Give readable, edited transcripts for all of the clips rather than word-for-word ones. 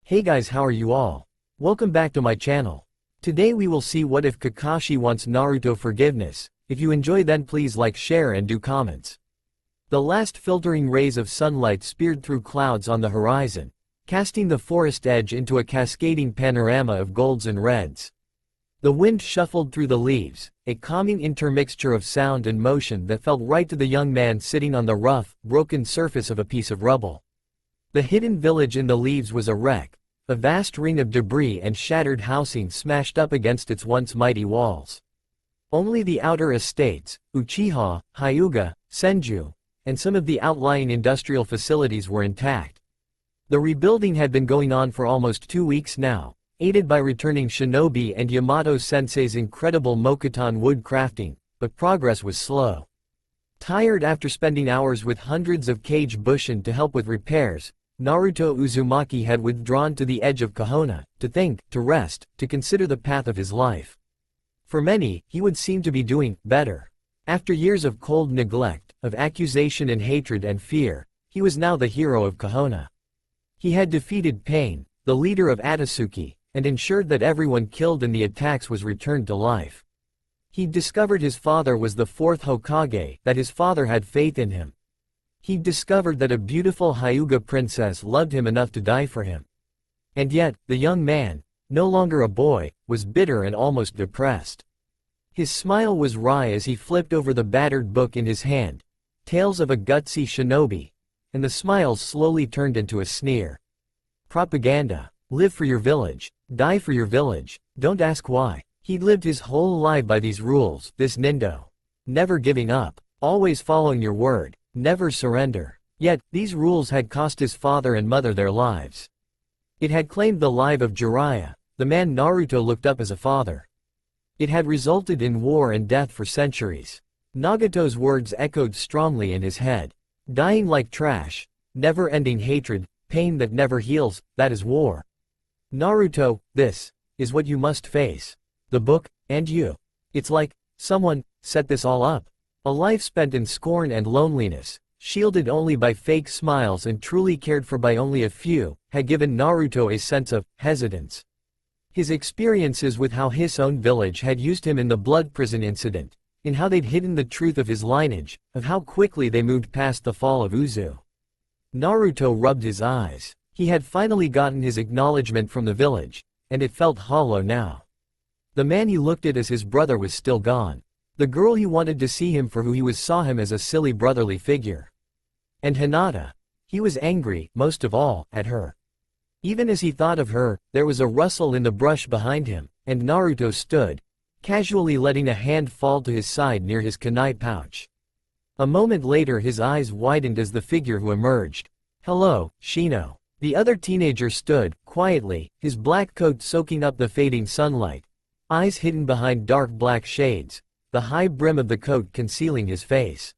Hey guys, how are you all? Welcome back to my channel. Today we will see what if Kakashi wants Naruto forgiveness. If you enjoy, then please like, share and do comments. The last filtering rays of sunlight speared through clouds on the horizon, casting the forest edge into a cascading panorama of golds and reds. The wind shuffled through the leaves, a calming intermixture of sound and motion that felt right to the young man sitting on the rough, broken surface of a piece of rubble. The hidden village in the leaves was a wreck, a vast ring of debris and shattered housing smashed up against its once mighty walls. Only the outer estates, Uchiha, Hyuga, Senju, and some of the outlying industrial facilities were intact. The rebuilding had been going on for almost 2 weeks now, aided by returning shinobi and Yamato-sensei's incredible Mokuton wood crafting, but progress was slow. Tired after spending hours with hundreds of Kage Bushin to help with repairs, Naruto Uzumaki had withdrawn to the edge of Konoha, to think, to rest, to consider the path of his life. For many, he would seem to be doing better. After years of cold neglect, of accusation and hatred and fear, he was now the hero of Konoha. He had defeated Pain, the leader of Atatsuki, and ensured that everyone killed in the attacks was returned to life. He'd discovered his father was the fourth Hokage, that his father had faith in him. He'd discovered that a beautiful Hyuga princess loved him enough to die for him. And yet, the young man, no longer a boy, was bitter and almost depressed. His smile was wry as he flipped over the battered book in his hand, Tales of a Gutsy Shinobi, and the smile slowly turned into a sneer. Propaganda. Live for your village. Die for your village. Don't ask why. He'd lived his whole life by these rules, this Nindo. Never giving up. Always following your word. Never surrender. Yet, these rules had cost his father and mother their lives. It had claimed the life of Jiraiya, the man Naruto looked up as a father. It had resulted in war and death for centuries. Nagato's words echoed strongly in his head. Dying like trash. Never-ending hatred, pain that never heals, that is war. Naruto, this is what you must face. The book, and you. It's like someone set this all up. A life spent in scorn and loneliness, shielded only by fake smiles and truly cared for by only a few, had given Naruto a sense of hesitance. His experiences with how his own village had used him in the blood prison incident, in how they'd hidden the truth of his lineage, of how quickly they moved past the fall of Uzu. Naruto rubbed his eyes. He had finally gotten his acknowledgement from the village, and it felt hollow now. The man he looked at as his brother was still gone. The girl he wanted to see him for who he was saw him as a silly brotherly figure. And Hinata. He was angry, most of all, at her. Even as he thought of her, there was a rustle in the brush behind him, and Naruto stood, casually letting a hand fall to his side near his kunai pouch. A moment later his eyes widened as the figure who emerged. Hello, Shino. The other teenager stood, quietly, his black coat soaking up the fading sunlight, eyes hidden behind dark black shades, the high brim of the coat concealing his face.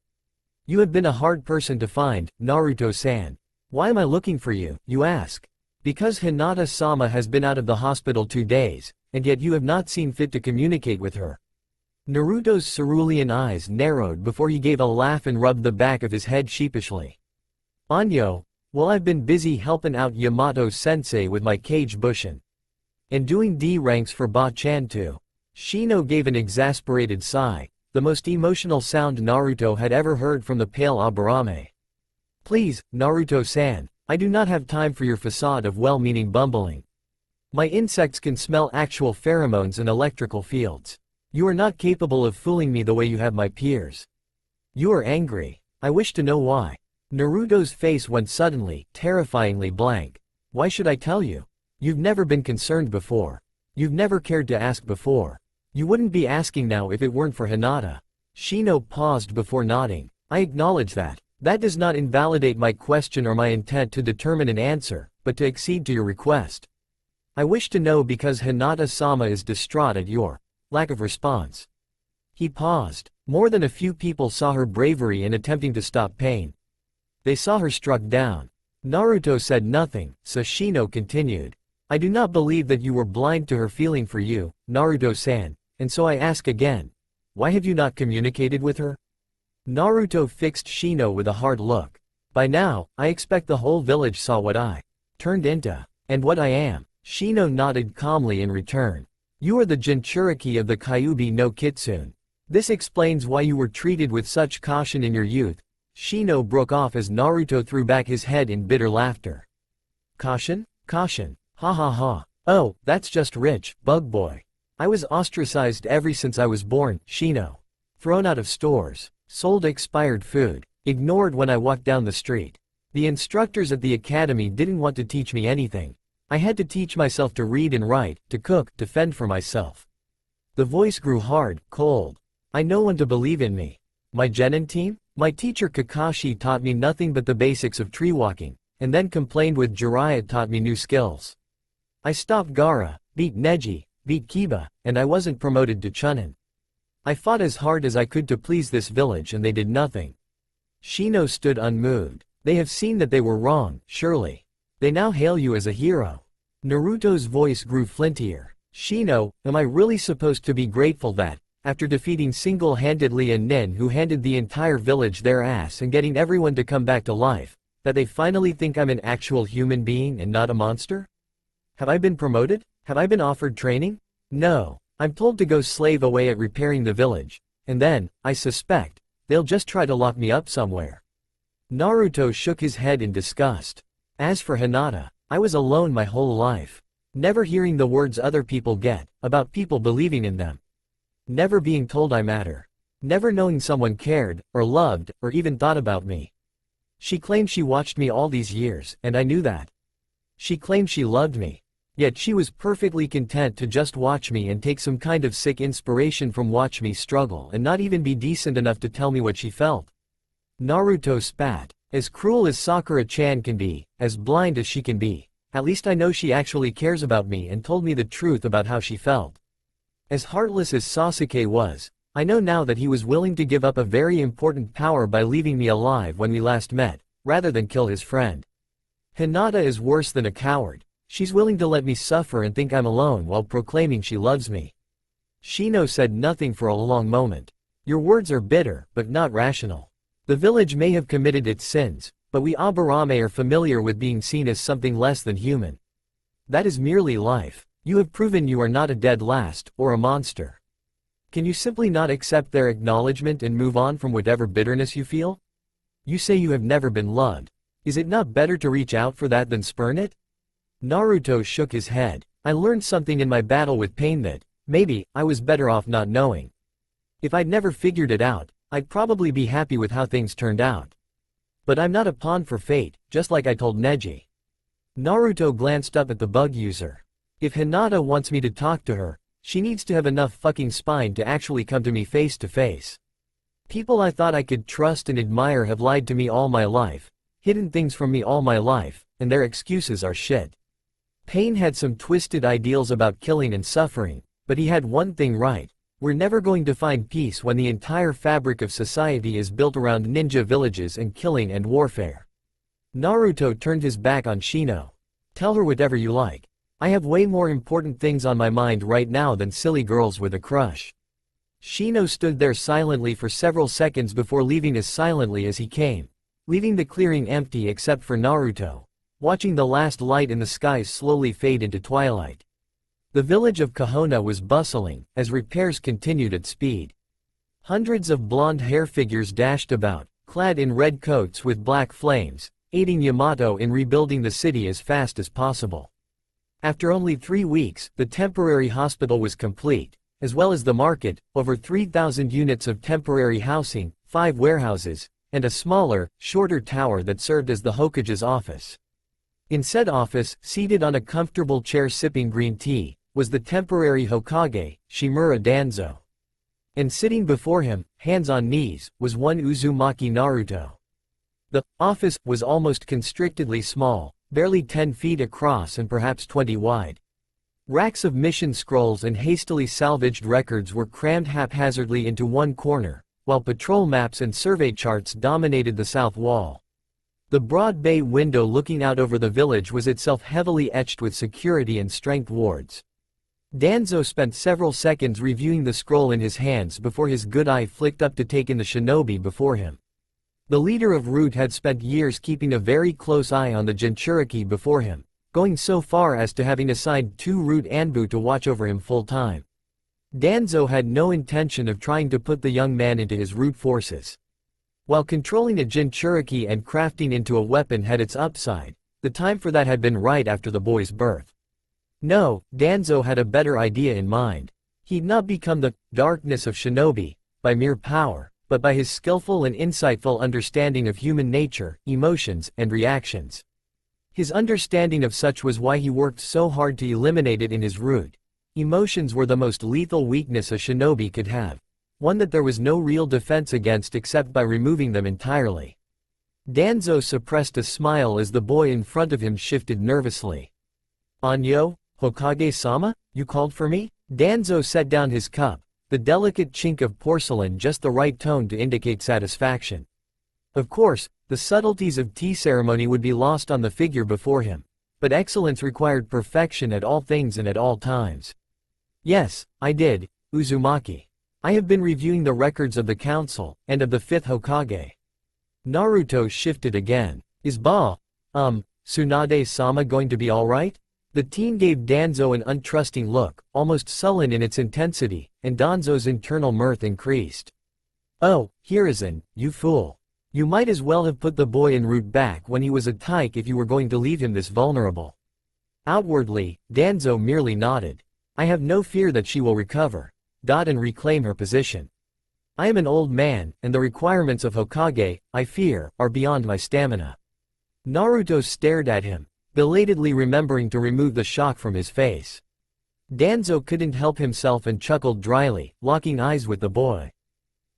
You have been a hard person to find, Naruto-san. Why am I looking for you, you ask? Because Hinata-sama has been out of the hospital 2 days, and yet you have not seen fit to communicate with her. Naruto's cerulean eyes narrowed before he gave a laugh and rubbed the back of his head sheepishly. Anyo, well, I've been busy helping out Yamato-sensei with my Kage Bushin. And doing D ranks for Ba-chan too. Shino gave an exasperated sigh, the most emotional sound Naruto had ever heard from the pale Aburame. Please, Naruto-san, I do not have time for your facade of well-meaning bumbling. My insects can smell actual pheromones and electrical fields. You are not capable of fooling me the way you have my peers. You are angry. I wish to know why. Naruto's face went suddenly, terrifyingly blank. Why should I tell you? You've never been concerned before. You've never cared to ask before. You wouldn't be asking now if it weren't for Hinata. Shino paused before nodding. I acknowledge that. That does not invalidate my question or my intent to determine an answer, but to accede to your request. I wish to know because Hinata-sama is distraught at your lack of response. He paused. More than a few people saw her bravery in attempting to stop pain. They saw her struck down. Naruto said nothing, so Shino continued. I do not believe that you were blind to her feeling for you, Naruto-san, and so I ask again. Why have you not communicated with her? Naruto fixed Shino with a hard look. By now, I expect the whole village saw what I turned into. And what I am. Shino nodded calmly in return. You are the Jinchuriki of the Kyuubi no Kitsune. This explains why you were treated with such caution in your youth. Shino broke off as Naruto threw back his head in bitter laughter. Caution? Caution. Ha ha ha. Oh, that's just rich, bug boy. I was ostracized ever since I was born, Shino. Thrown out of stores. Sold expired food. Ignored when I walked down the street. The instructors at the academy didn't want to teach me anything. I had to teach myself to read and write, to cook, to fend for myself. The voice grew hard, cold. I no one to believe in me. My genin team? My teacher Kakashi taught me nothing but the basics of tree walking, and then complained with Jiraiya taught me new skills. I stopped Gaara, beat Neji, beat Kiba, and I wasn't promoted to Chunin. I fought as hard as I could to please this village and they did nothing. Shino stood unmoved. They have seen that they were wrong, surely. They now hail you as a hero. Naruto's voice grew flintier. Shino, am I really supposed to be grateful that, after defeating single-handedly a nin who handed the entire village their ass and getting everyone to come back to life, that they finally think I'm an actual human being and not a monster? Have I been promoted? Have I been offered training? No. I'm told to go slave away at repairing the village, and then, I suspect, they'll just try to lock me up somewhere. Naruto shook his head in disgust. As for Hinata, I was alone my whole life. Never hearing the words other people get, about people believing in them. Never being told I matter. Never knowing someone cared, or loved, or even thought about me. She claimed she watched me all these years, and I knew that. She claimed she loved me. Yet she was perfectly content to just watch me and take some kind of sick inspiration from watch me struggle and not even be decent enough to tell me what she felt. Naruto spat. As cruel as Sakura-chan can be, as blind as she can be, at least I know she actually cares about me and told me the truth about how she felt. As heartless as Sasuke was, I know now that he was willing to give up a very important power by leaving me alive when we last met, rather than kill his friend. Hinata is worse than a coward. She's willing to let me suffer and think I'm alone while proclaiming she loves me. Shino said nothing for a long moment. Your words are bitter, but not rational. The village may have committed its sins, but we Aburame are familiar with being seen as something less than human. That is merely life. You have proven you are not a dead last, or a monster. Can you simply not accept their acknowledgement and move on from whatever bitterness you feel? You say you have never been loved. Is it not better to reach out for that than spurn it? Naruto shook his head. I learned something in my battle with pain that, maybe, I was better off not knowing. If I'd never figured it out, I'd probably be happy with how things turned out. But I'm not a pawn for fate, just like I told Neji. Naruto glanced up at the bug user. If Hinata wants me to talk to her, she needs to have enough fucking spine to actually come to me face to face. People I thought I could trust and admire have lied to me all my life, hidden things from me all my life, and their excuses are shit. Pain had some twisted ideals about killing and suffering, but he had one thing right. We're never going to find peace when the entire fabric of society is built around ninja villages and killing and warfare. Naruto turned his back on Shino. Tell her whatever you like. I have way more important things on my mind right now than silly girls with a crush. Shino stood there silently for several seconds before leaving as silently as he came, leaving the clearing empty except for Naruto, watching the last light in the skies slowly fade into twilight. The village of Kahona was bustling, as repairs continued at speed. Hundreds of blonde hair figures dashed about, clad in red coats with black flames, aiding Yamato in rebuilding the city as fast as possible. After only 3 weeks, the temporary hospital was complete, as well as the market, over 3,000 units of temporary housing, 5 warehouses, and a smaller, shorter tower that served as the Hokage's office. In said office, seated on a comfortable chair sipping green tea, was the temporary Hokage, Shimura Danzo. And sitting before him, hands on knees, was one Uzumaki Naruto. The office was almost constrictedly small, barely 10 feet across and perhaps 20 wide. Racks of mission scrolls and hastily salvaged records were crammed haphazardly into one corner, while patrol maps and survey charts dominated the south wall. The broad bay window looking out over the village was itself heavily etched with security and strength wards. Danzo spent several seconds reviewing the scroll in his hands before his good eye flicked up to take in the shinobi before him. The leader of Root had spent years keeping a very close eye on the Jinchuriki before him, going so far as to having assigned 2 root Anbu to watch over him full-time. Danzo had no intention of trying to put the young man into his root forces. While controlling a Jinchuriki and crafting into a weapon had its upside, the time for that had been right after the boy's birth. No, Danzo had a better idea in mind. He'd not become the darkness of shinobi by mere power, but by his skillful and insightful understanding of human nature, emotions, and reactions. His understanding of such was why he worked so hard to eliminate it in his root. Emotions were the most lethal weakness a shinobi could have, one that there was no real defense against except by removing them entirely. Danzo suppressed a smile as the boy in front of him shifted nervously. "Anyo, Hokage-sama, you called for me?" Danzo set down his cup, the delicate chink of porcelain just the right tone to indicate satisfaction. Of course, the subtleties of tea ceremony would be lost on the figure before him, but excellence required perfection at all things and at all times. "Yes, I did, Uzumaki. I have been reviewing the records of the council, and of the 5th Hokage." Naruto shifted again. "Is Tsunade-sama going to be alright?" The teen gave Danzo an untrusting look, almost sullen in its intensity, and Danzo's internal mirth increased. "Oh, Hiruzen, you fool. You might as well have put the boy in root back when he was a tyke if you were going to leave him this vulnerable." Outwardly, Danzo merely nodded. "I have no fear that she will recover and reclaim her position. I am an old man, and the requirements of Hokage, I fear, are beyond my stamina." Naruto stared at him, belatedly remembering to remove the shock from his face. Danzo couldn't help himself and chuckled dryly, locking eyes with the boy.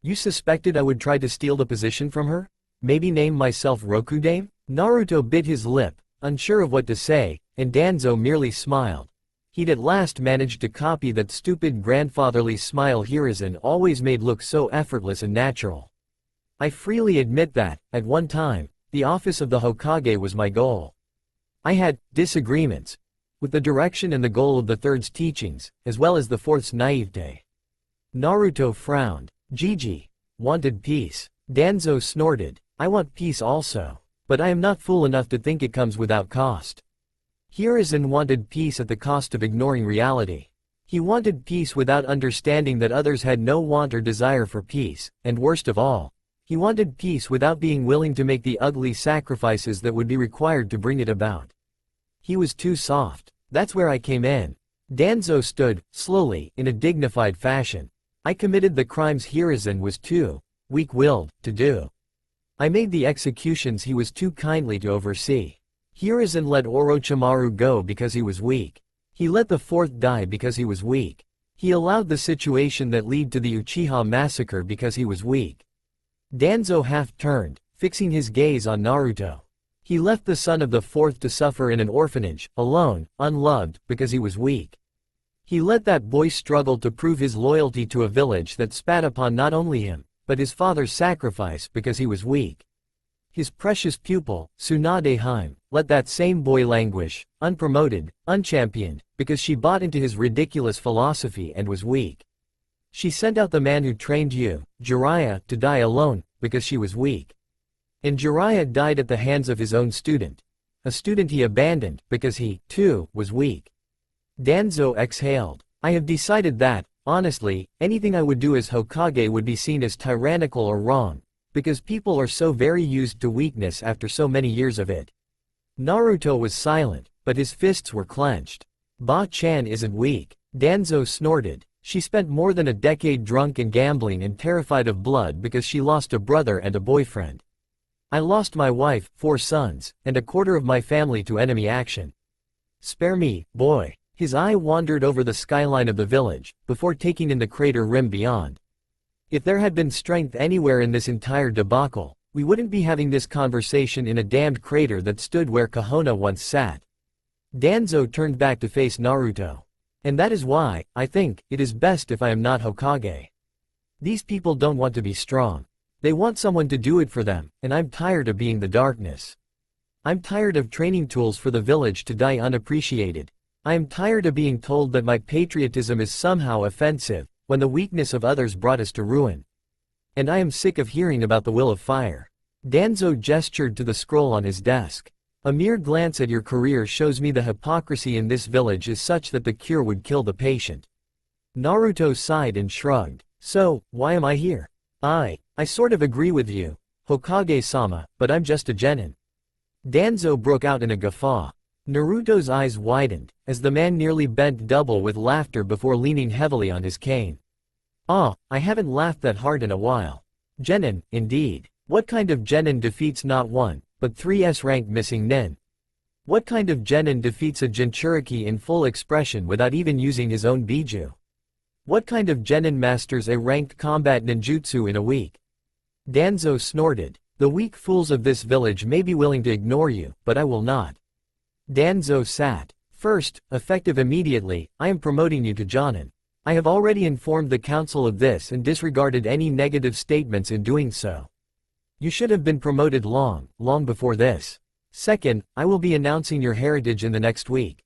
"You suspected I would try to steal the position from her? Maybe name myself Rokudame?" Naruto bit his lip, unsure of what to say, and Danzo merely smiled. He'd at last managed to copy that stupid grandfatherly smile Hiruzen always made look so effortless and natural. "I freely admit that, at one time, the office of the Hokage was my goal. I had disagreements with the direction and the goal of the Third's teachings, as well as the Fourth's naivete." Naruto frowned. "Gigi wanted peace." Danzo snorted. "I want peace also. But I am not fool enough to think it comes without cost." Hiruzen wanted peace at the cost of ignoring reality. He wanted peace without understanding that others had no want or desire for peace, and worst of all, he wanted peace without being willing to make the ugly sacrifices that would be required to bring it about. He was too soft. That's where I came in. Danzo stood, slowly, in a dignified fashion. I committed the crimes Hiruzen was too weak-willed to do. I made the executions he was too kindly to oversee. Hiruzen let Orochimaru go because he was weak. He let the Fourth die because he was weak. He allowed the situation that led to the Uchiha massacre because he was weak. Danzo half-turned, fixing his gaze on Naruto. He left the son of the Fourth to suffer in an orphanage, alone, unloved, because he was weak. He let that boy struggle to prove his loyalty to a village that spat upon not only him, but his father's sacrifice because he was weak. His precious pupil, Tsunade Hime, let that same boy languish, unpromoted, unchampioned, because she bought into his ridiculous philosophy and was weak. She sent out the man who trained you, Jiraiya, to die alone, because she was weak. And Jiraiya died at the hands of his own student. A student he abandoned, because he, too, was weak. Danzo exhaled. "I have decided that, honestly, anything I would do as Hokage would be seen as tyrannical or wrong, because people are so very used to weakness after so many years of it." Naruto was silent, but his fists were clenched. "Ba-chan isn't weak." Danzo snorted. "She spent more than a decade drunk and gambling and terrified of blood because she lost a brother and a boyfriend. I lost my wife, 4 sons, and a quarter of my family to enemy action. Spare me, boy." His eye wandered over the skyline of the village, before taking in the crater rim beyond. "If there had been strength anywhere in this entire debacle, we wouldn't be having this conversation in a damned crater that stood where Kahona once sat." Danzo turned back to face Naruto. "And that is why, I think, it is best if I am not Hokage. These people don't want to be strong. They want someone to do it for them, and I'm tired of being the darkness. I'm tired of training tools for the village to die unappreciated. I am tired of being told that my patriotism is somehow offensive, when the weakness of others brought us to ruin. And I am sick of hearing about the will of fire." Danzo gestured to the scroll on his desk. A mere glance at your career shows me the hypocrisy in this village is such that the cure would kill the patient. Naruto sighed and shrugged. So, why am I here? I sort of agree with you, Hokage-sama, but I'm just a genin. Danzo broke out in a guffaw. Naruto's eyes widened, as the man nearly bent double with laughter before leaning heavily on his cane. Ah, I haven't laughed that hard in a while. Genin, indeed. What kind of genin defeats not one, but 3 S-rank missing nin? What kind of genin defeats a Jinchuriki in full expression without even using his own Biju? What kind of genin masters a ranked combat ninjutsu in a week? Danzo snorted. The weak fools of this village may be willing to ignore you, but I will not. Danzo sat. First, effective immediately, I am promoting you to Jonin. I have already informed the council of this and disregarded any negative statements in doing so. You should have been promoted long before this. Second, I will be announcing your heritage in the next week.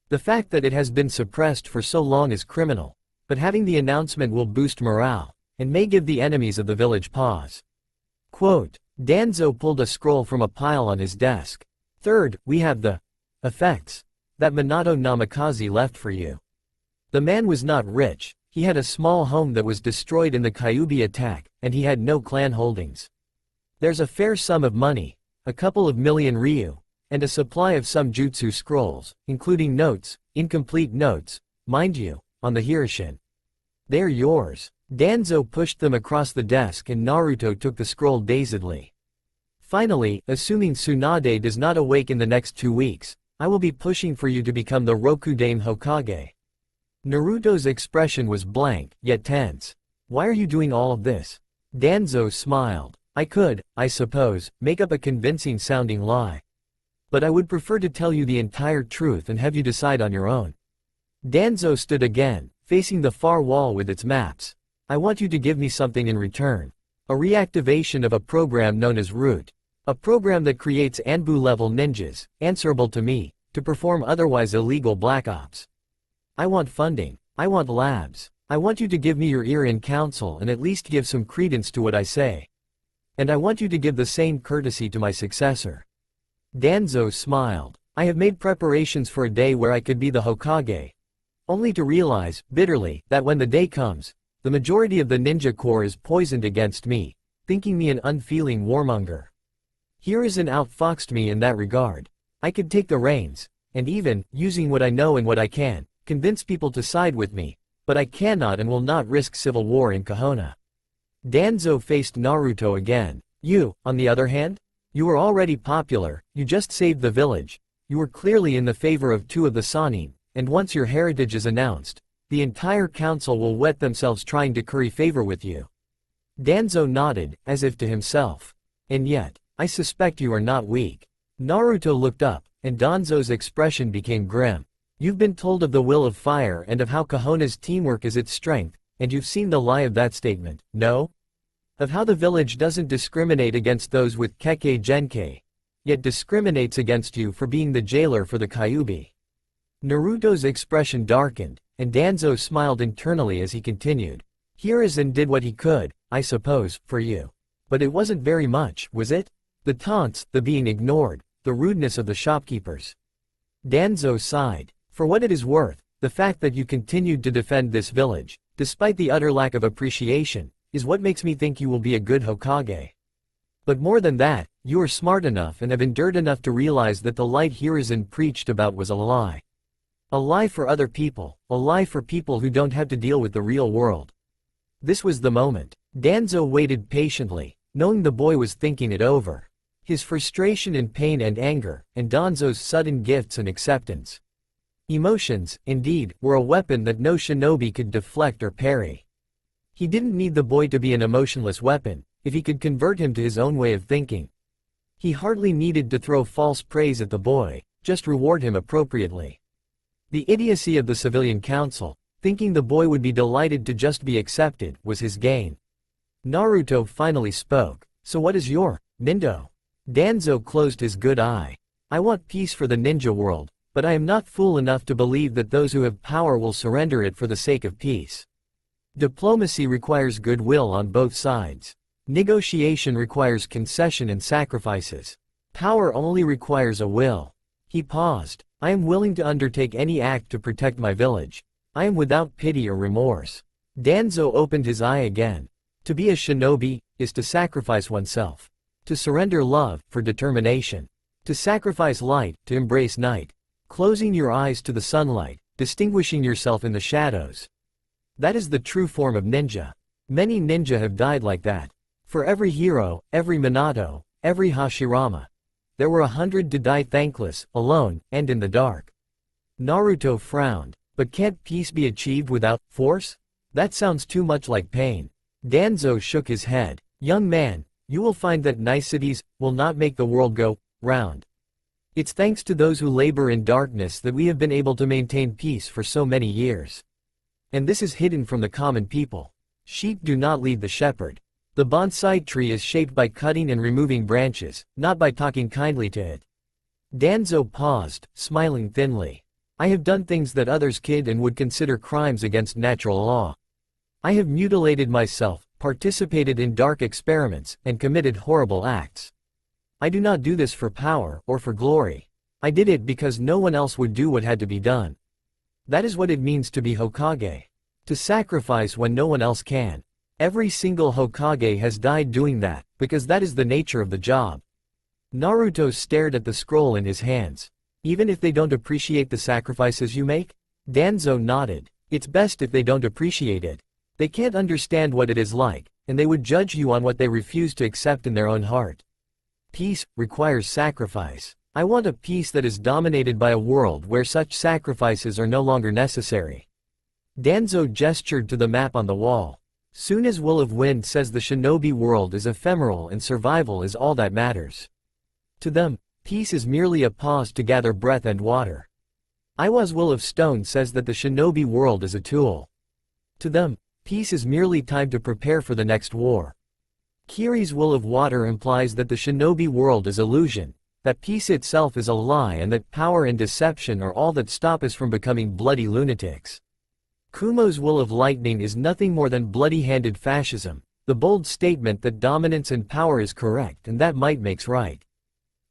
The fact that it has been suppressed for so long is criminal, but having the announcement will boost morale, and may give the enemies of the village pause. Quote, Danzo pulled a scroll from a pile on his desk. Third, we have the effects that Minato Namikaze left for you. The man was not rich, he had a small home that was destroyed in the Kyuubi attack, and he had no clan holdings. There's a fair sum of money, a couple of million ryu, and a supply of some jutsu scrolls, including notes, incomplete notes, mind you, on the Hirishin. They're yours. Danzo pushed them across the desk and Naruto took the scroll dazedly. Finally, assuming Tsunade does not awake in the next 2 weeks, I will be pushing for you to become the Rokudame Hokage. Naruto's expression was blank, yet tense. Why are you doing all of this? Danzo smiled. I could, I suppose, make up a convincing sounding lie. But I would prefer to tell you the entire truth and have you decide on your own. Danzo stood again, facing the far wall with its maps. I want you to give me something in return. A reactivation of a program known as Root. A program that creates Anbu-level ninjas, answerable to me, to perform otherwise illegal black ops. I want funding. I want labs. I want you to give me your ear in council and at least give some credence to what I say. And I want you to give the same courtesy to my successor. Danzo smiled. I have made preparations for a day where I could be the Hokage. Only to realize, bitterly, that when the day comes, the majority of the ninja corps is poisoned against me, thinking me an unfeeling warmonger. Hiruzen outfoxed me in that regard. I could take the reins, and even, using what I know and what I can, convince people to side with me, but I cannot and will not risk civil war in Konoha. Danzo faced Naruto again. You, on the other hand? You were already popular, you just saved the village, you were clearly in the favor of 2 of the Sannin, and once your heritage is announced, the entire council will wet themselves trying to curry favor with you. Danzo nodded, as if to himself. And yet, I suspect you are not weak. Naruto looked up, and Danzo's expression became grim. You've been told of the will of fire and of how Konoha's teamwork is its strength, and you've seen the lie of that statement, no? Of how the village doesn't discriminate against those with Kekkei Genkei, yet discriminates against you for being the jailer for the Kyuubi. Naruto's expression darkened, and Danzo smiled internally as he continued. Hiruzen did what he could, I suppose, for you. But it wasn't very much, was it? The taunts, the being ignored, the rudeness of the shopkeepers. Danzo sighed. For what it is worth, the fact that you continued to defend this village, despite the utter lack of appreciation, is what makes me think you will be a good Hokage. But more than that, you are smart enough and have endured enough to realize that the light Hiruzen preached about was a lie. A lie for other people, a lie for people who don't have to deal with the real world. This was the moment. Danzo waited patiently, knowing the boy was thinking it over. His frustration and pain and anger, and Danzo's sudden gifts and acceptance. Emotions, indeed, were a weapon that no shinobi could deflect or parry. He didn't need the boy to be an emotionless weapon, if he could convert him to his own way of thinking. He hardly needed to throw false praise at the boy, just reward him appropriately. The idiocy of the civilian council, thinking the boy would be delighted to just be accepted, was his gain. Naruto finally spoke. So what is your nindo? Danzo closed his good eye. I want peace for the ninja world, but I am not fool enough to believe that those who have power will surrender it for the sake of peace. Diplomacy requires goodwill on both sides. Negotiation requires concession and sacrifices. Power only requires a will. He paused. I am willing to undertake any act to protect my village. I am without pity or remorse. Danzo opened his eye again. To be a shinobi is to sacrifice oneself. To surrender love for determination. To sacrifice light to embrace night. Closing your eyes to the sunlight, distinguishing yourself in the shadows. That is the true form of ninja. Many ninja have died like that. For every hero, every Minato, every Hashirama, there were 100 to die thankless, alone, and in the dark. Naruto frowned. But can't peace be achieved without force? That sounds too much like pain. Danzo shook his head. Young man, you will find that niceties will not make the world go round. It's thanks to those who labor in darkness that we have been able to maintain peace for so many years. And this is hidden from the common people. Sheep do not lead the shepherd. The bonsai tree is shaped by cutting and removing branches, not by talking kindly to it. Danzo paused, smiling thinly. I have done things that others kid and would consider crimes against natural law. I have mutilated myself, participated in dark experiments, and committed horrible acts. I do not do this for power or for glory. I did it because no one else would do what had to be done. That is what it means to be Hokage. To sacrifice when no one else can. Every single Hokage has died doing that, because that is the nature of the job. Naruto stared at the scroll in his hands. Even if they don't appreciate the sacrifices you make? Danzo nodded. It's best if they don't appreciate it. They can't understand what it is like, and they would judge you on what they refuse to accept in their own heart. Peace requires sacrifice. I want a peace that is dominated by a world where such sacrifices are no longer necessary. Danzo gestured to the map on the wall. Soon as Will of Wind says the shinobi world is ephemeral and survival is all that matters. To them, peace is merely a pause to gather breath and water. Iwa's Will of Stone says that the shinobi world is a tool. To them, peace is merely time to prepare for the next war. Kiri's Will of Water implies that the shinobi world is illusion, that peace itself is a lie and that power and deception are all that stop us from becoming bloody lunatics. Kumo's Will of Lightning is nothing more than bloody-handed fascism, the bold statement that dominance and power is correct and that might makes right.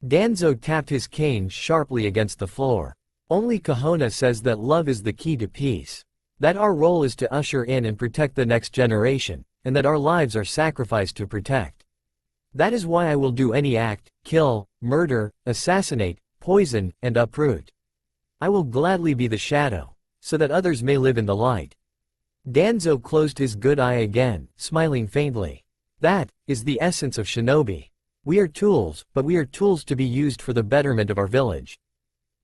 Danzo tapped his cane sharply against the floor. Only Kahona says that love is the key to peace. That our role is to usher in and protect the next generation, and that our lives are sacrificed to protect. That is why I will do any act, kill, murder, assassinate, poison, and uproot. I will gladly be the shadow, so that others may live in the light. Danzo closed his good eye again, smiling faintly. That is the essence of shinobi. We are tools, but we are tools to be used for the betterment of our village.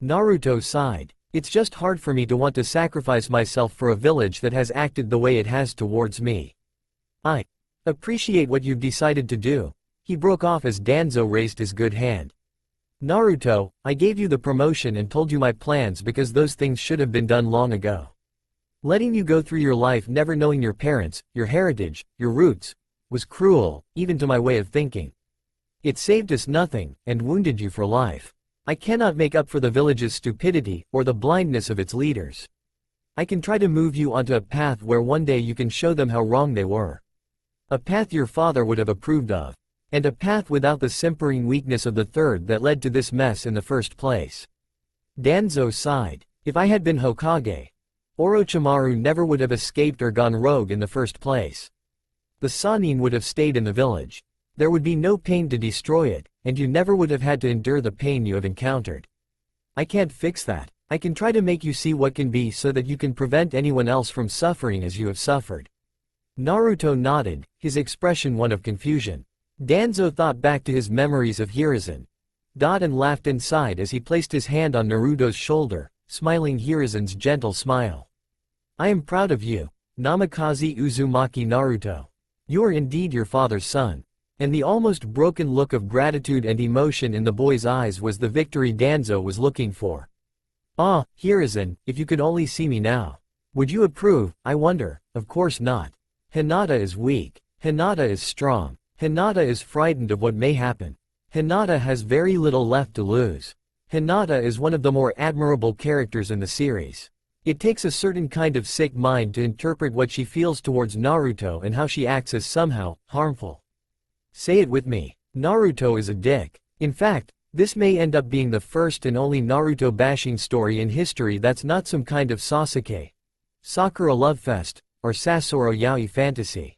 Naruto sighed. It's just hard for me to want to sacrifice myself for a village that has acted the way it has towards me. I appreciate what you've decided to do. He broke off as Danzo raised his good hand. Naruto, I gave you the promotion and told you my plans because those things should have been done long ago. Letting you go through your life never knowing your parents, your heritage, your roots, was cruel, even to my way of thinking. It saved us nothing, and wounded you for life. I cannot make up for the village's stupidity, or the blindness of its leaders. I can try to move you onto a path where one day you can show them how wrong they were. A path your father would have approved of. And a path without the simpering weakness of the third that led to this mess in the first place. Danzo sighed. If I had been Hokage, Orochimaru never would have escaped or gone rogue in the first place. The Sannin would have stayed in the village. There would be no pain to destroy it, and you never would have had to endure the pain you have encountered. I can't fix that. I can try to make you see what can be so that you can prevent anyone else from suffering as you have suffered. Naruto nodded, his expression one of confusion. Danzo thought back to his memories of Hiruzen. And laughed inside as he placed his hand on Naruto's shoulder, smiling Hiruzen's gentle smile. I am proud of you, Namikaze Uzumaki Naruto. You are indeed your father's son. And the almost broken look of gratitude and emotion in the boy's eyes was the victory Danzo was looking for. Ah, Hiruzen, if you could only see me now. Would you approve, I wonder? Of course not. Hinata is weak. Hinata is strong. Hinata is frightened of what may happen. Hinata has very little left to lose. Hinata is one of the more admirable characters in the series. It takes a certain kind of sick mind to interpret what she feels towards Naruto and how she acts as somehow harmful. Say it with me. Naruto is a dick. In fact, This may end up being the first and only Naruto bashing story in history that's not some kind of Sasuke, Sakura love fest, or Sasoro yaoi fantasy.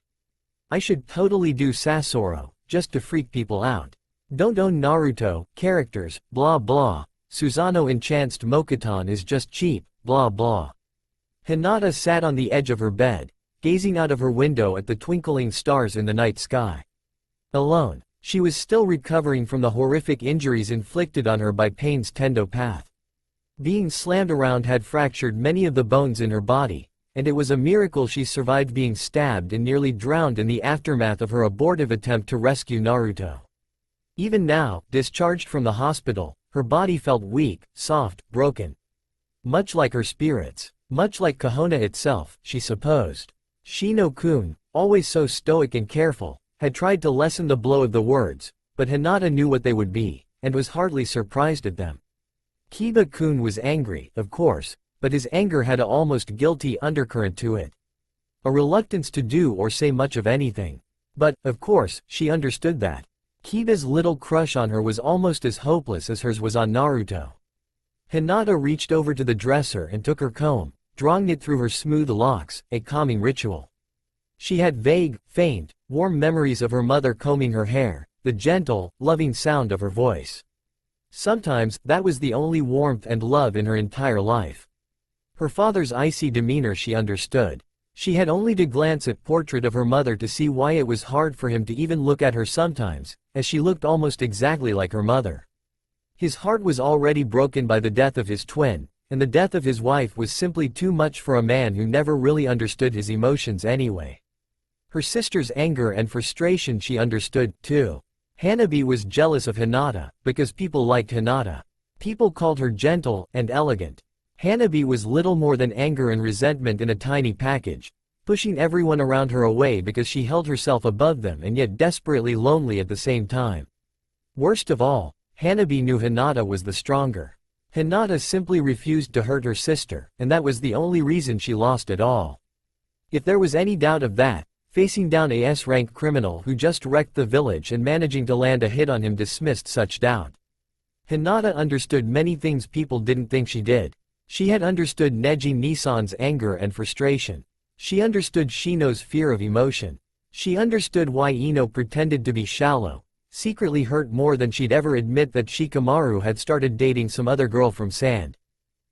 I should totally do Sasoro, just to freak people out. Don't own Naruto, characters, blah blah, Susanoo enchanced Mokuton is just cheap, blah blah. Hinata sat on the edge of her bed, gazing out of her window at the twinkling stars in the night sky. Alone, she was still recovering from the horrific injuries inflicted on her by Pain's Tendo path. Being slammed around had fractured many of the bones in her body, and it was a miracle she survived being stabbed and nearly drowned in the aftermath of her abortive attempt to rescue Naruto. Even now, discharged from the hospital, her body felt weak, soft, broken. Much like her spirits. Much like Kahona itself, she supposed. Shino-kun, always so stoic and careful, had tried to lessen the blow of the words, but Hinata knew what they would be, and was hardly surprised at them. Kiba-kun was angry, of course, but his anger had an almost guilty undercurrent to it. A reluctance to do or say much of anything. But, of course, she understood that. Kiba's little crush on her was almost as hopeless as hers was on Naruto. Hinata reached over to the dresser and took her comb, drawing it through her smooth locks, a calming ritual. She had vague, faint, warm memories of her mother combing her hair, the gentle, loving sound of her voice. Sometimes, that was the only warmth and love in her entire life. Her father's icy demeanor she understood. She had only to glance at portrait of her mother to see why it was hard for him to even look at her sometimes, as she looked almost exactly like her mother. His heart was already broken by the death of his twin, and the death of his wife was simply too much for a man who never really understood his emotions anyway. Her sister's anger and frustration she understood, too. Hanabi was jealous of Hinata, because people liked Hinata. People called her gentle and elegant. Hanabi was little more than anger and resentment in a tiny package, pushing everyone around her away because she held herself above them and yet desperately lonely at the same time. Worst of all, Hanabi knew Hinata was the stronger. Hinata simply refused to hurt her sister, and that was the only reason she lost it all. If there was any doubt of that, facing down a S-rank criminal who just wrecked the village and managing to land a hit on him dismissed such doubt. Hinata understood many things people didn't think she did. She had understood Neji Nisan's anger and frustration. She understood Shino's fear of emotion. She understood why Ino pretended to be shallow, secretly hurt more than she'd ever admit that Shikamaru had started dating some other girl from Sand.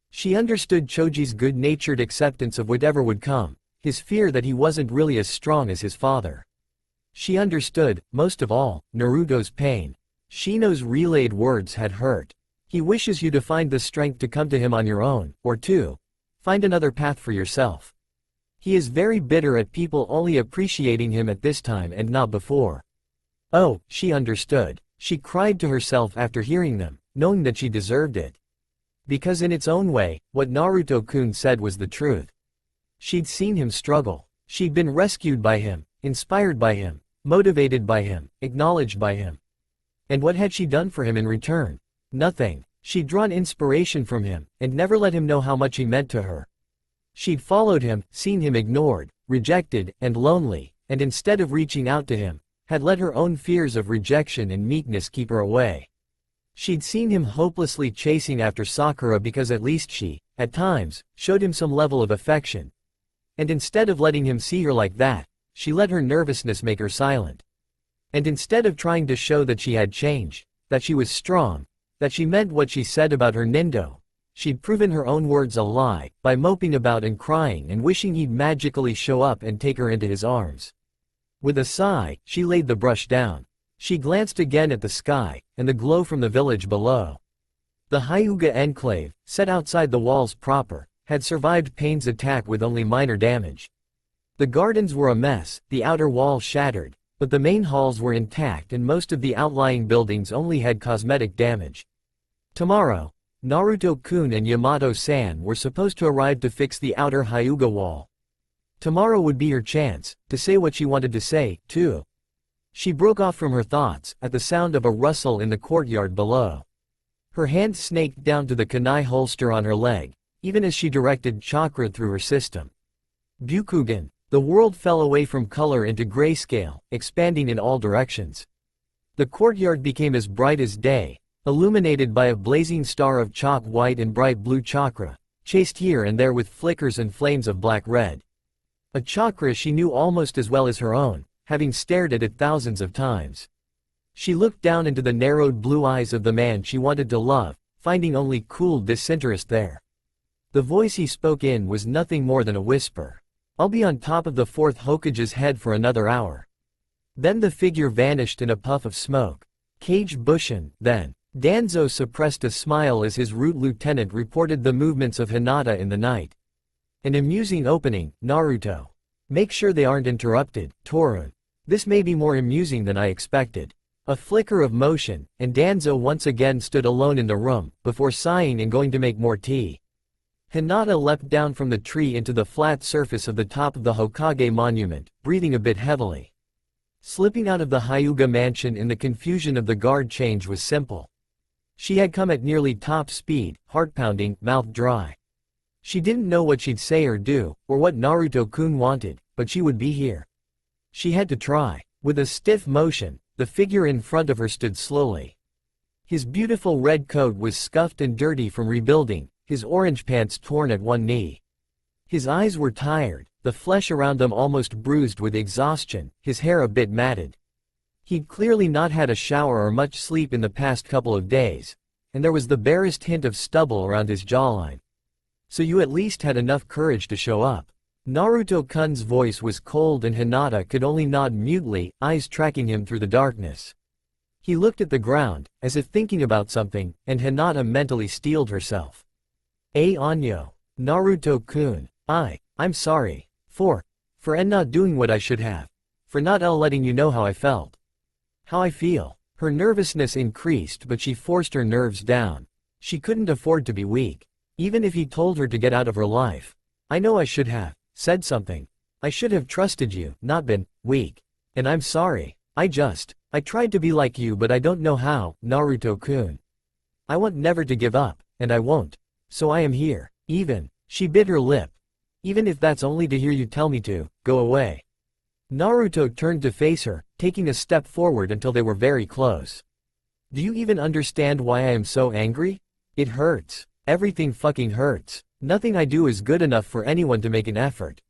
She understood Choji's good-natured acceptance of whatever would come, his fear that he wasn't really as strong as his father. She understood, most of all, Naruto's pain. Shino's relayed words had hurt. He wishes you to find the strength to come to him on your own, or to find another path for yourself. He is very bitter at people only appreciating him at this time and not before. Oh, she understood. She cried to herself after hearing them, knowing that she deserved it. Because in its own way, what Naruto-kun said was the truth. She'd seen him struggle. She'd been rescued by him, inspired by him, motivated by him, acknowledged by him. And what had she done for him in return? Nothing. She'd drawn inspiration from him, and never let him know how much he meant to her. She'd followed him, seen him ignored, rejected, and lonely, and instead of reaching out to him, had let her own fears of rejection and meekness keep her away. She'd seen him hopelessly chasing after Sakura because at least she, at times, showed him some level of affection. And instead of letting him see her like that, she let her nervousness make her silent. And instead of trying to show that she had changed, that she was strong, that she meant what she said about her Nindo, she'd proven her own words a lie, by moping about and crying and wishing he'd magically show up and take her into his arms. With a sigh, she laid the brush down. She glanced again at the sky, and the glow from the village below. The Hyuga enclave, set outside the walls proper, had survived Pain's attack with only minor damage. The gardens were a mess, the outer walls shattered, but the main halls were intact and most of the outlying buildings only had cosmetic damage. Tomorrow, Naruto-kun and Yamato-san were supposed to arrive to fix the outer Hyuga wall. Tomorrow would be her chance, to say what she wanted to say, too. She broke off from her thoughts, at the sound of a rustle in the courtyard below. Her hand snaked down to the kunai holster on her leg, even as she directed chakra through her system. Byukugan. The world fell away from color into grayscale, expanding in all directions. The courtyard became as bright as day, illuminated by a blazing star of chalk white and bright blue chakra, chased here and there with flickers and flames of black-red. A chakra she knew almost as well as her own, having stared at it thousands of times. She looked down into the narrowed blue eyes of the man she wanted to love, finding only cool disinterest there. The voice he spoke in was nothing more than a whisper. "I'll be on top of the fourth Hokage's head for another hour." Then the figure vanished in a puff of smoke. Cage Bushin, then. Danzo suppressed a smile as his root lieutenant reported the movements of Hinata in the night. "An amusing opening, Naruto. Make sure they aren't interrupted, Torun. This may be more amusing than I expected." A flicker of motion, and Danzo once again stood alone in the room, before sighing and going to make more tea. Hinata leapt down from the tree into the flat surface of the top of the Hokage monument, breathing a bit heavily. Slipping out of the Hyuga mansion in the confusion of the guard change was simple. She had come at nearly top speed, heart-pounding, mouth dry. She didn't know what she'd say or do, or what Naruto-kun wanted, but she would be here. She had to try. With a stiff motion, the figure in front of her stood slowly. His beautiful red coat was scuffed and dirty from rebuilding, his orange pants torn at one knee. His eyes were tired, the flesh around them almost bruised with exhaustion, his hair a bit matted. He'd clearly not had a shower or much sleep in the past couple of days, and there was the barest hint of stubble around his jawline. "So you at least had enough courage to show up." Naruto-kun's voice was cold and Hinata could only nod mutely, eyes tracking him through the darkness. He looked at the ground, as if thinking about something, and Hinata mentally steeled herself. Anyo. Naruto-kun. I'm sorry. For not doing what I should have. For not letting you know how I felt. How I feel. Her nervousness increased but she forced her nerves down. She couldn't afford to be weak. Even if he told her to get out of her life. "I know I should have said something. I should have trusted you, not been weak. And I'm sorry. I tried to be like you but I don't know how, Naruto-kun. I want never to give up, and I won't. So I am here." She bit her lip. "Even if that's only to hear you tell me to, go away." Naruto turned to face her, taking a step forward until they were very close. "Do you even understand why I am so angry? It hurts. Everything fucking hurts. Nothing I do is good enough for anyone to make an effort.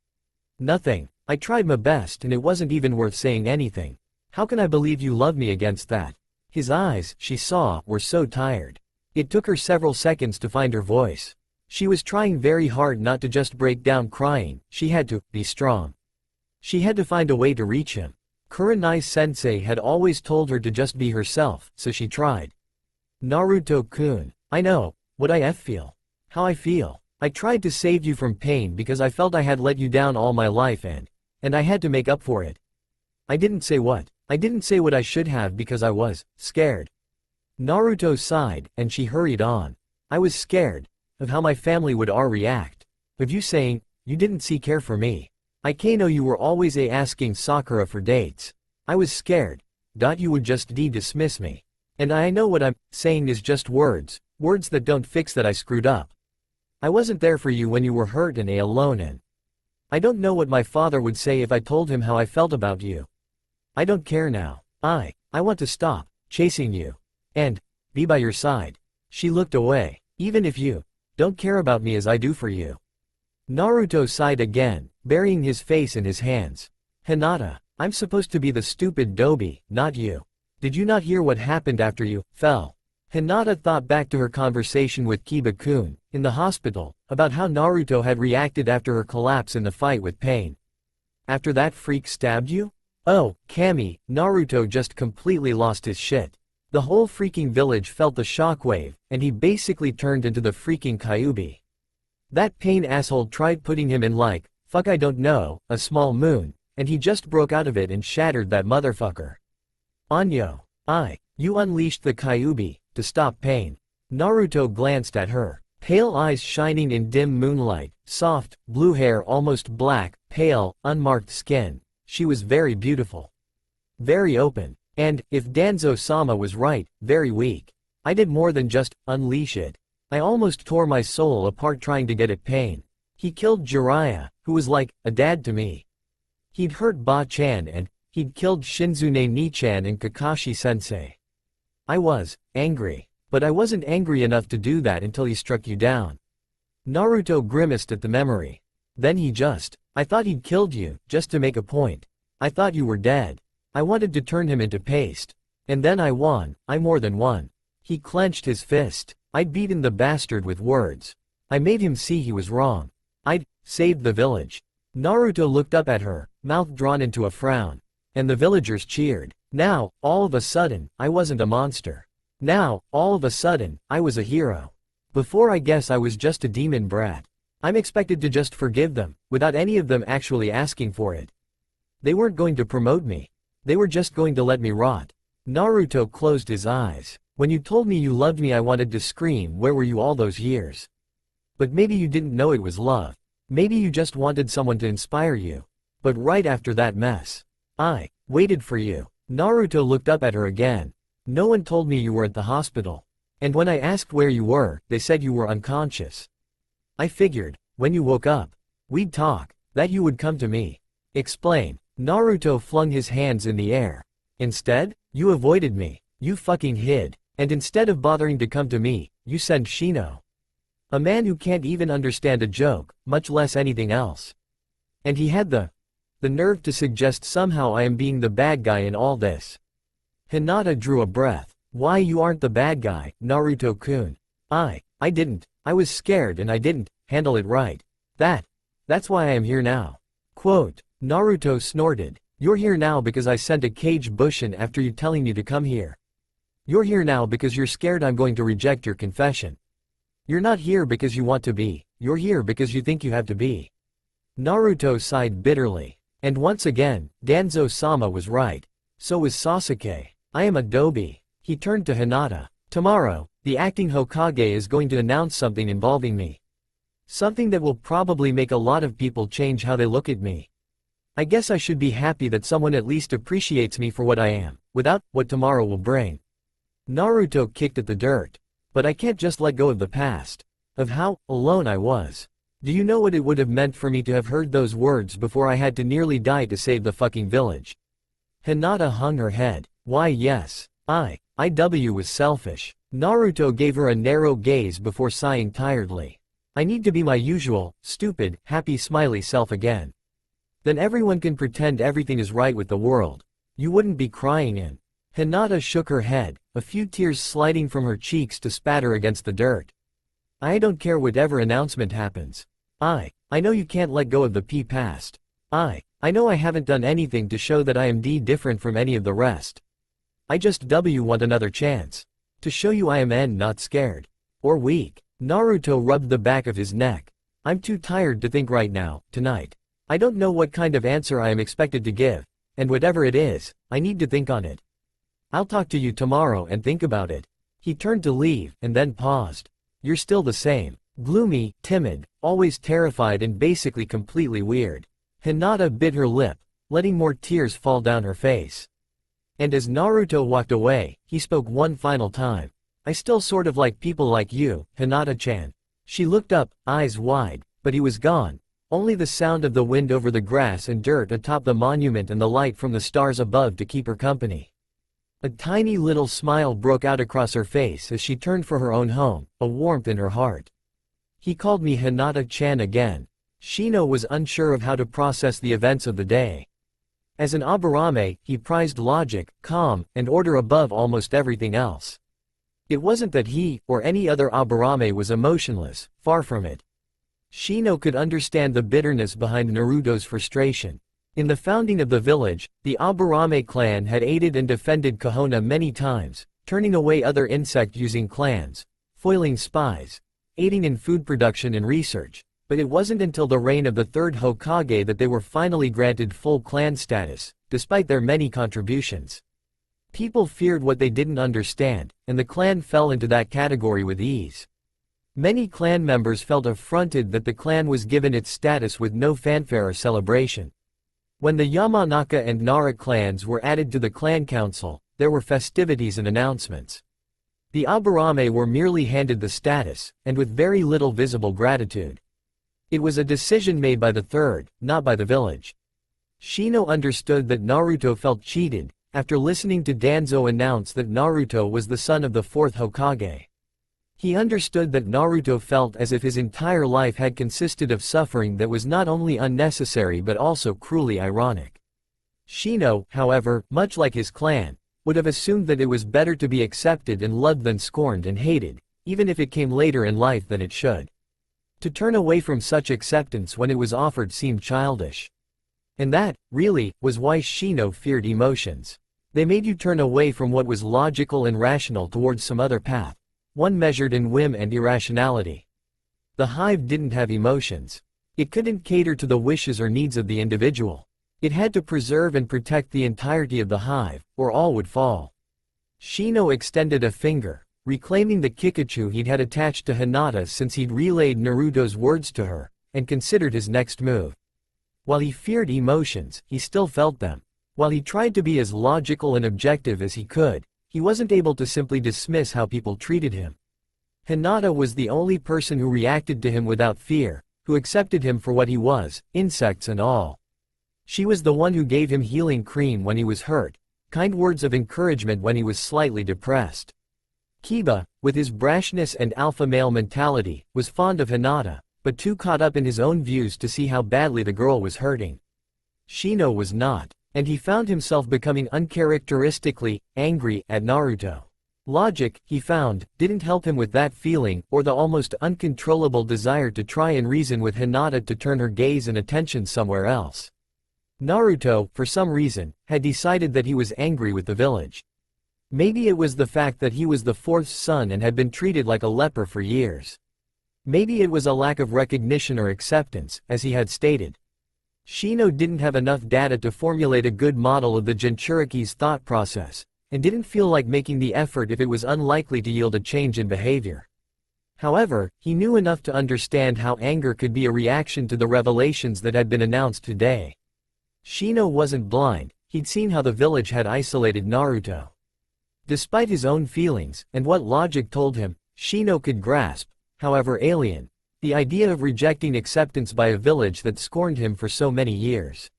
Nothing. I tried my best and it wasn't even worth saying anything. How can I believe you love me against that?" His eyes, she saw, were so tired. It took her several seconds to find her voice. She was trying very hard not to just break down crying, she had to be strong. She had to find a way to reach him. Kurenai-sensei had always told her to just be herself, so she tried. "Naruto-kun, I know what I feel. How I feel. I tried to save you from pain because I felt I had let you down all my life and I had to make up for it. I didn't say what I should have because I was scared." Naruto sighed, and she hurried on. "I was scared of how my family would react. Of you saying, you didn't care for me. I know you were always asking Sakura for dates. I was scared. You would just dismiss me. And I know what I'm saying is just words that don't fix that I screwed up. I wasn't there for you when you were hurt and alone and I don't know what my father would say if I told him how I felt about you. I don't care now. I want to stop chasing you and be by your side." She looked away. "Even if you don't care about me as I do for you." Naruto sighed again, burying his face in his hands. "Hinata, I'm supposed to be the stupid doby, not you. Did you not hear what happened after you fell?" Hinata thought back to her conversation with Kiba-kun, in the hospital, about how Naruto had reacted after her collapse in the fight with Pain. "After that freak stabbed you? Oh, Kami," Naruto just completely lost his shit. The whole freaking village felt the shockwave, and he basically turned into the freaking Kyuubi. That Pain asshole tried putting him in I don't know, a small moon, and he just broke out of it and shattered that motherfucker. "Anyo. You unleashed the Kyuubi to stop Pain." Naruto glanced at her. Pale eyes shining in dim moonlight, soft, blue hair almost black, pale, unmarked skin. She was very beautiful. Very open. And, if Danzo-sama was right, very weak. "I did more than just unleash it. I almost tore my soul apart trying to get at Pain. He killed Jiraiya, who was like a dad to me. He'd hurt Ba-chan and he'd killed Shinzune Ni-chan and Kakashi-sensei. I was angry. But I wasn't angry enough to do that until he struck you down. Naruto grimaced at the memory. Then I thought he'd killed you, just to make a point. I thought you were dead. I wanted to turn him into paste. And then I won, I more than won. He clenched his fist. I'd beaten the bastard with words. I made him see he was wrong. I'd saved the village. Naruto looked up at her, mouth drawn into a frown. And the villagers cheered. Now, all of a sudden, I wasn't a monster. Now, all of a sudden, I was a hero. Before I guess I was just a demon brat. I'm expected to just forgive them, without any of them actually asking for it. They weren't going to promote me. They were just going to let me rot. Naruto closed his eyes. When you told me you loved me I wanted to scream, where were you all those years? But maybe you didn't know it was love. Maybe you just wanted someone to inspire you. But right after that mess, I waited for you. Naruto looked up at her again. No one told me you were at the hospital. And when I asked where you were, they said you were unconscious. I figured, when you woke up, we'd talk, that you would come to me. Explain. Naruto flung his hands in the air. Instead, you avoided me. You fucking hid. And instead of bothering to come to me, you sent Shino. A man who can't even understand a joke, much less anything else. And he had the nerve to suggest somehow I am being the bad guy in all this. Hinata drew a breath. Why you aren't the bad guy, Naruto-kun? I didn't. I was scared and I didn't handle it right. That's why I am here now. Quote, Naruto snorted. You're here now because I sent a cage bushin after you telling me to come here. You're here now because you're scared I'm going to reject your confession. You're not here because you want to be, you're here because you think you have to be. Naruto sighed bitterly. And once again, Danzo-sama was right. So was Sasuke. I am a dobi. He turned to Hinata. Tomorrow, the acting Hokage is going to announce something involving me. Something that will probably make a lot of people change how they look at me. I guess I should be happy that someone at least appreciates me for what I am, without what tomorrow will bring. Naruto kicked at the dirt. But I can't just let go of the past. Of how alone I was. Do you know what it would have meant for me to have heard those words before I had to nearly die to save the fucking village? Hinata hung her head. Why yes. IW was selfish. Naruto gave her a narrow gaze before sighing tiredly. I need to be my usual, stupid, happy smiley self again. Then everyone can pretend everything is right with the world. You wouldn't be crying in. Hinata shook her head, a few tears sliding from her cheeks to spatter against the dirt. I don't care whatever announcement happens. I know you can't let go of the past. I know I haven't done anything to show that I am different from any of the rest. I just want another chance. To show you I am not scared. Or weak. Naruto rubbed the back of his neck. I'm too tired to think right now, tonight. I don't know what kind of answer I am expected to give. And whatever it is, I need to think on it. I'll talk to you tomorrow and think about it. He turned to leave, and then paused. You're still the same. Gloomy, timid, always terrified and basically completely weird. Hinata bit her lip, letting more tears fall down her face. And as Naruto walked away, he spoke one final time. I still sort of like people like you, Hinata-chan. She looked up, eyes wide, but he was gone. Only the sound of the wind over the grass and dirt atop the monument and the light from the stars above to keep her company. A tiny little smile broke out across her face as she turned for her own home, a warmth in her heart. He called me Hinata-chan again. Shino was unsure of how to process the events of the day. As an Aburame, he prized logic, calm, and order above almost everything else. It wasn't that he, or any other Aburame was emotionless, far from it. Shino could understand the bitterness behind Naruto's frustration. In the founding of the village, the Aburame clan had aided and defended Konoha many times, turning away other insect-using clans, foiling spies, aiding in food production and research. But it wasn't until the reign of the third Hokage that they were finally granted full clan status, despite their many contributions. People feared what they didn't understand, and the clan fell into that category with ease. Many clan members felt affronted that the clan was given its status with no fanfare or celebration. When the Yamanaka and Nara clans were added to the clan council, there were festivities and announcements. The Aburame were merely handed the status, and with very little visible gratitude. It was a decision made by the third, not by the village. Shino understood that Naruto felt cheated, after listening to Danzo announce that Naruto was the son of the fourth Hokage. He understood that Naruto felt as if his entire life had consisted of suffering that was not only unnecessary but also cruelly ironic. Shino, however, much like his clan, would have assumed that it was better to be accepted and loved than scorned and hated, even if it came later in life than it should. To turn away from such acceptance when it was offered seemed childish. And that, really, was why Shino feared emotions. They made you turn away from what was logical and rational towards some other path, one measured in whim and irrationality. The hive didn't have emotions. It couldn't cater to the wishes or needs of the individual. It had to preserve and protect the entirety of the hive, or all would fall. Shino extended a finger, reclaiming the Kikachu he'd had attached to Hinata since he'd relayed Naruto's words to her, and considered his next move. While he feared emotions, he still felt them. While he tried to be as logical and objective as he could, he wasn't able to simply dismiss how people treated him. Hinata was the only person who reacted to him without fear, who accepted him for what he was, insects and all. She was the one who gave him healing cream when he was hurt, kind words of encouragement when he was slightly depressed. Kiba, with his brashness and alpha male mentality, was fond of Hinata, but too caught up in his own views to see how badly the girl was hurting. Shino was not, and he found himself becoming uncharacteristically angry at Naruto. Logic, he found, didn't help him with that feeling or the almost uncontrollable desire to try and reason with Hinata to turn her gaze and attention somewhere else. Naruto, for some reason, had decided that he was angry with the village. Maybe it was the fact that he was the fourth son and had been treated like a leper for years. Maybe it was a lack of recognition or acceptance, as he had stated. Shino didn't have enough data to formulate a good model of the Jinchuriki's thought process, and didn't feel like making the effort if it was unlikely to yield a change in behavior. However, he knew enough to understand how anger could be a reaction to the revelations that had been announced today. Shino wasn't blind, he'd seen how the village had isolated Naruto. Despite his own feelings, and what logic told him, Shino could grasp, however alien, the idea of rejecting acceptance by a village that scorned him for so many years.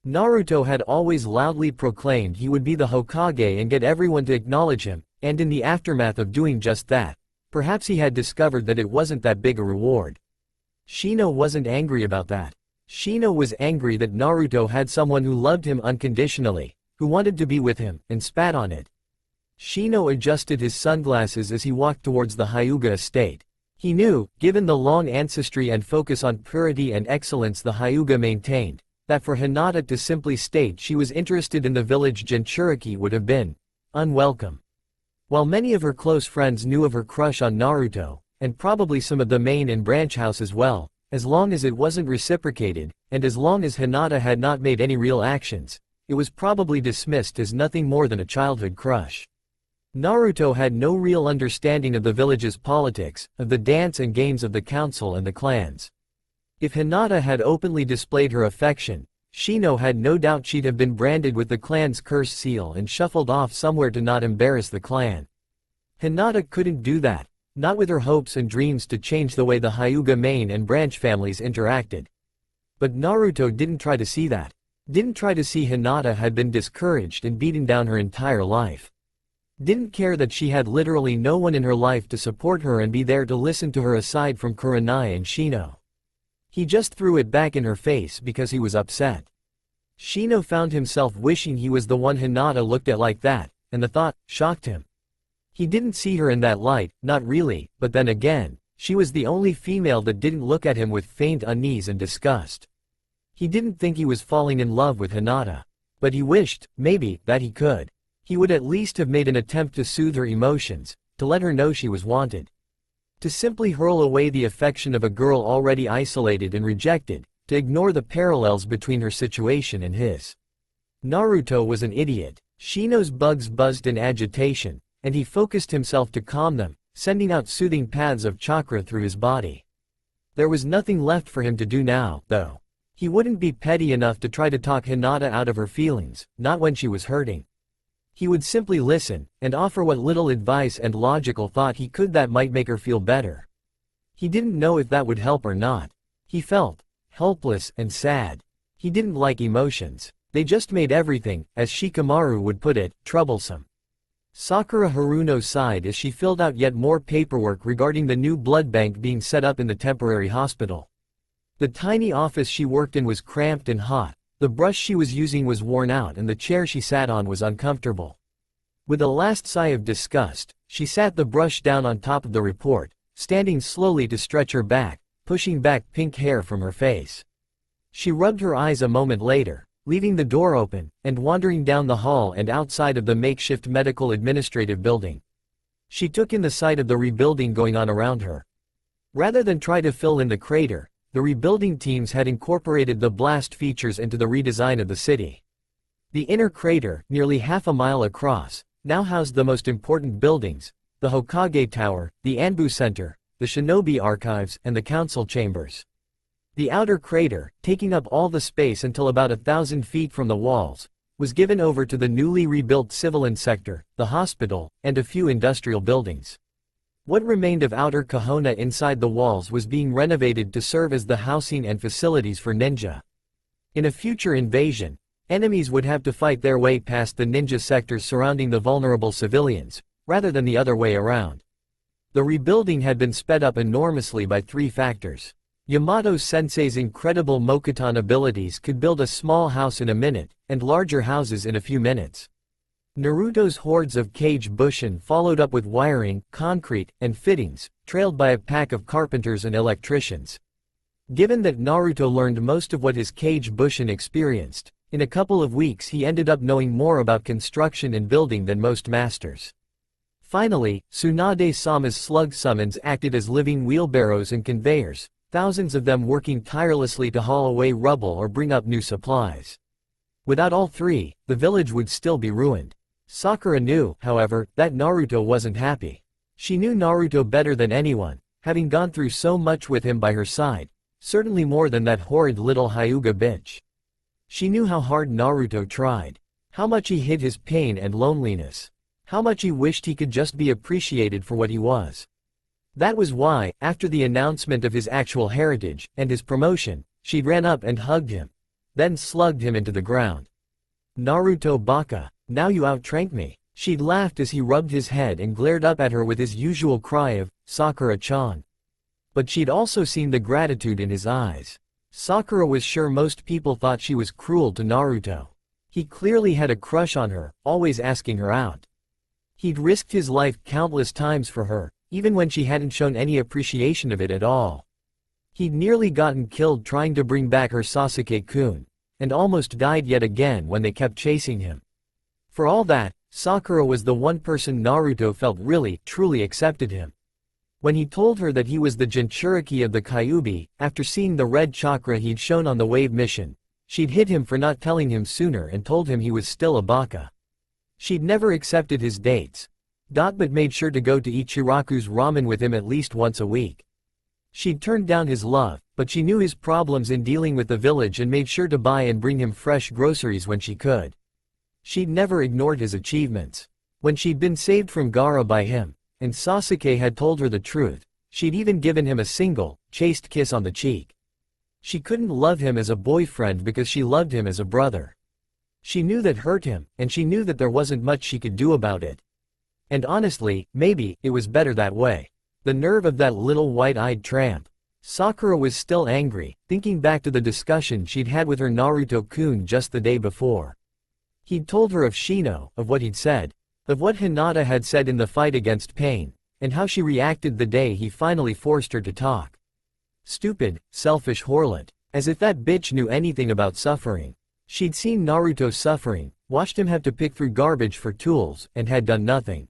Naruto had always loudly proclaimed he would be the Hokage and get everyone to acknowledge him, and in the aftermath of doing just that, perhaps he had discovered that it wasn't that big a reward. Shino wasn't angry about that. Shino was angry that Naruto had someone who loved him unconditionally, who wanted to be with him, and spat on it. Shino adjusted his sunglasses as he walked towards the Hyuga estate. He knew, given the long ancestry and focus on purity and excellence the Hyuga maintained, that for Hinata to simply state she was interested in the village Jinchuriki would have been unwelcome. While many of her close friends knew of her crush on Naruto, and probably some of the main and branch house as well, as long as it wasn't reciprocated, and as long as Hinata had not made any real actions, it was probably dismissed as nothing more than a childhood crush. Naruto had no real understanding of the village's politics, of the dance and games of the council and the clans. If Hinata had openly displayed her affection, Shino had no doubt she'd have been branded with the clan's curse seal and shuffled off somewhere to not embarrass the clan. Hinata couldn't do that, not with her hopes and dreams to change the way the Hyuga main and branch families interacted. But Naruto didn't try to see that. Didn't try to see Hinata had been discouraged and beaten down her entire life. Didn't care that she had literally no one in her life to support her and be there to listen to her aside from Kurenai and Shino. He just threw it back in her face because he was upset. Shino found himself wishing he was the one Hinata looked at like that, and the thought shocked him. He didn't see her in that light, not really, but then again, she was the only female that didn't look at him with faint unease and disgust. He didn't think he was falling in love with Hinata. But he wished, maybe, that he could. He would at least have made an attempt to soothe her emotions, to let her know she was wanted. To simply hurl away the affection of a girl already isolated and rejected, to ignore the parallels between her situation and his. Naruto was an idiot. Shino's bugs buzzed in agitation, and he focused himself to calm them, sending out soothing paths of chakra through his body. There was nothing left for him to do now, though. He wouldn't be petty enough to try to talk Hinata out of her feelings, not when she was hurting. He would simply listen, and offer what little advice and logical thought he could that might make her feel better. He didn't know if that would help or not. He felt helpless and sad. He didn't like emotions. They just made everything, as Shikamaru would put it, troublesome. Sakura Haruno sighed as she filled out yet more paperwork regarding the new blood bank being set up in the temporary hospital. The tiny office she worked in was cramped and hot, the brush she was using was worn out and the chair she sat on was uncomfortable. With a last sigh of disgust, she sat the brush down on top of the report, standing slowly to stretch her back, pushing back pink hair from her face. She rubbed her eyes a moment later, leaving the door open, and wandering down the hall and outside of the makeshift medical administrative building. She took in the sight of the rebuilding going on around her. Rather than try to fill in the crater, the rebuilding teams had incorporated the blast features into the redesign of the city. The inner crater, nearly half a mile across, now housed the most important buildings, the Hokage Tower, the Anbu Center, the Shinobi Archives, and the Council Chambers. The outer crater, taking up all the space until about 1,000 feet from the walls, was given over to the newly rebuilt civilian sector, the hospital, and a few industrial buildings. What remained of outer Kahona inside the walls was being renovated to serve as the housing and facilities for ninja. In a future invasion, enemies would have to fight their way past the ninja sectors surrounding the vulnerable civilians, rather than the other way around. The rebuilding had been sped up enormously by 3 factors. Yamato Sensei's incredible Mokuton abilities could build a small house in a minute, and larger houses in a few minutes. Naruto's hordes of Kage Bushin followed up with wiring, concrete, and fittings, trailed by a pack of carpenters and electricians. Given that Naruto learned most of what his Kage Bushin experienced, in a couple of weeks he ended up knowing more about construction and building than most masters. Finally, Tsunade-sama's slug summons acted as living wheelbarrows and conveyors, thousands of them working tirelessly to haul away rubble or bring up new supplies. Without all 3, the village would still be ruined. Sakura knew, however, that Naruto wasn't happy. She knew Naruto better than anyone, having gone through so much with him by her side, certainly more than that horrid little Hyuga bitch. She knew how hard Naruto tried, how much he hid his pain and loneliness, how much he wished he could just be appreciated for what he was. That was why, after the announcement of his actual heritage, and his promotion, she ran up and hugged him, then slugged him into the ground. Naruto baka, now you outrank me. She'd laughed as he rubbed his head and glared up at her with his usual cry of, Sakura-chan. But she'd also seen the gratitude in his eyes. Sakura was sure most people thought she was cruel to Naruto. He clearly had a crush on her, always asking her out. He'd risked his life countless times for her, even when she hadn't shown any appreciation of it at all. He'd nearly gotten killed trying to bring back her Sasuke-kun, and almost died yet again when they kept chasing him. For all that, Sakura was the one person Naruto felt really, truly accepted him. When he told her that he was the Jinchuriki of the Kyuubi, after seeing the red chakra he'd shown on the wave mission, she'd hit him for not telling him sooner and told him he was still a baka. She'd never accepted his dates, but made sure to go to Ichiraku's ramen with him at least once a week. She'd turned down his love, but she knew his problems in dealing with the village and made sure to buy and bring him fresh groceries when she could. She'd never ignored his achievements. When she'd been saved from Gaara by him, and Sasuke had told her the truth, she'd even given him a single, chaste kiss on the cheek. She couldn't love him as a boyfriend because she loved him as a brother. She knew that hurt him, and she knew that there wasn't much she could do about it. And honestly, maybe, it was better that way. The nerve of that little white-eyed tramp. Sakura was still angry, thinking back to the discussion she'd had with her Naruto-kun just the day before. He'd told her of Shino, of what he'd said, of what Hinata had said in the fight against Pain, and how she reacted the day he finally forced her to talk. Stupid, selfish harlot, as if that bitch knew anything about suffering. She'd seen Naruto suffering, watched him have to pick through garbage for tools, and had done nothing.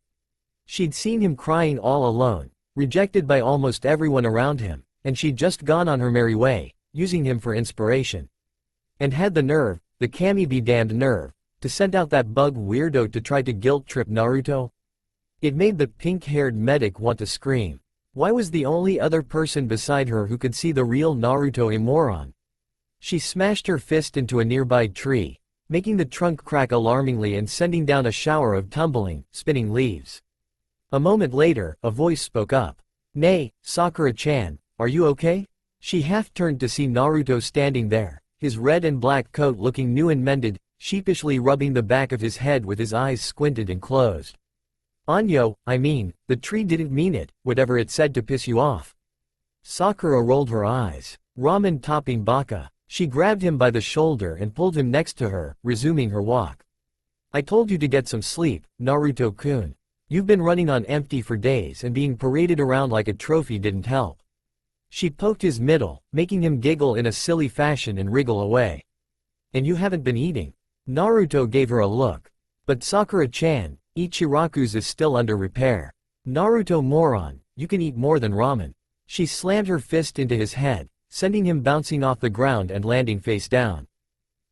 She'd seen him crying all alone, rejected by almost everyone around him, and she'd just gone on her merry way, using him for inspiration. And had the nerve, the kami be damned nerve, to send out that bug weirdo to try to guilt-trip Naruto? It made the pink-haired medic want to scream. Why was the only other person beside her who could see the real Naruto a moron? She smashed her fist into a nearby tree, making the trunk crack alarmingly and sending down a shower of tumbling, spinning leaves. A moment later, a voice spoke up. "Nay, Sakura-chan, are you okay?" She half turned to see Naruto standing there, his red and black coat looking new and mended, sheepishly rubbing the back of his head with his eyes squinted and closed. Anyo, I mean, the tree didn't mean it, whatever it said to piss you off. Sakura rolled her eyes. Ramen topping baka. She grabbed him by the shoulder and pulled him next to her, resuming her walk. I told you to get some sleep, Naruto-kun. You've been running on empty for days and being paraded around like a trophy didn't help. She poked his middle, making him giggle in a silly fashion and wriggle away. And you haven't been eating. Naruto gave her a look. But Sakura-chan, Ichiraku's is still under repair. Naruto moron, you can eat more than ramen. She slammed her fist into his head, sending him bouncing off the ground and landing face down.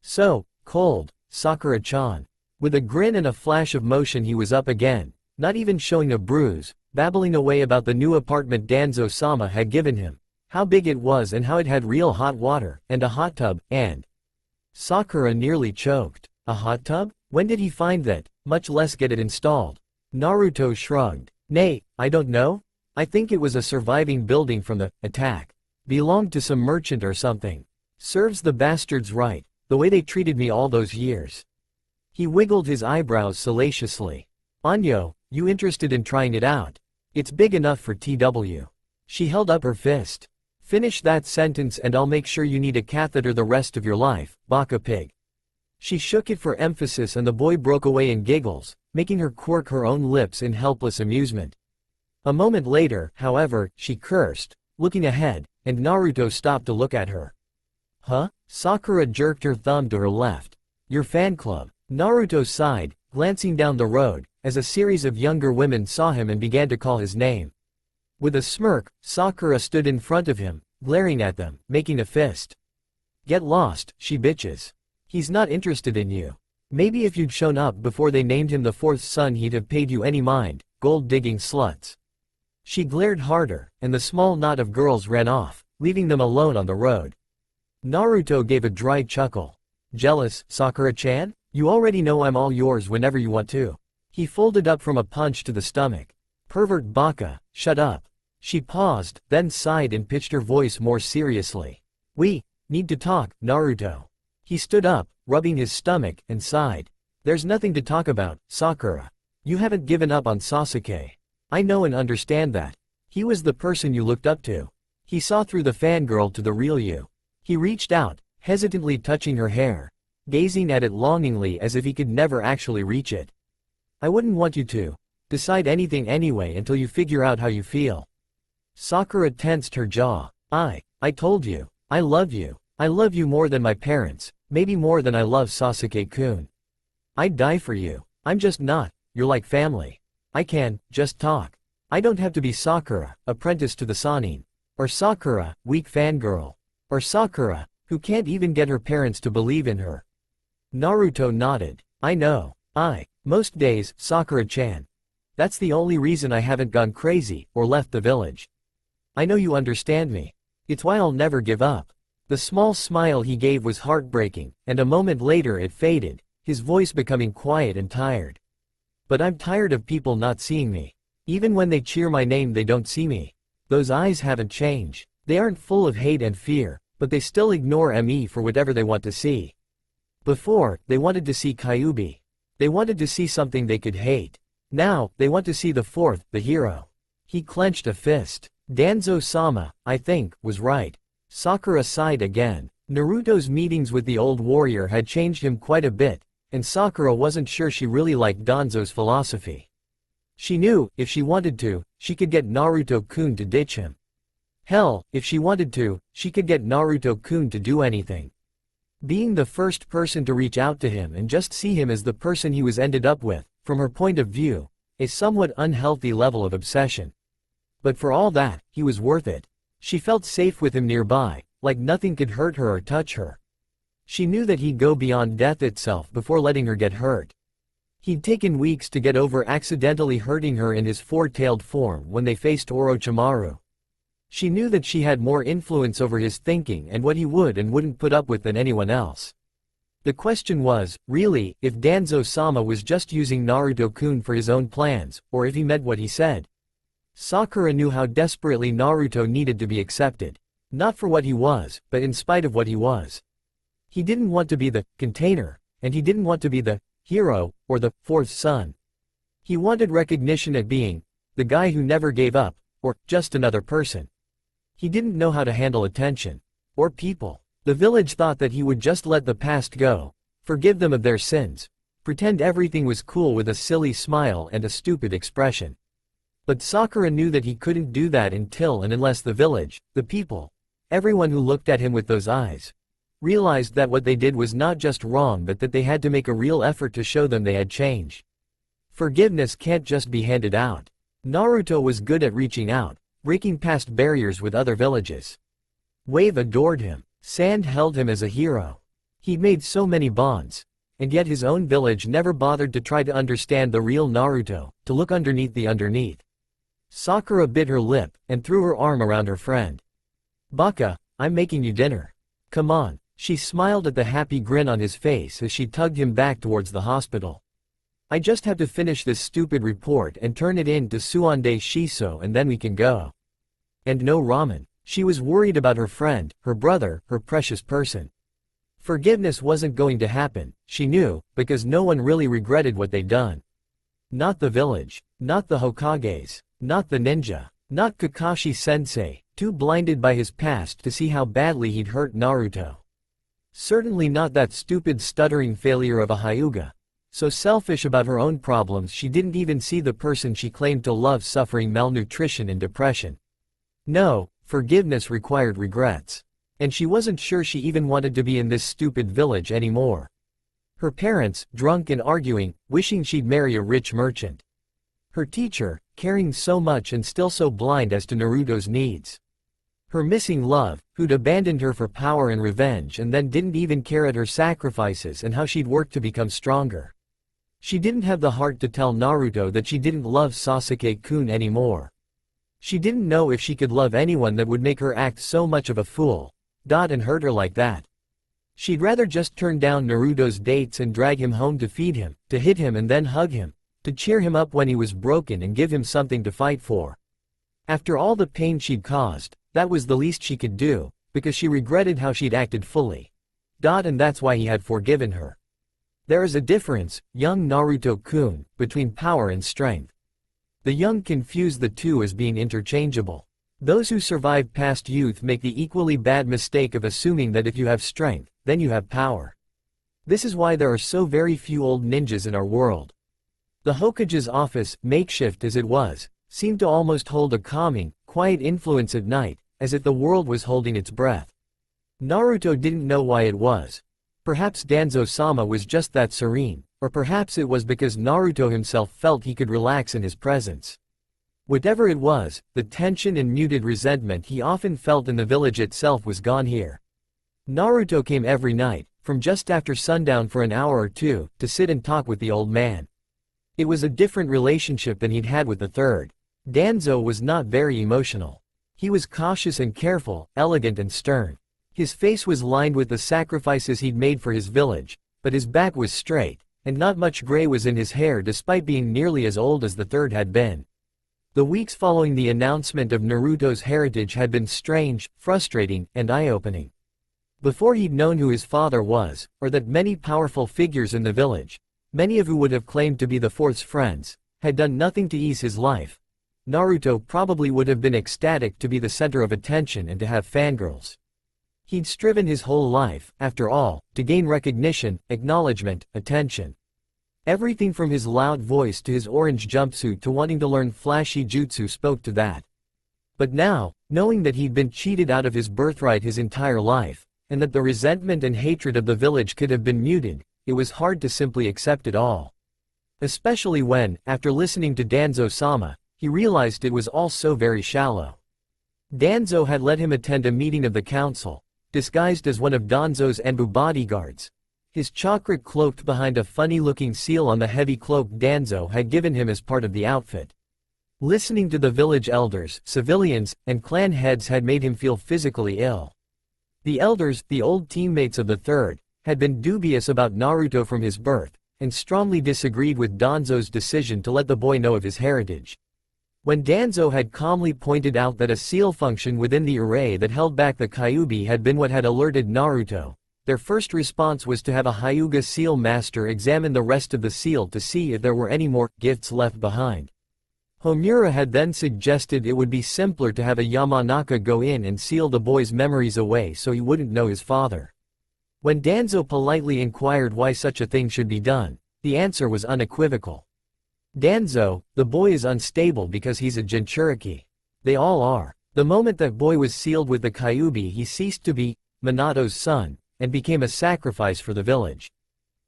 So, cold, Sakura-chan. With a grin and a flash of motion he was up again, not even showing a bruise, babbling away about the new apartment Danzo-sama had given him, how big it was and how it had real hot water, and a hot tub, and… Sakura nearly choked. A hot tub? When did he find that, much less get it installed? Naruto shrugged. Nay, I don't know. I think it was a surviving building from the attack. Belonged to some merchant or something. Serves the bastards right, the way they treated me all those years. He wiggled his eyebrows salaciously. Anyo, you interested in trying it out? It's big enough for TW. She held up her fist. Finish that sentence and I'll make sure you need a catheter the rest of your life, baka pig. She shook it for emphasis and the boy broke away in giggles, making her quirk her own lips in helpless amusement. A moment later, however, she cursed, looking ahead, and Naruto stopped to look at her. Huh? Sakura jerked her thumb to her left. Your fan club. Naruto sighed, glancing down the road, as a series of younger women saw him and began to call his name. With a smirk, Sakura stood in front of him, glaring at them, making a fist. Get lost, she bitches. He's not interested in you. Maybe if you'd shown up before they named him the fourth son he'd have paid you any mind, gold-digging sluts. She glared harder, and the small knot of girls ran off, leaving them alone on the road. Naruto gave a dry chuckle. Jealous, Sakura-chan? You already know I'm all yours whenever you want to. He folded up from a punch to the stomach. Pervert baka, shut up. She paused, then sighed and pitched her voice more seriously. We need to talk, Naruto. He stood up, rubbing his stomach, and sighed. There's nothing to talk about, Sakura. You haven't given up on Sasuke. I know and understand that. He was the person you looked up to. He saw through the fangirl to the real you. He reached out, hesitantly touching her hair, gazing at it longingly as if he could never actually reach it. I wouldn't want you to decide anything anyway until you figure out how you feel. Sakura tensed her jaw. I told you. I love you. I love you more than my parents, maybe more than I love Sasuke-kun. I'd die for you. I'm just not. You're like family. I can just talk. I don't have to be Sakura, apprentice to the Sannin. Or Sakura, weak fangirl. Or Sakura, who can't even get her parents to believe in her. Naruto nodded. I know. Most days, Sakura-chan. That's the only reason I haven't gone crazy, or left the village. I know you understand me. It's why I'll never give up. The small smile he gave was heartbreaking, and a moment later it faded, his voice becoming quiet and tired. But I'm tired of people not seeing me. Even when they cheer my name they don't see me. Those eyes haven't changed. They aren't full of hate and fear, but they still ignore me for whatever they want to see. Before, they wanted to see Kyuubi. They wanted to see something they could hate. Now, they want to see the fourth, the hero. He clenched a fist. Danzo-sama, I think, was right. Sakura sighed again. Naruto's meetings with the old warrior had changed him quite a bit, and Sakura wasn't sure she really liked Danzo's philosophy. She knew, if she wanted to, she could get Naruto-kun to ditch him. Hell, if she wanted to, she could get Naruto-kun to do anything. Being the first person to reach out to him and just see him as the person he was ended up with, from her point of view, a somewhat unhealthy level of obsession. But for all that, he was worth it. She felt safe with him nearby, like nothing could hurt her or touch her. She knew that he'd go beyond death itself before letting her get hurt. He'd taken weeks to get over accidentally hurting her in his four-tailed form when they faced Orochimaru. She knew that she had more influence over his thinking and what he would and wouldn't put up with than anyone else. The question was, really, if Danzo-sama was just using Naruto-kun for his own plans, or if he meant what he said. Sakura knew how desperately Naruto needed to be accepted. Not for what he was, but in spite of what he was. He didn't want to be the container and he didn't want to be the hero or the fourth son. He wanted recognition at being the guy who never gave up, or just another person. He didn't know how to handle attention or people. The village thought that he would just let the past go, forgive them of their sins, pretend everything was cool with a silly smile and a stupid expression. But Sakura knew that he couldn't do that until and unless the village, the people, everyone who looked at him with those eyes, realized that what they did was not just wrong but that they had to make a real effort to show them they had changed. Forgiveness can't just be handed out. Naruto was good at reaching out, breaking past barriers with other villages. Wave adored him. Sand held him as a hero. He'd made so many bonds. And yet his own village never bothered to try to understand the real Naruto, to look underneath the underneath. Sakura bit her lip, and threw her arm around her friend. "Baka, I'm making you dinner. Come on." She smiled at the happy grin on his face as she tugged him back towards the hospital. "I just have to finish this stupid report and turn it in to Suande Shiso and then we can go." And no ramen. She was worried about her friend, her brother, her precious person. Forgiveness wasn't going to happen, she knew, because no one really regretted what they'd done. Not the village, not the Hokages, not the ninja, not Kakashi-sensei, too blinded by his past to see how badly he'd hurt Naruto. Certainly not that stupid stuttering failure of a Hyuga. So selfish about her own problems she didn't even see the person she claimed to love suffering malnutrition and depression. No, forgiveness required regrets. And she wasn't sure she even wanted to be in this stupid village anymore. Her parents, drunk and arguing, wishing she'd marry a rich merchant. Her teacher, caring so much and still so blind as to Naruto's needs. Her missing love, who'd abandoned her for power and revenge and then didn't even care at her sacrifices and how she'd worked to become stronger. She didn't have the heart to tell Naruto that she didn't love Sasuke-kun anymore. She didn't know if she could love anyone that would make her act so much of a fool, and hurt her like that. She'd rather just turn down Naruto's dates and drag him home to feed him, to hit him and then hug him, to cheer him up when he was broken and give him something to fight for. After all the pain she'd caused, that was the least she could do, because she regretted how she'd acted fully. And that's why he had forgiven her. There is a difference, young Naruto-kun, between power and strength. The young confuse the two as being interchangeable. Those who survive past youth make the equally bad mistake of assuming that if you have strength, then you have power. This is why there are so very few old ninjas in our world. The Hokage's office, makeshift as it was, seemed to almost hold a calming, quiet influence at night, as if the world was holding its breath. Naruto didn't know why it was. Perhaps Danzo-sama was just that serene, or perhaps it was because Naruto himself felt he could relax in his presence. Whatever it was, the tension and muted resentment he often felt in the village itself was gone here. Naruto came every night, from just after sundown for an hour or two, to sit and talk with the old man. It was a different relationship than he'd had with the third. Danzo was not very emotional. He was cautious and careful, elegant and stern. His face was lined with the sacrifices he'd made for his village, but his back was straight, and not much gray was in his hair despite being nearly as old as the third had been. The weeks following the announcement of Naruto's heritage had been strange, frustrating, and eye-opening. Before he'd known who his father was, or that many powerful figures in the village, many of who would have claimed to be the fourth's friends, had done nothing to ease his life, Naruto probably would have been ecstatic to be the center of attention and to have fangirls. He'd striven his whole life, after all, to gain recognition, acknowledgement, attention. Everything from his loud voice to his orange jumpsuit to wanting to learn flashy jutsu spoke to that. But now, knowing that he'd been cheated out of his birthright his entire life, and that the resentment and hatred of the village could have been muted, it was hard to simply accept it all. Especially when, after listening to Danzo-sama, he realized it was all so very shallow. Danzo had let him attend a meeting of the council, disguised as one of Danzo's Enbu bodyguards. His chakra cloaked behind a funny-looking seal on the heavy cloak Danzo had given him as part of the outfit. Listening to the village elders, civilians, and clan heads had made him feel physically ill. The elders, the old teammates of the third, had been dubious about Naruto from his birth, and strongly disagreed with Danzo's decision to let the boy know of his heritage. When Danzo had calmly pointed out that a seal function within the array that held back the Kyuubi had been what had alerted Naruto, their first response was to have a Hyuga seal master examine the rest of the seal to see if there were any more gifts left behind. Homura had then suggested it would be simpler to have a Yamanaka go in and seal the boy's memories away so he wouldn't know his father. When Danzo politely inquired why such a thing should be done, the answer was unequivocal. Danzo, the boy is unstable because he's a Jinchuriki. They all are. The moment that boy was sealed with the Kyuubi, he ceased to be Minato's son, and became a sacrifice for the village.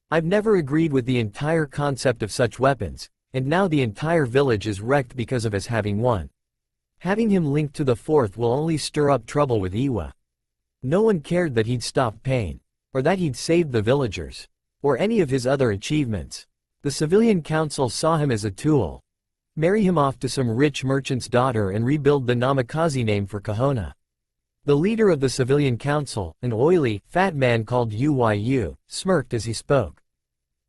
I've never agreed with the entire concept of such weapons, and now the entire village is wrecked because of us having one. Having him linked to the fourth will only stir up trouble with Iwa. No one cared that he'd stopped pain, or that he'd saved the villagers, or any of his other achievements. The civilian council saw him as a tool. Marry him off to some rich merchant's daughter and rebuild the Namikaze name for Kahona. The leader of the civilian council, an oily, fat man called Uyu, smirked as he spoke.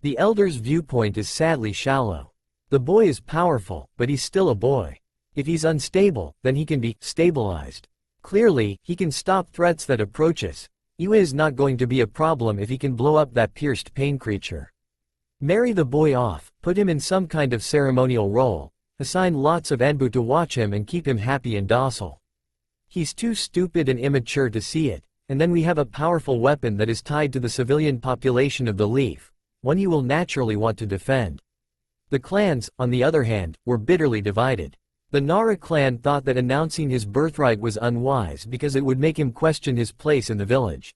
The elder's viewpoint is sadly shallow. The boy is powerful, but he's still a boy. If he's unstable, then he can be stabilized. Clearly, he can stop threats that approach us. Iwa is not going to be a problem if he can blow up that pierced pain creature. Marry the boy off, put him in some kind of ceremonial role, assign lots of Anbu to watch him and keep him happy and docile. He's too stupid and immature to see it, and then we have a powerful weapon that is tied to the civilian population of the Leaf, one he will naturally want to defend. The clans, on the other hand, were bitterly divided. The Nara clan thought that announcing his birthright was unwise because it would make him question his place in the village.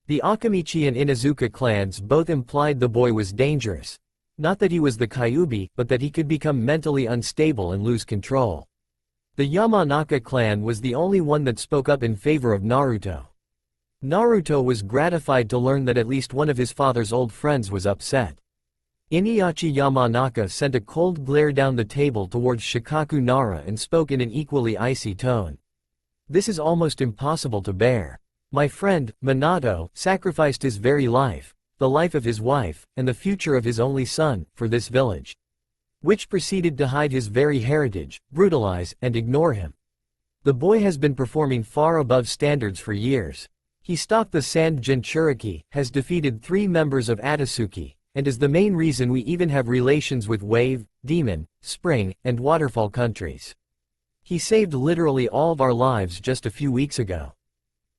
The Akamichi and Inazuka clans both implied the boy was dangerous. Not that he was the Kyuubi, but that he could become mentally unstable and lose control. The Yamanaka clan was the only one that spoke up in favor of Naruto. Naruto was gratified to learn that at least one of his father's old friends was upset. Iniachi Yamanaka sent a cold glare down the table towards Shikaku Nara and spoke in an equally icy tone. This is almost impossible to bear. My friend, Minato, sacrificed his very life, the life of his wife, and the future of his only son, for this village. Which proceeded to hide his very heritage, brutalize, and ignore him. The boy has been performing far above standards for years. He stalked the Sand Jinchuriki, has defeated 3 members of Atasuki, and is the main reason we even have relations with Wave, Demon, Spring, and Waterfall countries. He saved literally all of our lives just a few weeks ago.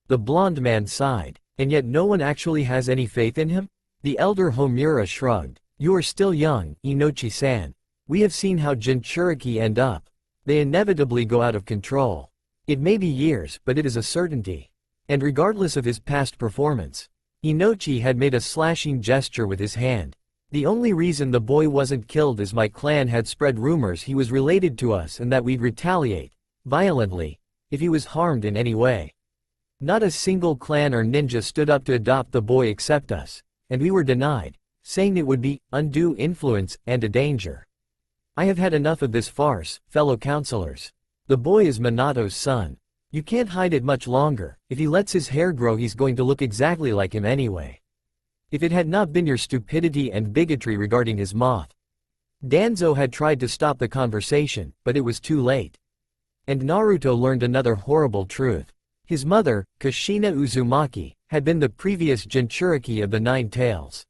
The blonde man sighed. And yet no one actually has any faith in him? The elder Homura shrugged. You are still young, Inochi-san. We have seen how Jinchuriki end up. They inevitably go out of control. It may be years, but it is a certainty. And regardless of his past performance, Inochi had made a slashing gesture with his hand. The only reason the boy wasn't killed is my clan had spread rumors he was related to us and that we'd retaliate, violently, if he was harmed in any way. Not a single clan or ninja stood up to adopt the boy except us, and we were denied, saying it would be undue influence and a danger. I have had enough of this farce, fellow counselors. The boy is Minato's son. You can't hide it much longer. If he lets his hair grow, he's going to look exactly like him anyway. If it had not been your stupidity and bigotry regarding his moth. Danzo had tried to stop the conversation, but it was too late. And Naruto learned another horrible truth. His mother, Kushina Uzumaki, had been the previous Jinchuriki of the 9 Tails.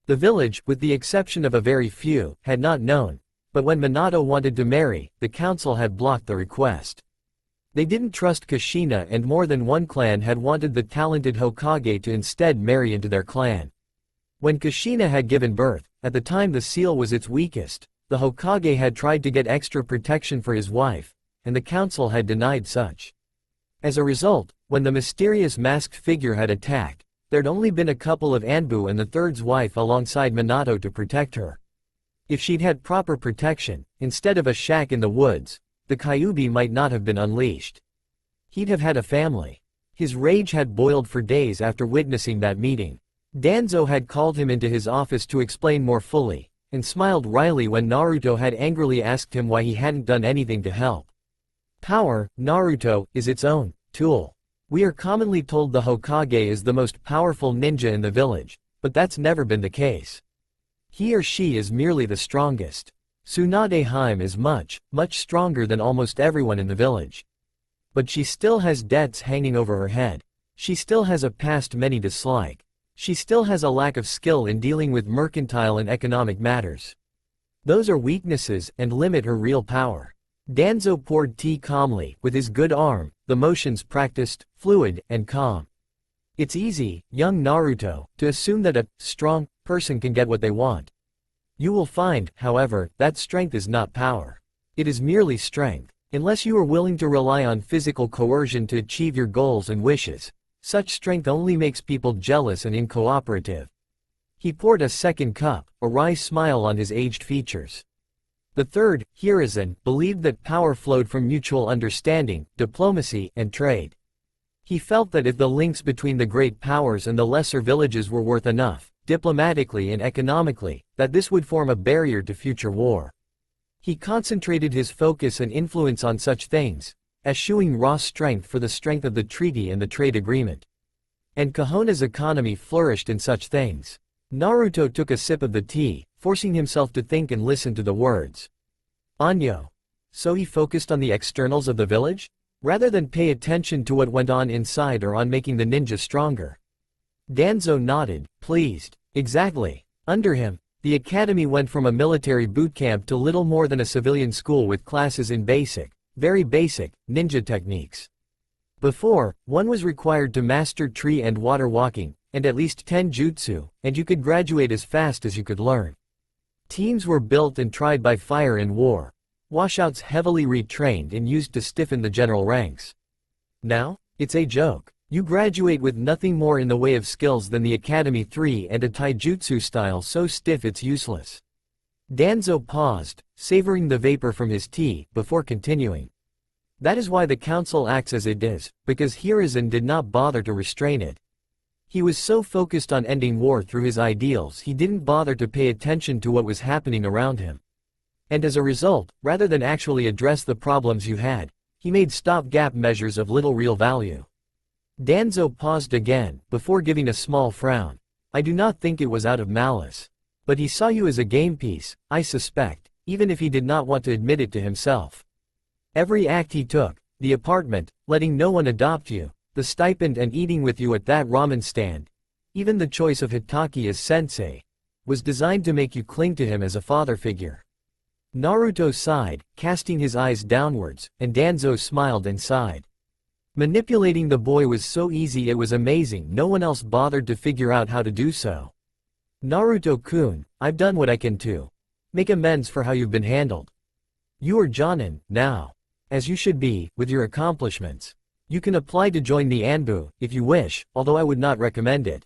The village, with the exception of a very few, had not known, but when Minato wanted to marry, the council had blocked the request. They didn't trust Kushina, and more than one clan had wanted the talented Hokage to instead marry into their clan. When Kushina had given birth, at the time the seal was its weakest, the Hokage had tried to get extra protection for his wife, and the council had denied such. As a result, when the mysterious masked figure had attacked, there'd only been a couple of Anbu and the third's wife alongside Minato to protect her. If she'd had proper protection, instead of a shack in the woods, the Kyuubi might not have been unleashed. He'd have had a family. His rage had boiled for days after witnessing that meeting. Danzo had called him into his office to explain more fully, and smiled wryly when Naruto had angrily asked him why he hadn't done anything to help. Power, Naruto, is its own tool. We are commonly told the Hokage is the most powerful ninja in the village, but that's never been the case. He or she is merely the strongest. Tsunade Hime is much stronger than almost everyone in the village. But she still has debts hanging over her head. She still has a past many dislike. She still has a lack of skill in dealing with mercantile and economic matters. Those are weaknesses and limit her real power. Danzo poured tea calmly, with his good arm, the motions practiced, fluid, and calm. It's easy, young Naruto, to assume that a strong person can get what they want. You will find, however, that strength is not power. It is merely strength. Unless you are willing to rely on physical coercion to achieve your goals and wishes, such strength only makes people jealous and incooperative. He poured a second cup, a wry smile on his aged features. The third, Hiruzen, believed that power flowed from mutual understanding, diplomacy, and trade. He felt that if the links between the great powers and the lesser villages were worth enough, diplomatically and economically, that this would form a barrier to future war. He concentrated his focus and influence on such things, eschewing raw strength for the strength of the treaty and the trade agreement. And Konoha's economy flourished in such things. Naruto took a sip of the tea, forcing himself to think and listen to the words. Anyo. So he focused on the externals of the village, rather than pay attention to what went on inside or on making the ninja stronger. Danzo nodded, pleased. Exactly. Under him, the academy went from a military boot camp to little more than a civilian school with classes in basic, very basic, ninja techniques. Before, one was required to master tree and water walking, and at least 10 jutsu, and you could graduate as fast as you could learn. Teams were built and tried by fire in war. Washouts heavily retrained and used to stiffen the general ranks. Now, it's a joke. You graduate with nothing more in the way of skills than the Academy 3 and a taijutsu style so stiff it's useless. Danzo paused, savoring the vapor from his tea, before continuing. That is why the council acts as it does, because Hiruzen did not bother to restrain it. He was so focused on ending war through his ideals he didn't bother to pay attention to what was happening around him. And as a result, rather than actually address the problems you had, he made stopgap measures of little real value. Danzo paused again, before giving a small frown. I do not think it was out of malice. But he saw you as a game piece, I suspect, even if he did not want to admit it to himself. Every act he took, the apartment, letting no one adopt you, the stipend and eating with you at that ramen stand, even the choice of Hitaki as sensei, was designed to make you cling to him as a father figure. Naruto sighed, casting his eyes downwards, and Danzo smiled and sighed. Manipulating the boy was so easy it was amazing no one else bothered to figure out how to do so. Naruto-kun, I've done what I can to make amends for how you've been handled. You are Jonin, now. As you should be, with your accomplishments. You can apply to join the Anbu, if you wish, although I would not recommend it.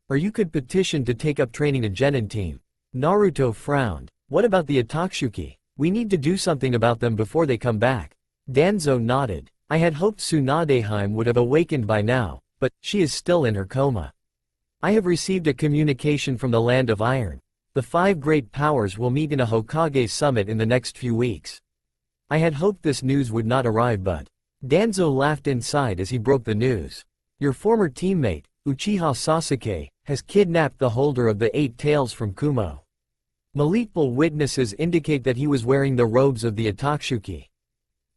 Or you could petition to take up training a genin team. Naruto frowned. What about the Otaksuki? We need to do something about them before they come back. Danzo nodded. I had hoped Tsunadeheim would have awakened by now, but she is still in her coma. I have received a communication from the Land of Iron. The 5 great powers will meet in a Hokage summit in the next few weeks. I had hoped this news would not arrive, but Danzo laughed inside as he broke the news. Your former teammate, Uchiha Sasuke, has kidnapped the holder of the 8 tails from Kumo. Multiple witnesses indicate that he was wearing the robes of the Otaksuki.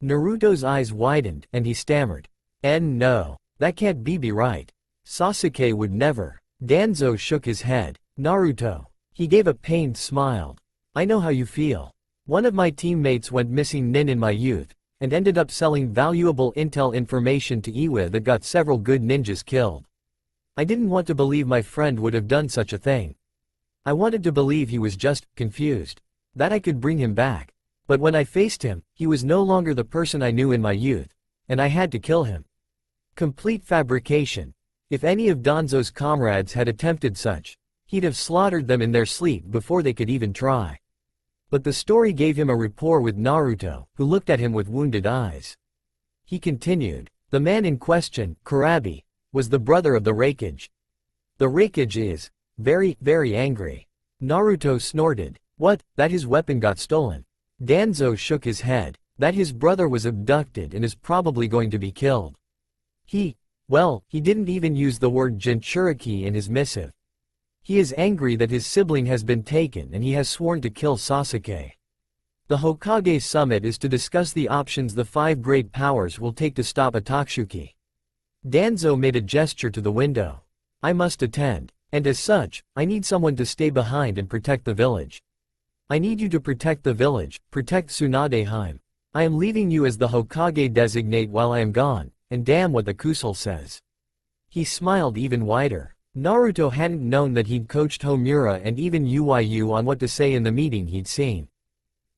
Naruto's eyes widened, and he stammered. No, that can't be right. Sasuke would never. Danzo shook his head. Naruto. He gave a pained smile. I know how you feel. One of my teammates went missing in my youth, and ended up selling valuable intel information to Iwa that got several good ninjas killed. I didn't want to believe my friend would have done such a thing. I wanted to believe he was just confused. That I could bring him back. But when I faced him, he was no longer the person I knew in my youth, and I had to kill him. Complete fabrication. If any of Danzo's comrades had attempted such, he'd have slaughtered them in their sleep before they could even try. But the story gave him a rapport with Naruto, who looked at him with wounded eyes. He continued. The man in question, Kurabi, was the brother of the Raikage. The Raikage is very, very angry. Naruto snorted. What, that his weapon got stolen? Danzo shook his head. That his brother was abducted and is probably going to be killed. He didn't even use the word Jinchuriki in his missive. He is angry that his sibling has been taken and he has sworn to kill Sasuke. The Hokage summit is to discuss the options the 5 great powers will take to stop Otaksuki. Danzo made a gesture to the window. I must attend. And as such, I need someone to stay behind and protect the village. I need you to protect the village, protect Tsunadeheim. I am leaving you as the Hokage designate while I am gone, and damn what the Kusal says." He smiled even wider. Naruto hadn't known that he'd coached Homura and even Uyu on what to say in the meeting he'd seen.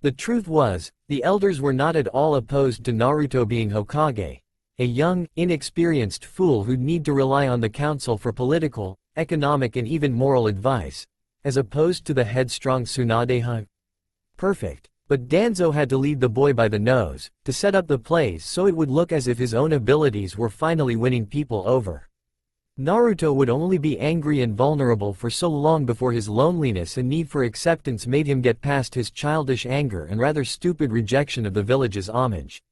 The truth was, the elders were not at all opposed to Naruto being Hokage, a young, inexperienced fool who'd need to rely on the council for political, economic and even moral advice, as opposed to the headstrong Tsunadeheim. Perfect. But Danzo had to lead the boy by the nose, to set up the plays so it would look as if his own abilities were finally winning people over. Naruto would only be angry and vulnerable for so long before his loneliness and need for acceptance made him get past his childish anger and rather stupid rejection of the village's homage.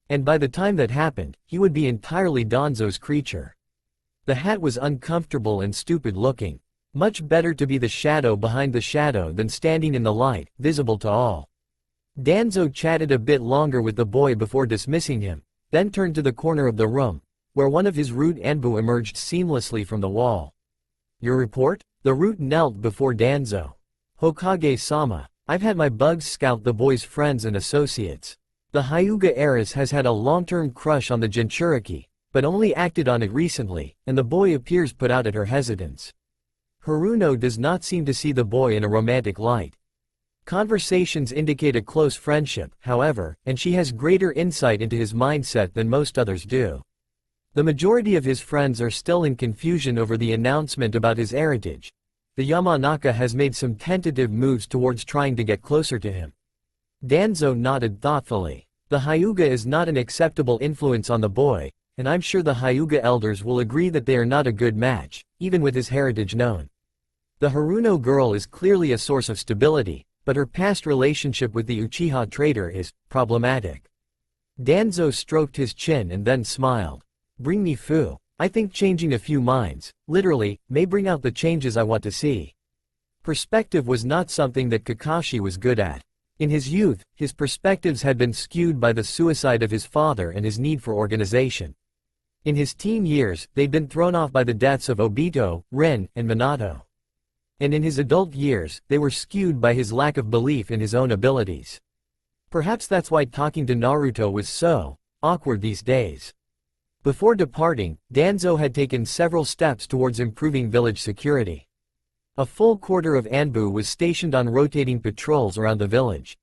And by the time that happened, he would be entirely Danzo's creature. The hat was uncomfortable and stupid looking. Much better to be the shadow behind the shadow than standing in the light, visible to all. Danzo chatted a bit longer with the boy before dismissing him, then turned to the corner of the room, where one of his root Anbu emerged seamlessly from the wall. "Your report?" The root knelt before Danzo. "Hokage-sama, I've had my bugs scout the boy's friends and associates. The Hyuga heiress has had a long-term crush on the Jinchuriki, but only acted on it recently, and the boy appears put out at her hesitance. Haruno does not seem to see the boy in a romantic light. Conversations indicate a close friendship, however, and she has greater insight into his mindset than most others do. The majority of his friends are still in confusion over the announcement about his heritage. The Yamanaka has made some tentative moves towards trying to get closer to him." Danzo nodded thoughtfully. "The Hyuga is not an acceptable influence on the boy, and I'm sure the Hyuga elders will agree that they are not a good match, even with his heritage known. The Haruno girl is clearly a source of stability, but her past relationship with the Uchiha traitor is problematic." Danzo stroked his chin and then smiled. "Bring me fu. I think changing a few minds, literally, may bring out the changes I want to see." Perspective was not something that Kakashi was good at. In his youth, his perspectives had been skewed by the suicide of his father and his need for organization. In his teen years, they'd been thrown off by the deaths of Obito, Rin, and Minato. And in his adult years, they were skewed by his lack of belief in his own abilities. Perhaps that's why talking to Naruto was so awkward these days. Before departing, Danzo had taken several steps towards improving village security. A full quarter of Anbu was stationed on rotating patrols around the village.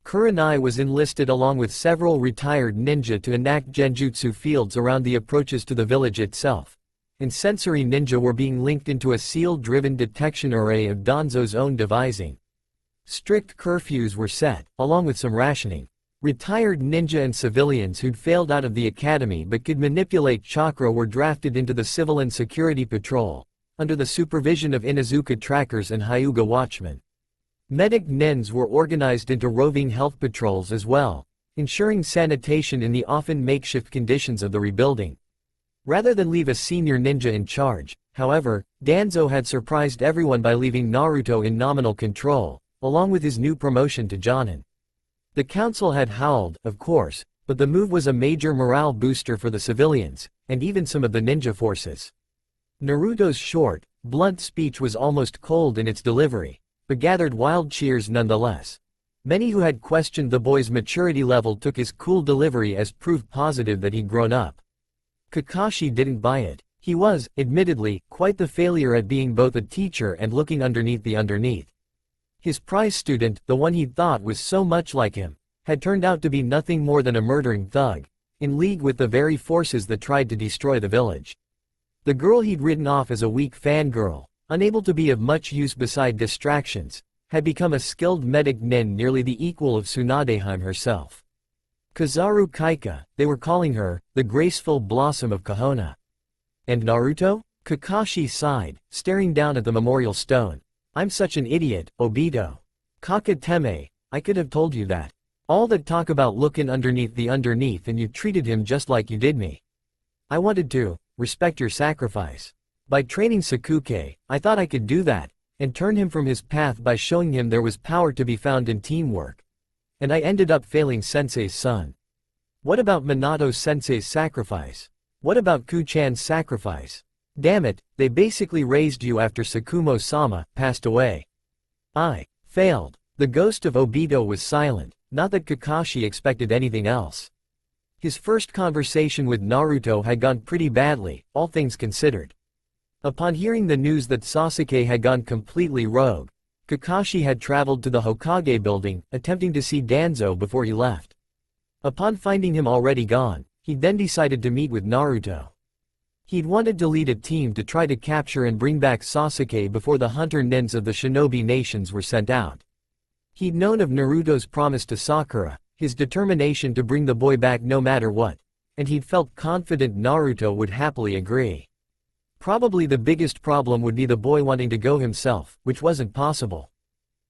Kurenai was enlisted along with several retired ninja to enact genjutsu fields around the approaches to the village itself. And sensory ninja were being linked into a seal-driven detection array of Danzo's own devising. Strict curfews were set, along with some rationing. Retired ninja and civilians who'd failed out of the academy but could manipulate chakra were drafted into the Civil and Security Patrol, under the supervision of Inuzuka trackers and Hyuga watchmen. Medic nins were organized into roving health patrols as well, ensuring sanitation in the often makeshift conditions of the rebuilding. Rather than leave a senior ninja in charge, however, Danzo had surprised everyone by leaving Naruto in nominal control, along with his new promotion to Jonin. The council had howled, of course, but the move was a major morale booster for the civilians, and even some of the ninja forces. Naruto's short, blunt speech was almost cold in its delivery, but gathered wild cheers nonetheless. Many who had questioned the boy's maturity level took his cool delivery as proof positive that he'd grown up. Kakashi didn't buy it. He was, admittedly, quite the failure at being both a teacher and looking underneath the underneath. His prize student, the one he'd thought was so much like him, had turned out to be nothing more than a murdering thug, in league with the very forces that tried to destroy the village. The girl he'd written off as a weak fangirl, unable to be of much use beside distractions, had become a skilled medic nin nearly the equal of Tsunadeheim herself. Kizaru Kaika, they were calling her, the graceful blossom of Kahona. And Naruto? Kakashi sighed, staring down at the memorial stone. I'm such an idiot, Obito. Kakateme, I could have told you that. All that talk about looking underneath the underneath and you treated him just like you did me. I wanted to respect your sacrifice. By training Sasuke, I thought I could do that, and turn him from his path by showing him there was power to be found in teamwork. And I ended up failing Sensei's son. What about Minato Sensei's sacrifice? What about Ku-chan's sacrifice? Damn it, they basically raised you after Tsukumo-sama passed away. I failed. The ghost of Obito was silent, not that Kakashi expected anything else. His first conversation with Naruto had gone pretty badly, all things considered. Upon hearing the news that Sasuke had gone completely rogue, Kakashi had traveled to the Hokage building, attempting to see Danzo before he left. Upon finding him already gone, he then decided to meet with Naruto. He'd wanted to lead a team to try to capture and bring back Sasuke before the hunter nins of the shinobi nations were sent out. He'd known of Naruto's promise to Sakura, his determination to bring the boy back no matter what, and he'd felt confident Naruto would happily agree. Probably the biggest problem would be the boy wanting to go himself, which wasn't possible.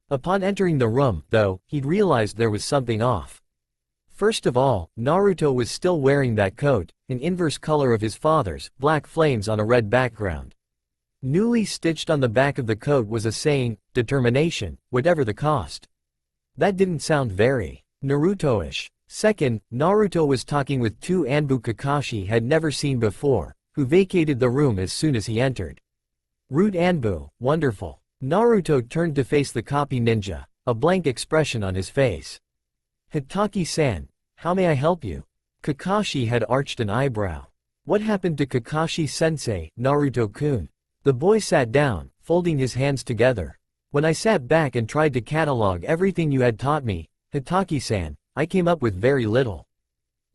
Upon entering the room, though, he'd realized there was something off. First of all, Naruto was still wearing that coat, an inverse color of his father's, black flames on a red background. Newly stitched on the back of the coat was a saying, "Determination, whatever the cost." That didn't sound very Naruto-ish. Second, Naruto was talking with two Anbu Kakashi had never seen before, who vacated the room as soon as he entered. Rude Anbu, wonderful. Naruto turned to face the copy ninja, a blank expression on his face. "Hitaki-san, how may I help you?" Kakashi had arched an eyebrow. "What happened to Kakashi-sensei, Naruto-kun?" The boy sat down, folding his hands together. "When I sat back and tried to catalog everything you had taught me, Hitaki-san, I came up with very little.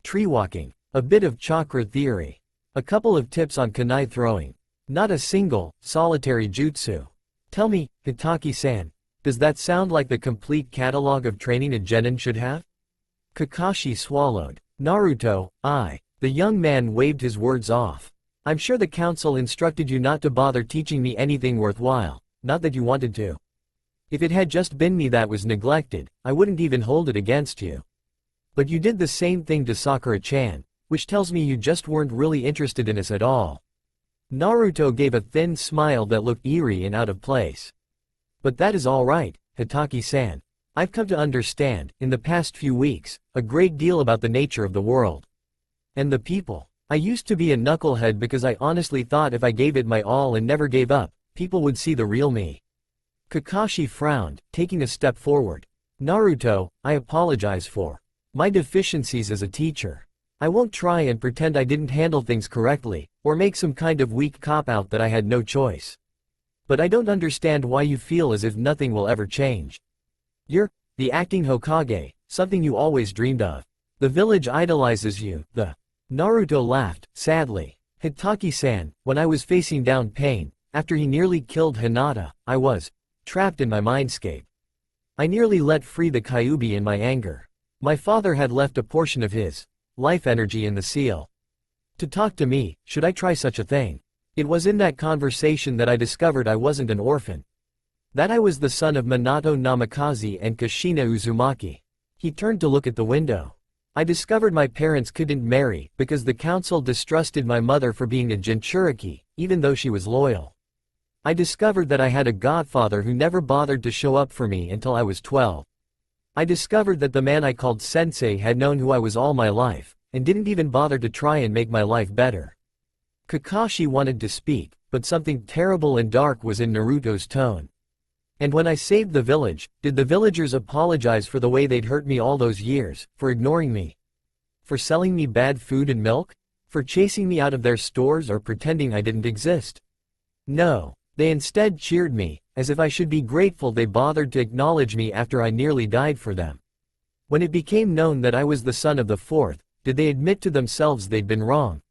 Tree walking, a bit of chakra theory, a couple of tips on kunai throwing. Not a single, solitary jutsu. Tell me, Hitaki-san, does that sound like the complete catalog of training a genin should have?" Kakashi swallowed. "Naruto, The young man waved his words off. "I'm sure the council instructed you not to bother teaching me anything worthwhile, not that you wanted to. If it had just been me that was neglected, I wouldn't even hold it against you. But you did the same thing to Sakura-chan, which tells me you just weren't really interested in us at all." Naruto gave a thin smile that looked eerie and out of place. "But that is all right, Hitaki-san. I've come to understand, in the past few weeks, a great deal about the nature of the world. And the people. I used to be a knucklehead because I honestly thought if I gave it my all and never gave up, people would see the real me." Kakashi frowned, taking a step forward. "Naruto, I apologize for my deficiencies as a teacher. I won't try and pretend I didn't handle things correctly, or make some kind of weak cop-out that I had no choice. But I don't understand why you feel as if nothing will ever change. You're the acting Hokage, something you always dreamed of. The village idolizes you, Naruto laughed, sadly. "Hitaki-san, when I was facing down pain, after he nearly killed Hinata, I was trapped in my mindscape. I nearly let free the Kyuubi in my anger. My father had left a portion of his life energy in the seal. To talk to me, should I try such a thing? It was in that conversation that I discovered I wasn't an orphan. That I was the son of Minato Namikaze and Kushina Uzumaki." He turned to look at the window. "I discovered my parents couldn't marry because the council distrusted my mother for being a Jinchuriki, even though she was loyal. I discovered that I had a godfather who never bothered to show up for me until I was 12. I discovered that the man I called sensei had known who I was all my life, and didn't even bother to try and make my life better." Kakashi wanted to speak, but something terrible and dark was in Naruto's tone. "And when I saved the village, did the villagers apologize for the way they'd hurt me all those years, for ignoring me? For selling me bad food and milk? For chasing me out of their stores or pretending I didn't exist? No. They instead cheered me, as if I should be grateful they bothered to acknowledge me after I nearly died for them. When it became known that I was the son of the fourth, did they admit to themselves they'd been wrong?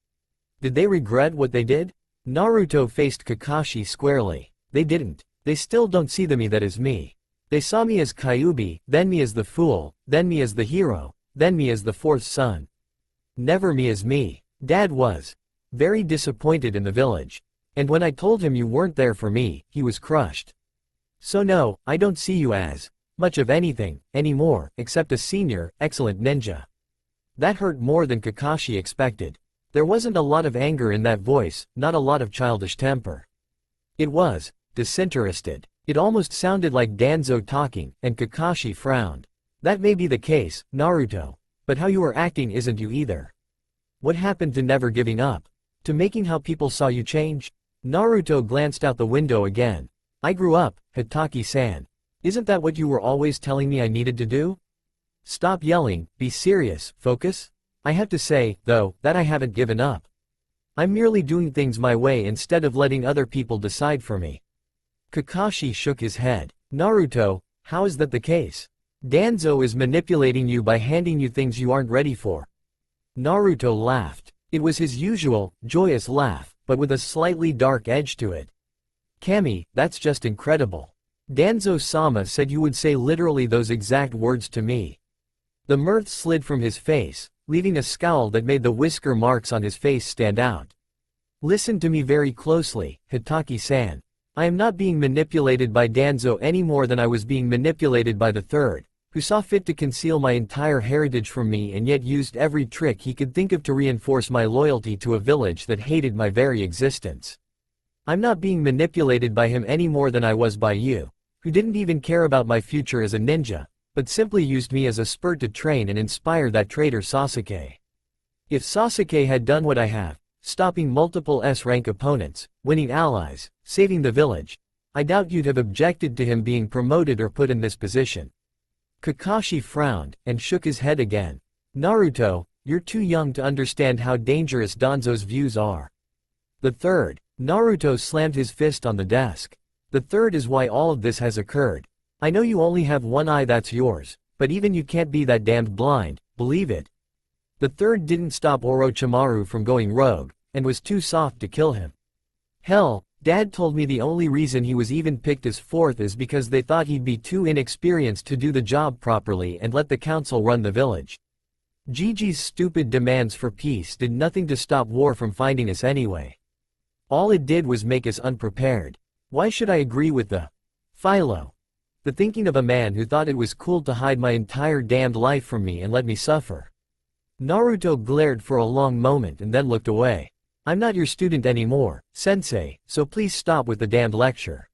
Did they regret what they did?" Naruto faced Kakashi squarely. "They didn't. They still don't see the me that is me. They saw me as Kyuubi, then me as the fool, then me as the hero, then me as the fourth son. Never me as me. Dad was very disappointed in the village. And when I told him you weren't there for me, he was crushed. So no, I don't see you as much of anything, anymore, except a senior, excellent ninja." That hurt more than Kakashi expected. There wasn't a lot of anger in that voice, not a lot of childish temper. It was disinterested. It almost sounded like Danzo talking, and Kakashi frowned. "That may be the case, Naruto. But how you are acting isn't you either. What happened to never giving up? To making how people saw you change? Naruto glanced out the window again. I grew up, Hitaki-san. Isn't that what you were always telling me I needed to do? Stop yelling, be serious, focus? I have to say, though, that I haven't given up. I'm merely doing things my way instead of letting other people decide for me. Kakashi shook his head. Naruto, how is that the case? Danzo is manipulating you by handing you things you aren't ready for. Naruto laughed. It was his usual, joyous laugh, but with a slightly dark edge to it. Kami, that's just incredible. Danzo-sama said you would say literally those exact words to me. The mirth slid from his face, leaving a scowl that made the whisker marks on his face stand out. Listen to me very closely, Hitaki-san. I am not being manipulated by Danzo any more than I was being manipulated by the third, who saw fit to conceal my entire heritage from me and yet used every trick he could think of to reinforce my loyalty to a village that hated my very existence. I'm not being manipulated by him any more than I was by you, who didn't even care about my future as a ninja, but simply used me as a spur to train and inspire that traitor Sasuke. If Sasuke had done what I have, stopping multiple S-rank opponents, winning allies, saving the village, I doubt you'd have objected to him being promoted or put in this position. Kakashi frowned, and shook his head again. Naruto, you're too young to understand how dangerous Danzo's views are. The third. Naruto slammed his fist on the desk. The third is why all of this has occurred. I know you only have one eye that's yours, but even you can't be that damned blind, believe it. The third didn't stop Orochimaru from going rogue, and was too soft to kill him. Hell, Dad told me the only reason he was even picked as fourth is because they thought he'd be too inexperienced to do the job properly and let the council run the village. Gigi's stupid demands for peace did nothing to stop war from finding us anyway. All it did was make us unprepared. Why should I agree with the Philo? The thinking of a man who thought it was cool to hide my entire damned life from me and let me suffer. Naruto glared for a long moment and then looked away. I'm not your student anymore, sensei, so please stop with the damned lecture.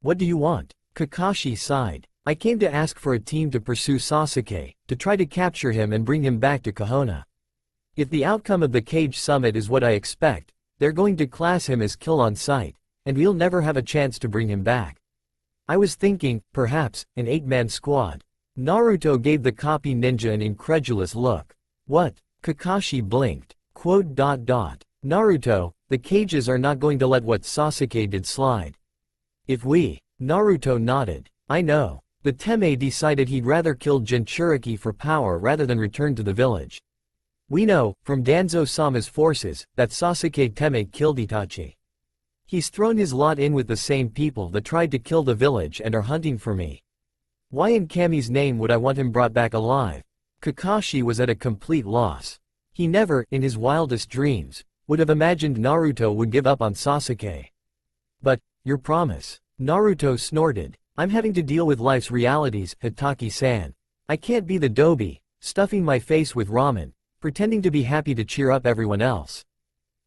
What do you want? Kakashi sighed. I came to ask for a team to pursue Sasuke, to try to capture him and bring him back to Konoha. If the outcome of the Cage Summit is what I expect, they're going to class him as kill on sight, and we'll never have a chance to bring him back. I was thinking, perhaps, an 8-man squad. Naruto gave the copy ninja an incredulous look. What? Kakashi blinked. Naruto, the cages are not going to let what Sasuke did slide. If we. Naruto nodded. I know. The Teme decided he'd rather kill Jinchuriki for power rather than return to the village. We know, from Danzo-sama's forces, that Sasuke Teme killed Itachi. He's thrown his lot in with the same people that tried to kill the village and are hunting for me. Why in Kami's name would I want him brought back alive? Kakashi was at a complete loss. He never, in his wildest dreams, would have imagined Naruto would give up on Sasuke. But, your promise. Naruto snorted. I'm having to deal with life's realities, Hitaki-san. I can't be the dobe, stuffing my face with ramen, pretending to be happy to cheer up everyone else.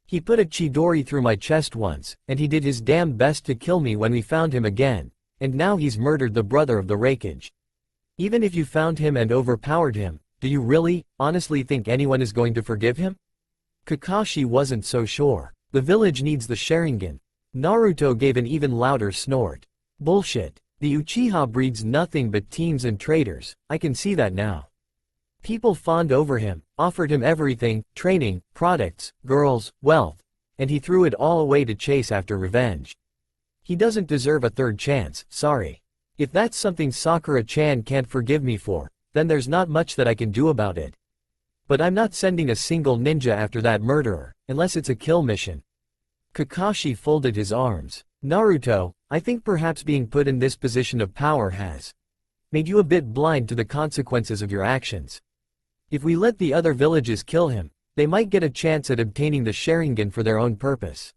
He put a Chidori through my chest once, and he did his damn best to kill me when we found him again, and now he's murdered the brother of the Raikage. Even if you found him and overpowered him, do you really, honestly think anyone is going to forgive him? Kakashi wasn't so sure. The village needs the Sharingan. Naruto gave an even louder snort. Bullshit. The Uchiha breeds nothing but teens and traitors, I can see that now. People fawned over him, offered him everything, training, products, girls, wealth, and he threw it all away to chase after revenge. He doesn't deserve a third chance, sorry. If that's something Sakura-chan can't forgive me for, then there's not much that I can do about it. But I'm not sending a single ninja after that murderer, unless it's a kill mission. Kakashi folded his arms. Naruto, I think perhaps being put in this position of power has made you a bit blind to the consequences of your actions. If we let the other villages kill him, they might get a chance at obtaining the Sharingan for their own purpose.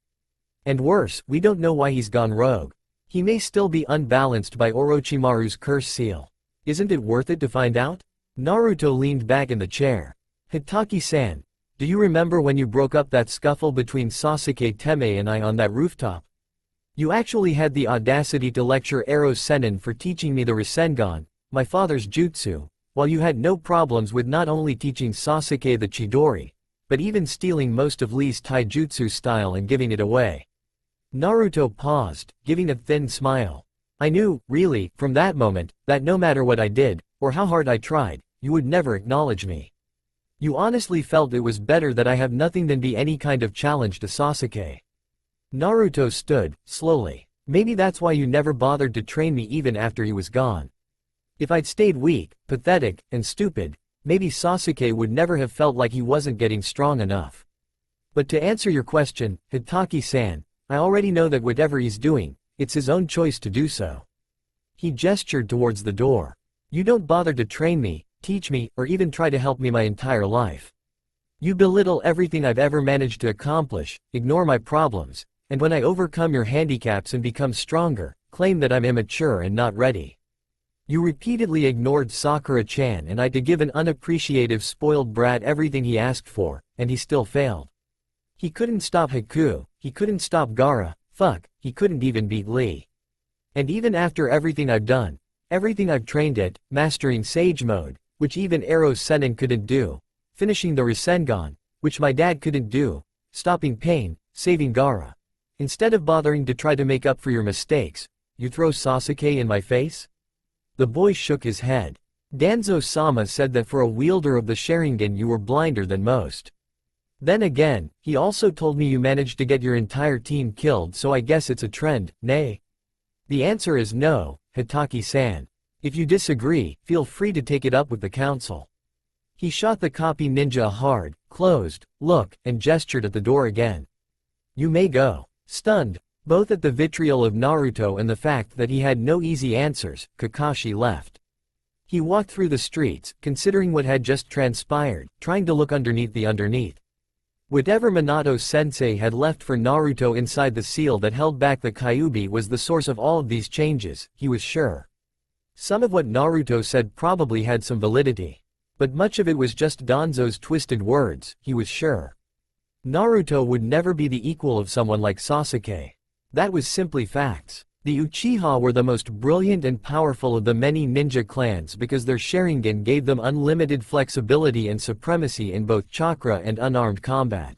And worse, we don't know why he's gone rogue. He may still be unbalanced by Orochimaru's curse seal. Isn't it worth it to find out? Naruto leaned back in the chair. Hitaki-san, do you remember when you broke up that scuffle between Sasuke Teme and I on that rooftop? You actually had the audacity to lecture Eros Sennin for teaching me the Rasengan, my father's jutsu, while you had no problems with not only teaching Sasuke the Chidori, but even stealing most of Lee's taijutsu style and giving it away. Naruto paused, giving a thin smile. I knew, really, from that moment, that no matter what I did, or how hard I tried, you would never acknowledge me. You honestly felt it was better that I have nothing than be any kind of challenge to Sasuke. Naruto stood, slowly. Maybe that's why you never bothered to train me even after he was gone. If I'd stayed weak, pathetic, and stupid, maybe Sasuke would never have felt like he wasn't getting strong enough. But to answer your question, Hitaki-san, I already know that whatever he's doing, it's his own choice to do so. He gestured towards the door. You don't bother to train me, teach me, or even try to help me my entire life. You belittle everything I've ever managed to accomplish, ignore my problems, and when I overcome your handicaps and become stronger, claim that I'm immature and not ready. You repeatedly ignored Sakura-chan and I to give an unappreciative spoiled brat everything he asked for, and he still failed. He couldn't stop Haku, he couldn't stop Gaara, he couldn't even beat Lee. And even after everything I've done, everything I've trained at, mastering Sage Mode, which even Eros Sennin couldn't do, finishing the Rasengan, which my dad couldn't do, stopping pain, saving Gaara. Instead of bothering to try to make up for your mistakes, you throw Sasuke in my face? The boy shook his head. Danzo-sama said that for a wielder of the Sharingan you were blinder than most. Then again, he also told me you managed to get your entire team killed, so I guess it's a trend, nay? The answer is no, Hitaki-san. If you disagree, feel free to take it up with the council. He shot the copy ninja a hard, closed, look, and gestured at the door again. You may go. Stunned, both at the vitriol of Naruto and the fact that he had no easy answers, Kakashi left. He walked through the streets, considering what had just transpired, trying to look underneath the underneath. Whatever Minato-sensei had left for Naruto inside the seal that held back the Kyuubi was the source of all of these changes, he was sure. Some of what Naruto said probably had some validity. But much of it was just Danzo's twisted words, he was sure. Naruto would never be the equal of someone like Sasuke. That was simply facts. The Uchiha were the most brilliant and powerful of the many ninja clans because their Sharingan gave them unlimited flexibility and supremacy in both chakra and unarmed combat.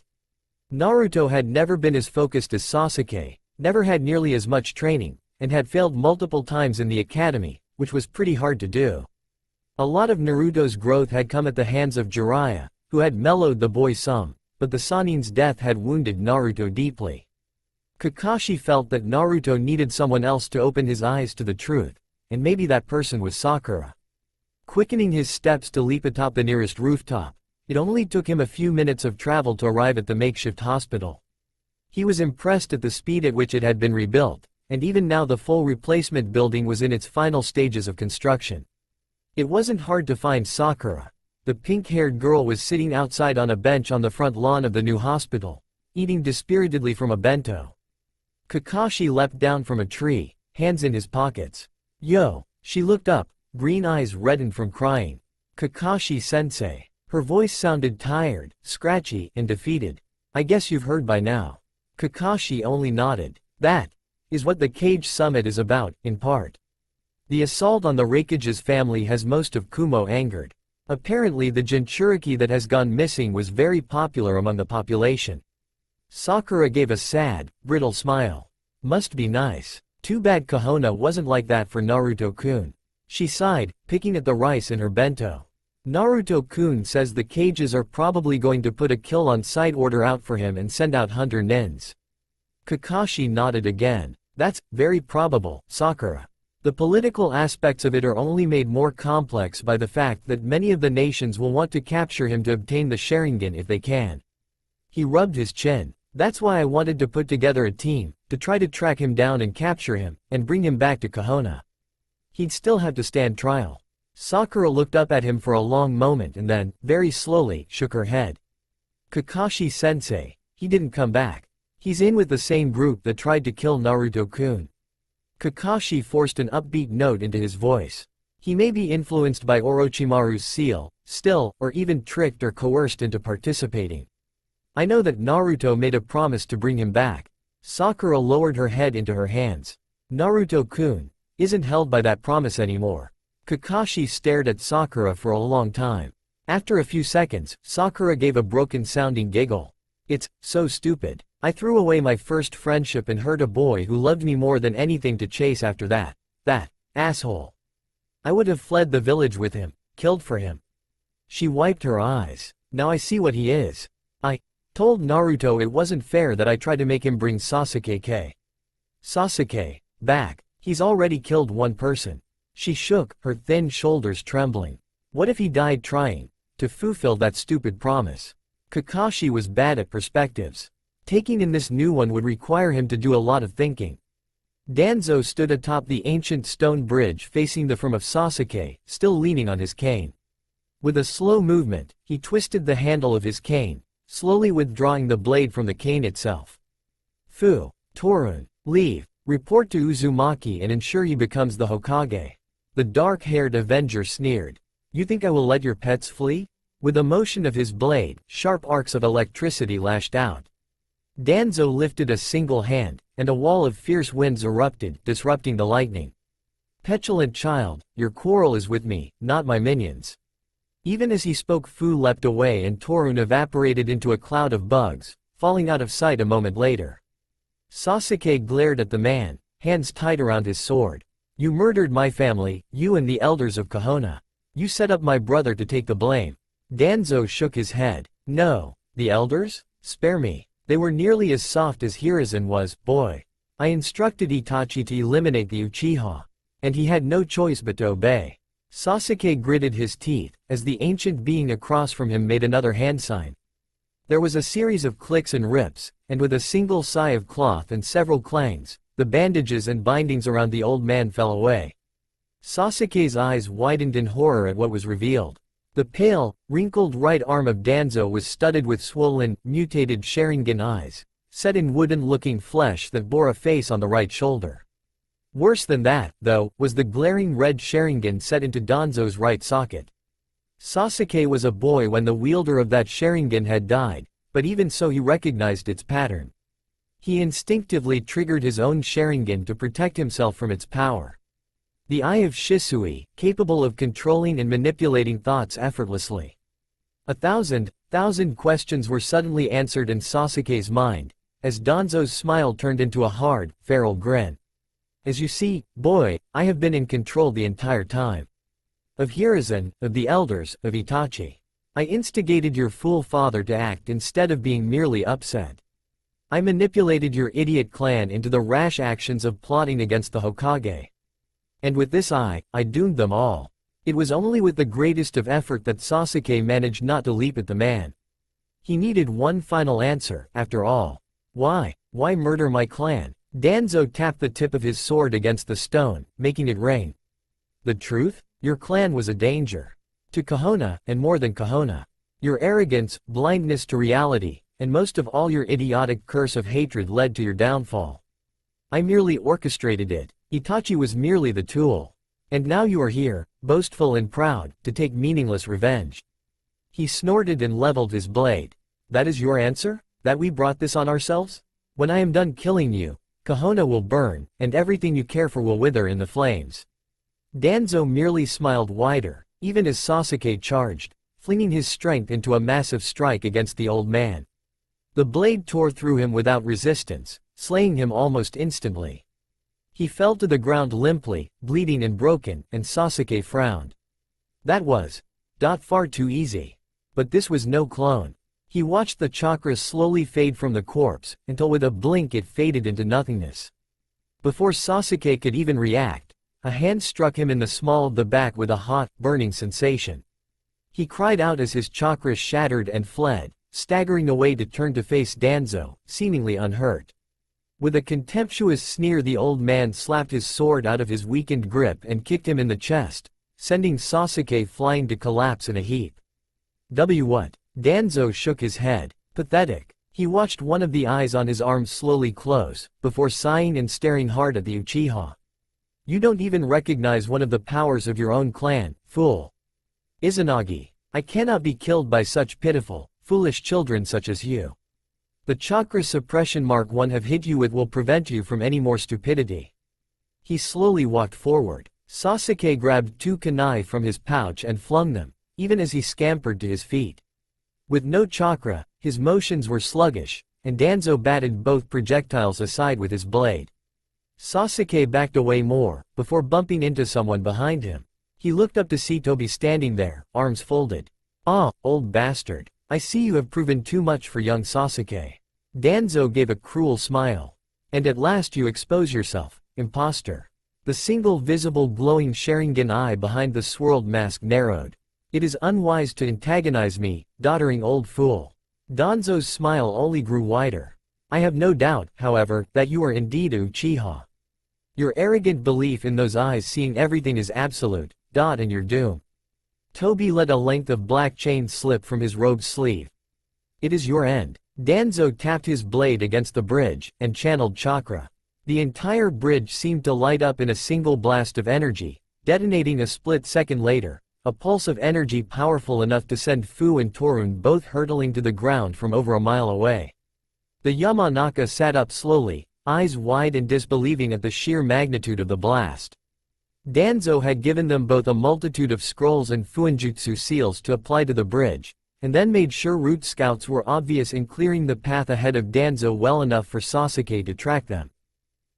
Naruto had never been as focused as Sasuke, never had nearly as much training, and had failed multiple times in the academy, which was pretty hard to do. A lot of Naruto's growth had come at the hands of Jiraiya, who had mellowed the boy some, but the Sannin's death had wounded Naruto deeply. Kakashi felt that Naruto needed someone else to open his eyes to the truth, and maybe that person was Sakura. Quickening his steps to leap atop the nearest rooftop, it only took him a few minutes of travel to arrive at the makeshift hospital. He was impressed at the speed at which it had been rebuilt, and even now the full replacement building was in its final stages of construction. It wasn't hard to find Sakura. The pink-haired girl was sitting outside on a bench on the front lawn of the new hospital, eating dispiritedly from a bento. Kakashi leapt down from a tree, hands in his pockets. Yo! She looked up, green eyes reddened from crying. Kakashi-sensei. Her voice sounded tired, scratchy, and defeated. I guess you've heard by now. Kakashi only nodded. That is what the Cage Summit is about, in part. The assault on the Raikage's family has most of Kumo angered. Apparently the Jinchuriki that has gone missing was very popular among the population. Sakura gave a sad, brittle smile. Must be nice. Too bad Kahona wasn't like that for Naruto-kun. She sighed, picking at the rice in her bento. Naruto-kun says the Cages are probably going to put a kill on sight order out for him and send out hunter nins. Kakashi nodded again. That's very probable, Sakura. The political aspects of it are only made more complex by the fact that many of the nations will want to capture him to obtain the Sharingan if they can. He rubbed his chin. That's why I wanted to put together a team, to try to track him down and capture him, and bring him back to Kahona. He'd still have to stand trial. Sakura looked up at him for a long moment and then, very slowly, shook her head. Kakashi-sensei, he didn't come back. He's in with the same group that tried to kill Naruto-kun. Kakashi forced an upbeat note into his voice. He may be influenced by Orochimaru's seal, still, or even tricked or coerced into participating. I know that Naruto made a promise to bring him back. Sakura lowered her head into her hands. Naruto-kun isn't held by that promise anymore. Kakashi stared at Sakura for a long time. After a few seconds, Sakura gave a broken-sounding giggle. It's so stupid. I threw away my first friendship and hurt a boy who loved me more than anything to chase after that. That asshole. I would have fled the village with him, killed for him. She wiped her eyes. Now I see what he is. I told Naruto it wasn't fair that I tried to make him bring Sasuke. Sasuke back. He's already killed one person. She shook, her thin shoulders trembling. What if he died trying to fulfill that stupid promise? Kakashi was bad at perspectives. Taking in this new one would require him to do a lot of thinking. Danzo stood atop the ancient stone bridge facing the form of Sasuke, still leaning on his cane. With a slow movement, he twisted the handle of his cane, slowly withdrawing the blade from the cane itself. Fu, Torun, leave, report to Uzumaki and ensure he becomes the Hokage. The dark-haired Avenger sneered. You think I will let your pets flee? With a motion of his blade, sharp arcs of electricity lashed out. Danzo lifted a single hand, and a wall of fierce winds erupted, disrupting the lightning. Petulant child, your quarrel is with me, not my minions. Even as he spoke, Fu leapt away and Torun evaporated into a cloud of bugs, falling out of sight a moment later. Sasuke glared at the man, hands tight around his sword. You murdered my family, you and the elders of Konoha. You set up my brother to take the blame. Danzo shook his head. No, the elders? Spare me. They were nearly as soft as Hiruzen was, boy. I instructed Itachi to eliminate the Uchiha. And he had no choice but to obey. Sasuke gritted his teeth, as the ancient being across from him made another hand sign. There was a series of clicks and rips, and with a single sigh of cloth and several clangs, the bandages and bindings around the old man fell away. Sasuke's eyes widened in horror at what was revealed. The pale, wrinkled right arm of Danzo was studded with swollen, mutated Sharingan eyes, set in wooden-looking flesh that bore a face on the right shoulder. Worse than that, though, was the glaring red Sharingan set into Danzo's right socket. Sasuke was a boy when the wielder of that Sharingan had died, but even so he recognized its pattern. He instinctively triggered his own Sharingan to protect himself from its power. The eye of Shisui, capable of controlling and manipulating thoughts effortlessly. A thousand questions were suddenly answered in Sasuke's mind, as Danzo's smile turned into a hard, feral grin. As you see, boy, I have been in control the entire time. Of Hiruzen, of the elders, of Itachi. I instigated your fool father to act instead of being merely upset. I manipulated your idiot clan into the rash actions of plotting against the Hokage. And with this I doomed them all. It was only with the greatest of effort that Sasuke managed not to leap at the man. He needed one final answer, after all. Why murder my clan? Danzo tapped the tip of his sword against the stone, making it ring. The truth? Your clan was a danger. To Konoha, and more than Konoha. Your arrogance, blindness to reality, and most of all your idiotic curse of hatred led to your downfall. I merely orchestrated it. Itachi was merely the tool. And now you are here, boastful and proud, to take meaningless revenge. He snorted and leveled his blade. That is your answer? That we brought this on ourselves? When I am done killing you, Konoha will burn, and everything you care for will wither in the flames. Danzo merely smiled wider, even as Sasuke charged, flinging his strength into a massive strike against the old man. The blade tore through him without resistance, slaying him almost instantly. He fell to the ground limply, bleeding and broken, and Sasuke frowned. That was far too easy. But this was no clone. He watched the chakras slowly fade from the corpse, until with a blink it faded into nothingness. Before Sasuke could even react, a hand struck him in the small of the back with a hot, burning sensation. He cried out as his chakras shattered and fled, staggering away to turn to face Danzo, seemingly unhurt. With a contemptuous sneer the old man slapped his sword out of his weakened grip and kicked him in the chest, sending Sasuke flying to collapse in a heap. What? Danzo shook his head. Pathetic. He watched one of the eyes on his arm slowly close, before sighing and staring hard at the Uchiha. You don't even recognize one of the powers of your own clan, fool. Izanagi, I cannot be killed by such pitiful, foolish children such as you. The chakra suppression Mark I have hit you with will prevent you from any more stupidity. He slowly walked forward. Sasuke grabbed 2 kunai from his pouch and flung them, even as he scampered to his feet. With no chakra, his motions were sluggish, and Danzo batted both projectiles aside with his blade. Sasuke backed away more, before bumping into someone behind him. He looked up to see Tobi standing there, arms folded. "Ah, old bastard. I see you have proven too much for young Sasuke." Danzo gave a cruel smile. "And at last you expose yourself, imposter." The single visible glowing Sharingan eye behind the swirled mask narrowed. "It is unwise to antagonize me, doddering old fool." Danzo's smile only grew wider. "I have no doubt, however, that you are indeed a Uchiha. Your arrogant belief in those eyes seeing everything is absolute, and your doom." Tobi let a length of black chain slip from his robe sleeve. "It is your end." Danzo tapped his blade against the bridge, and channeled chakra. The entire bridge seemed to light up in a single blast of energy, detonating a split second later, a pulse of energy powerful enough to send Fu and Torun both hurtling to the ground from over a mile away. The Yamanaka sat up slowly, eyes wide and disbelieving at the sheer magnitude of the blast. Danzo had given them both a multitude of scrolls and Fuinjutsu seals to apply to the bridge, and then made sure root scouts were obvious in clearing the path ahead of Danzo well enough for Sasuke to track them.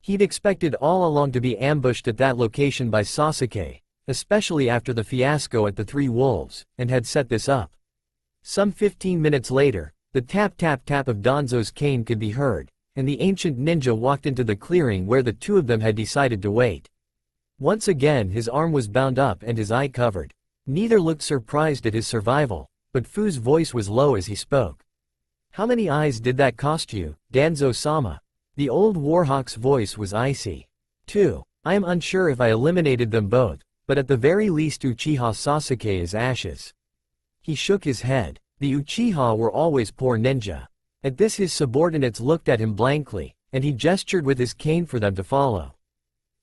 He'd expected all along to be ambushed at that location by Sasuke, especially after the fiasco at the Three Wolves, and had set this up. Some 15 minutes later, the tap-tap-tap of Danzo's cane could be heard, and the ancient ninja walked into the clearing where the two of them had decided to wait. Once again his arm was bound up and his eye covered. Neither looked surprised at his survival, but Fu's voice was low as he spoke. "How many eyes did that cost you, Danzo-sama?" The old Warhawk's voice was icy. "2. I am unsure if I eliminated them both, but at the very least Uchiha Sasuke is ashes." He shook his head. The Uchiha were always poor ninja. At this his subordinates looked at him blankly, and he gestured with his cane for them to follow.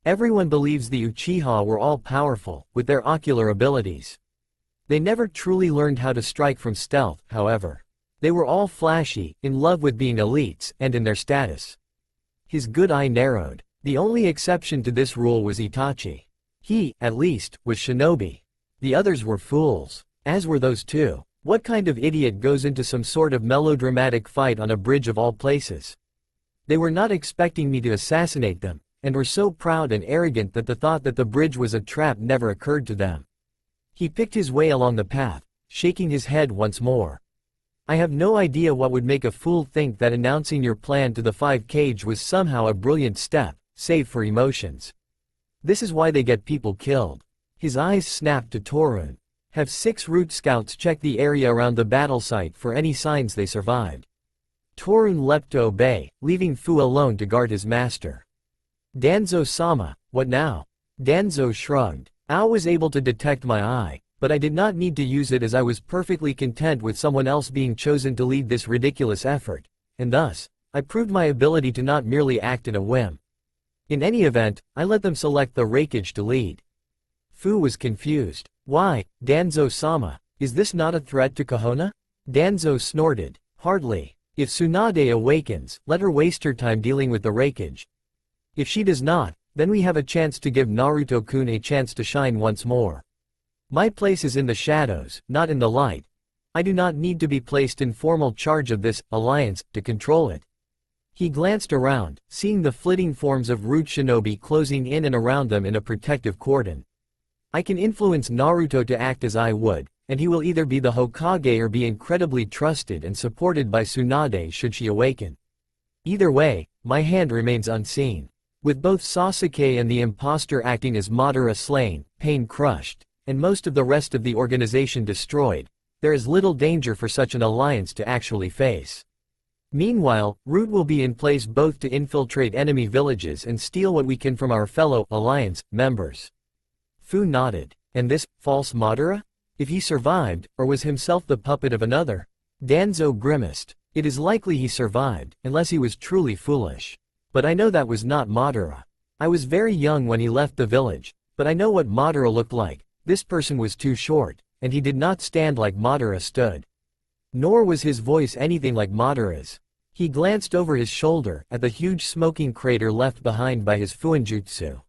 Everyone believes the Uchiha were all powerful, with their ocular abilities. They never truly learned how to strike from stealth, however. They were all flashy, in love with being elites, and in their status. His good eye narrowed. The only exception to this rule was Itachi. He, at least, was shinobi. The others were fools. As were those two. What kind of idiot goes into some sort of melodramatic fight on a bridge of all places? They were not expecting me to assassinate them, and were so proud and arrogant that the thought that the bridge was a trap never occurred to them. He picked his way along the path, shaking his head once more. "I have no idea what would make a fool think that announcing your plan to the 5 Cage was somehow a brilliant step, save for emotions. This is why they get people killed." His eyes snapped to Torun. "Have 6 root scouts check the area around the battle site for any signs they survived." Torun leapt to obey, leaving Fu alone to guard his master. "Danzo-sama, what now?" Danzo shrugged. "Ao was able to detect my eye, but I did not need to use it as I was perfectly content with someone else being chosen to lead this ridiculous effort, and thus, I proved my ability to not merely act in a whim. In any event, I let them select the Raikage to lead." Fu was confused. "Why, Danzo-sama, is this not a threat to Kohona?" Danzo snorted. "Hardly. If Tsunade awakens, let her waste her time dealing with the Raikage. If she does not, then we have a chance to give Naruto-kun a chance to shine once more. My place is in the shadows, not in the light. I do not need to be placed in formal charge of this alliance to control it." He glanced around, seeing the flitting forms of root shinobi closing in and around them in a protective cordon. "I can influence Naruto to act as I would, and he will either be the Hokage or be incredibly trusted and supported by Tsunade should she awaken. Either way, my hand remains unseen. With both Sasuke and the impostor acting as Madara slain, Pain crushed, and most of the rest of the organization destroyed, there is little danger for such an alliance to actually face. Meanwhile, Root will be in place both to infiltrate enemy villages and steal what we can from our fellow alliance members." Fu nodded. "And this false Madara? If he survived, or was himself the puppet of another?" Danzo grimaced. "It is likely he survived, unless he was truly foolish. But I know that was not Madara. I was very young when he left the village, but I know what Madara looked like. This person was too short, and he did not stand like Madara stood. Nor was his voice anything like Madara's." He glanced over his shoulder at the huge smoking crater left behind by his Fuinjutsu.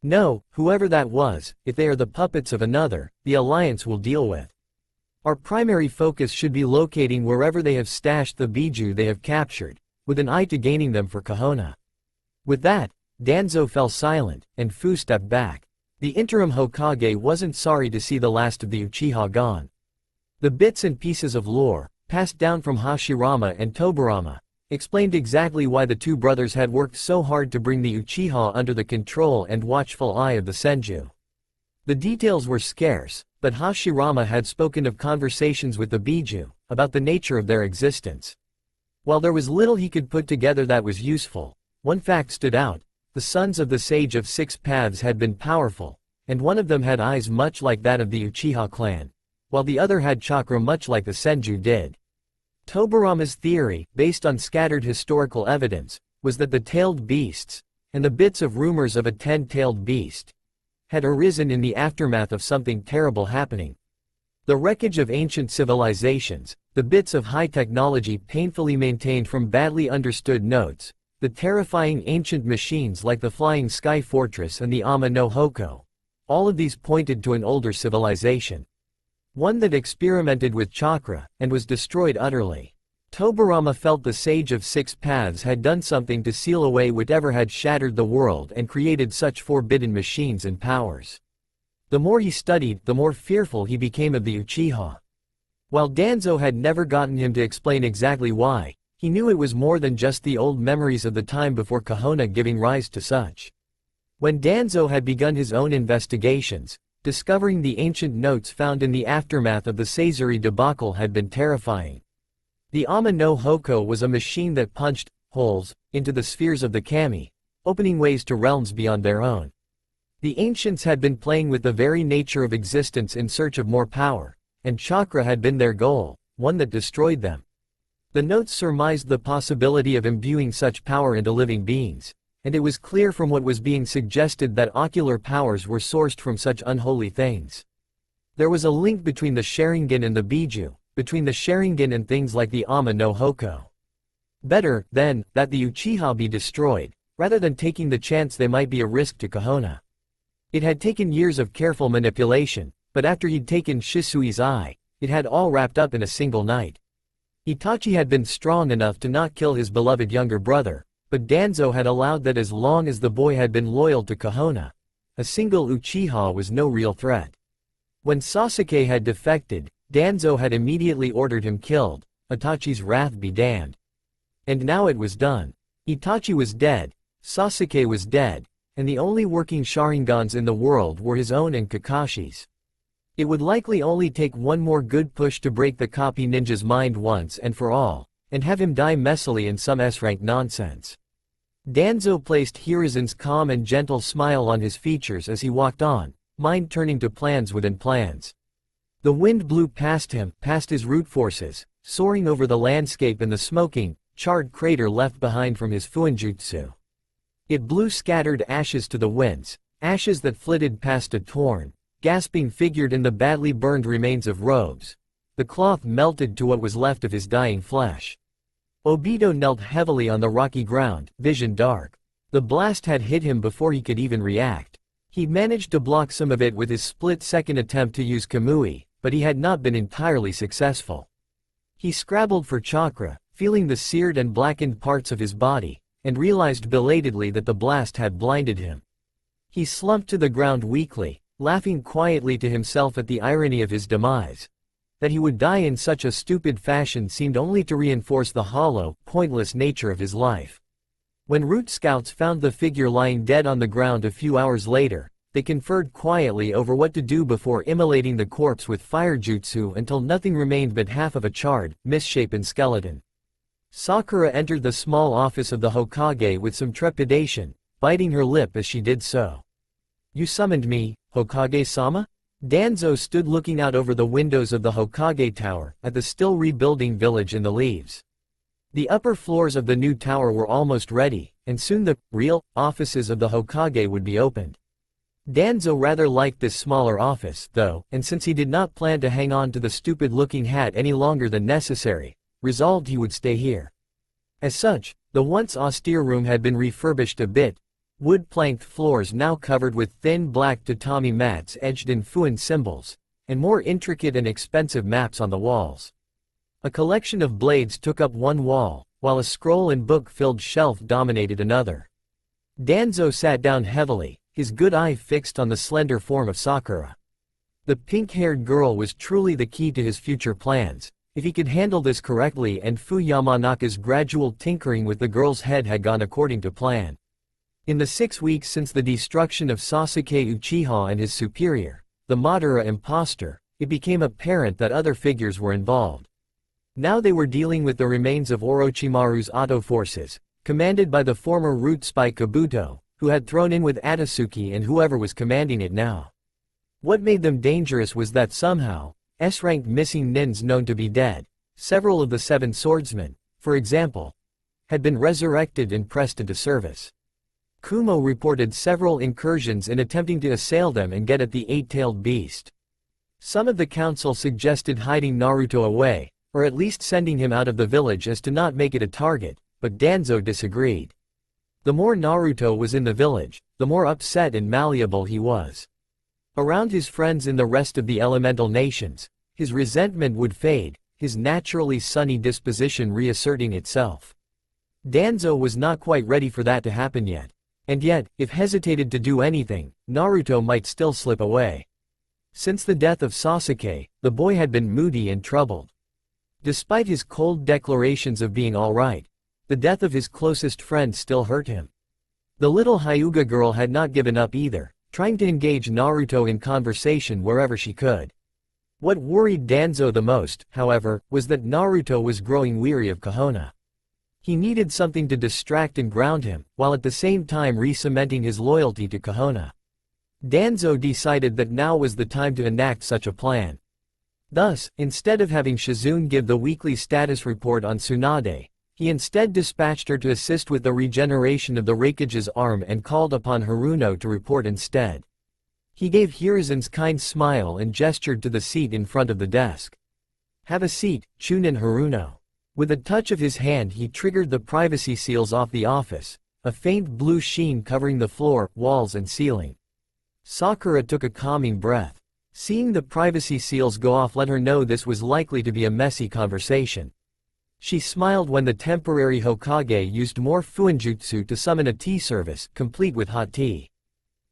"No, whoever that was, if they are the puppets of another, the alliance will deal with. Our primary focus should be locating wherever they have stashed the Biju they have captured, with an eye to gaining them for Kahona. With that, Danzo fell silent, and Fu stepped back. The interim Hokage wasn't sorry to see the last of the Uchiha gone. The bits and pieces of lore, passed down from Hashirama and Tobirama, explained exactly why the two brothers had worked so hard to bring the Uchiha under the control and watchful eye of the Senju. The details were scarce, but Hashirama had spoken of conversations with the Biju, about the nature of their existence. While there was little he could put together that was useful, one fact stood out: the sons of the Sage of Six Paths had been powerful, and one of them had eyes much like that of the Uchiha clan, while the other had chakra much like the Senju did. Tobirama's theory, based on scattered historical evidence, was that the tailed beasts, and the bits of rumors of a 10-tailed beast, had arisen in the aftermath of something terrible happening. The wreckage of ancient civilizations, the bits of high technology painfully maintained from badly understood notes, the terrifying ancient machines like the Flying Sky Fortress and the Ama no Hoko, all of these pointed to an older civilization. One that experimented with chakra, and was destroyed utterly. Tobirama felt the Sage of Six Paths had done something to seal away whatever had shattered the world and created such forbidden machines and powers. The more he studied, the more fearful he became of the Uchiha. While Danzo had never gotten him to explain exactly why, he knew it was more than just the old memories of the time before Kahona giving rise to such. When Danzo had begun his own investigations, discovering the ancient notes found in the aftermath of the Sazuri debacle had been terrifying. The Ama no Hoko was a machine that punched holes into the spheres of the kami, opening ways to realms beyond their own. The ancients had been playing with the very nature of existence in search of more power, and chakra had been their goal, one that destroyed them. The notes surmised the possibility of imbuing such power into living beings, and it was clear from what was being suggested that ocular powers were sourced from such unholy things. There was a link between the Sharingan and the Biju, between the Sharingan and things like the Ama no Hoko. Better, then, that the Uchiha be destroyed, rather than taking the chance they might be a risk to Kahona. It had taken years of careful manipulation, but after he'd taken Shisui's eye, it had all wrapped up in a single night. Itachi had been strong enough to not kill his beloved younger brother, but Danzo had allowed that as long as the boy had been loyal to Kahona, a single Uchiha was no real threat. When Sasuke had defected, Danzo had immediately ordered him killed, Itachi's wrath be damned. And now it was done. Itachi was dead, Sasuke was dead, and the only working Sharingans in the world were his own and Kakashi's. It would likely only take one more good push to break the copy ninja's mind once and for all, and have him die messily in some S-rank nonsense. Danzo placed Hiruzen's calm and gentle smile on his features as he walked on, mind turning to plans within plans. The wind blew past him, past his root forces, soaring over the landscape and the smoking, charred crater left behind from his fuinjutsu. It blew scattered ashes to the winds, ashes that flitted past a torn, gasping figure in the badly burned remains of robes. The cloth melted to what was left of his dying flesh. Obito knelt heavily on the rocky ground, vision dark. The blast had hit him before he could even react. He managed to block some of it with his split-second attempt to use Kamui, but he had not been entirely successful. He scrabbled for chakra, feeling the seared and blackened parts of his body, and realized belatedly that the blast had blinded him. He slumped to the ground weakly, laughing quietly to himself at the irony of his demise. That he would die in such a stupid fashion seemed only to reinforce the hollow, pointless nature of his life. When root scouts found the figure lying dead on the ground a few hours later, they conferred quietly over what to do before immolating the corpse with fire jutsu until nothing remained but half of a charred, misshapen skeleton. Sakura entered the small office of the Hokage with some trepidation, biting her lip as she did so. "You summoned me, Hokage-sama?" Danzo stood looking out over the windows of the Hokage Tower, at the still rebuilding village in the leaves. The upper floors of the new tower were almost ready, and soon the real offices of the Hokage would be opened. Danzo rather liked this smaller office, though, and since he did not plan to hang on to the stupid-looking hat any longer than necessary, resolved he would stay here. As such, the once austere room had been refurbished a bit, wood-planked floors now covered with thin black tatami mats edged in fuin symbols, and more intricate and expensive maps on the walls. A collection of blades took up one wall, while a scroll and book-filled shelf dominated another. Danzo sat down heavily, his good eye fixed on the slender form of Sakura. The pink-haired girl was truly the key to his future plans. If he could handle this correctly, and Fu Yamanaka's gradual tinkering with the girl's head had gone according to plan. In the 6 weeks since the destruction of Sasuke Uchiha and his superior, the Madara imposter, it became apparent that other figures were involved. Now they were dealing with the remains of Orochimaru's Oto forces, commanded by the former root spy Kabuto, who had thrown in with Atsuki and whoever was commanding it now. What made them dangerous was that somehow, S-ranked missing nins known to be dead, several of the 7 swordsmen, for example, had been resurrected and pressed into service. Kumo reported several incursions in attempting to assail them and get at the 8-tailed beast. Some of the council suggested hiding Naruto away, or at least sending him out of the village as to not make it a target, but Danzo disagreed. The more Naruto was in the village, the more upset and malleable he was. Around his friends in the rest of the elemental nations, his resentment would fade, his naturally sunny disposition reasserting itself. Danzo was not quite ready for that to happen yet. And yet, if hesitated to do anything, Naruto might still slip away. Since the death of Sasuke, the boy had been moody and troubled. Despite his cold declarations of being alright, the death of his closest friend still hurt him. The little Hyuga girl had not given up either, trying to engage Naruto in conversation wherever she could. What worried Danzo the most, however, was that Naruto was growing weary of Kahona. He needed something to distract and ground him, while at the same time re-cementing his loyalty to Kahona. Danzo decided that now was the time to enact such a plan. Thus, instead of having Shizune give the weekly status report on Tsunade, he instead dispatched her to assist with the regeneration of the Raikage's arm and called upon Haruno to report instead. He gave Hiruzen's kind smile and gestured to the seat in front of the desk. "Have a seat, Chunin Haruno." With a touch of his hand he triggered the privacy seals off the office, a faint blue sheen covering the floor, walls and ceiling. Sakura took a calming breath. Seeing the privacy seals go off let her know this was likely to be a messy conversation. She smiled when the temporary Hokage used more fuinjutsu to summon a tea service, complete with hot tea.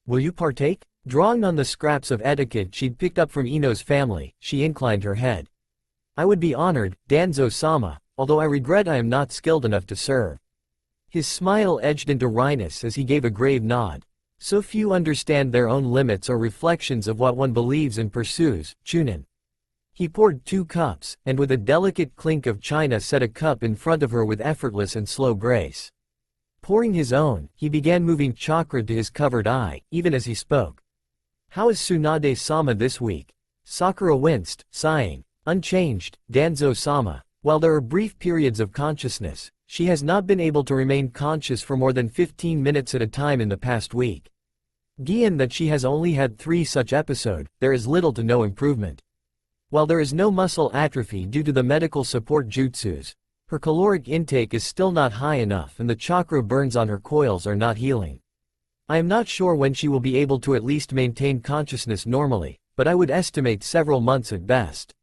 "Will you partake?" Drawing on the scraps of etiquette she'd picked up from Ino's family, she inclined her head. "I would be honored, Danzo-sama, although I regret I am not skilled enough to serve." His smile edged into wryness as he gave a grave nod. So few understand their own limits or reflections of what one believes and pursues, Chunin. He poured 2 cups, and with a delicate clink of china set a cup in front of her with effortless and slow grace. Pouring his own, he began moving chakra to his covered eye, even as he spoke. "How is Tsunade-sama this week?" Sakura winced, sighing. "Unchanged, Danzo-sama. While there are brief periods of consciousness, she has not been able to remain conscious for more than 15 minutes at a time in the past week. Given that she has only had 3 such episodes, there is little to no improvement. While there is no muscle atrophy due to the medical support jutsus, her caloric intake is still not high enough and the chakra burns on her coils are not healing. I am not sure when she will be able to at least maintain consciousness normally, but I would estimate several months at best."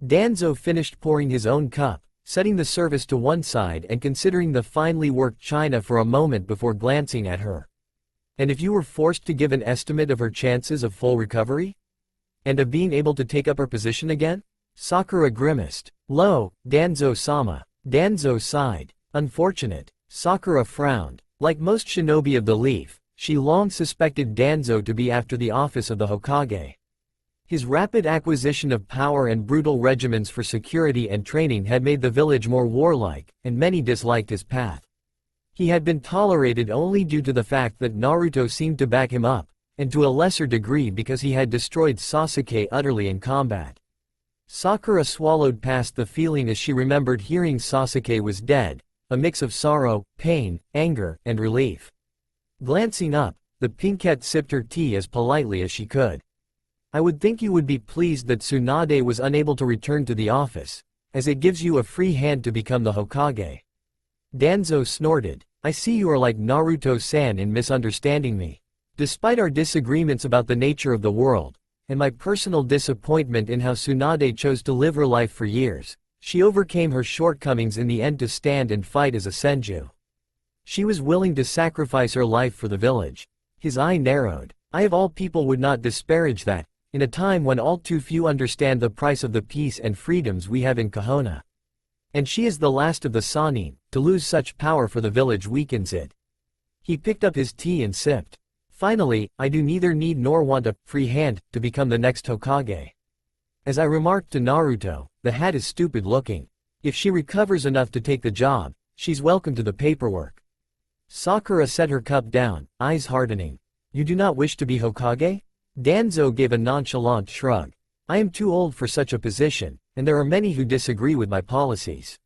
Danzo finished pouring his own cup, setting the service to one side and considering the finely worked china for a moment before glancing at her. "And if you were forced to give an estimate of her chances of full recovery? And of being able to take up her position again?" Sakura grimaced. "Lo, Danzo-sama." Danzo sighed. "Unfortunate." Sakura frowned. Like most shinobi of the leaf, she long suspected Danzo to be after the office of the Hokage. His rapid acquisition of power and brutal regimens for security and training had made the village more warlike, and many disliked his path. He had been tolerated only due to the fact that Naruto seemed to back him up, and to a lesser degree because he had destroyed Sasuke utterly in combat. Sakura swallowed past the feeling as she remembered hearing Sasuke was dead, a mix of sorrow, pain, anger, and relief. Glancing up, the pinkette sipped her tea as politely as she could. "I would think you would be pleased that Tsunade was unable to return to the office, as it gives you a free hand to become the Hokage." Danzo snorted. "I see you are like Naruto-san in misunderstanding me. Despite our disagreements about the nature of the world, and my personal disappointment in how Tsunade chose to live her life for years, She overcame her shortcomings in the end to stand and fight as a senju. She was willing to sacrifice her life for the village. His eye narrowed. I of all people would not disparage that, in a time when all too few understand the price of the peace and freedoms we have in Konoha. And she is the last of the Sannin, to lose such power for the village weakens it. He picked up his tea and sipped. Finally, I do neither need nor want a free hand to become the next Hokage. As I remarked to Naruto, the hat is stupid looking. If she recovers enough to take the job, she's welcome to the paperwork. Sakura set her cup down, eyes hardening. You do not wish to be Hokage? Danzo gave a nonchalant shrug. I am too old for such a position, and there are many who disagree with my policies.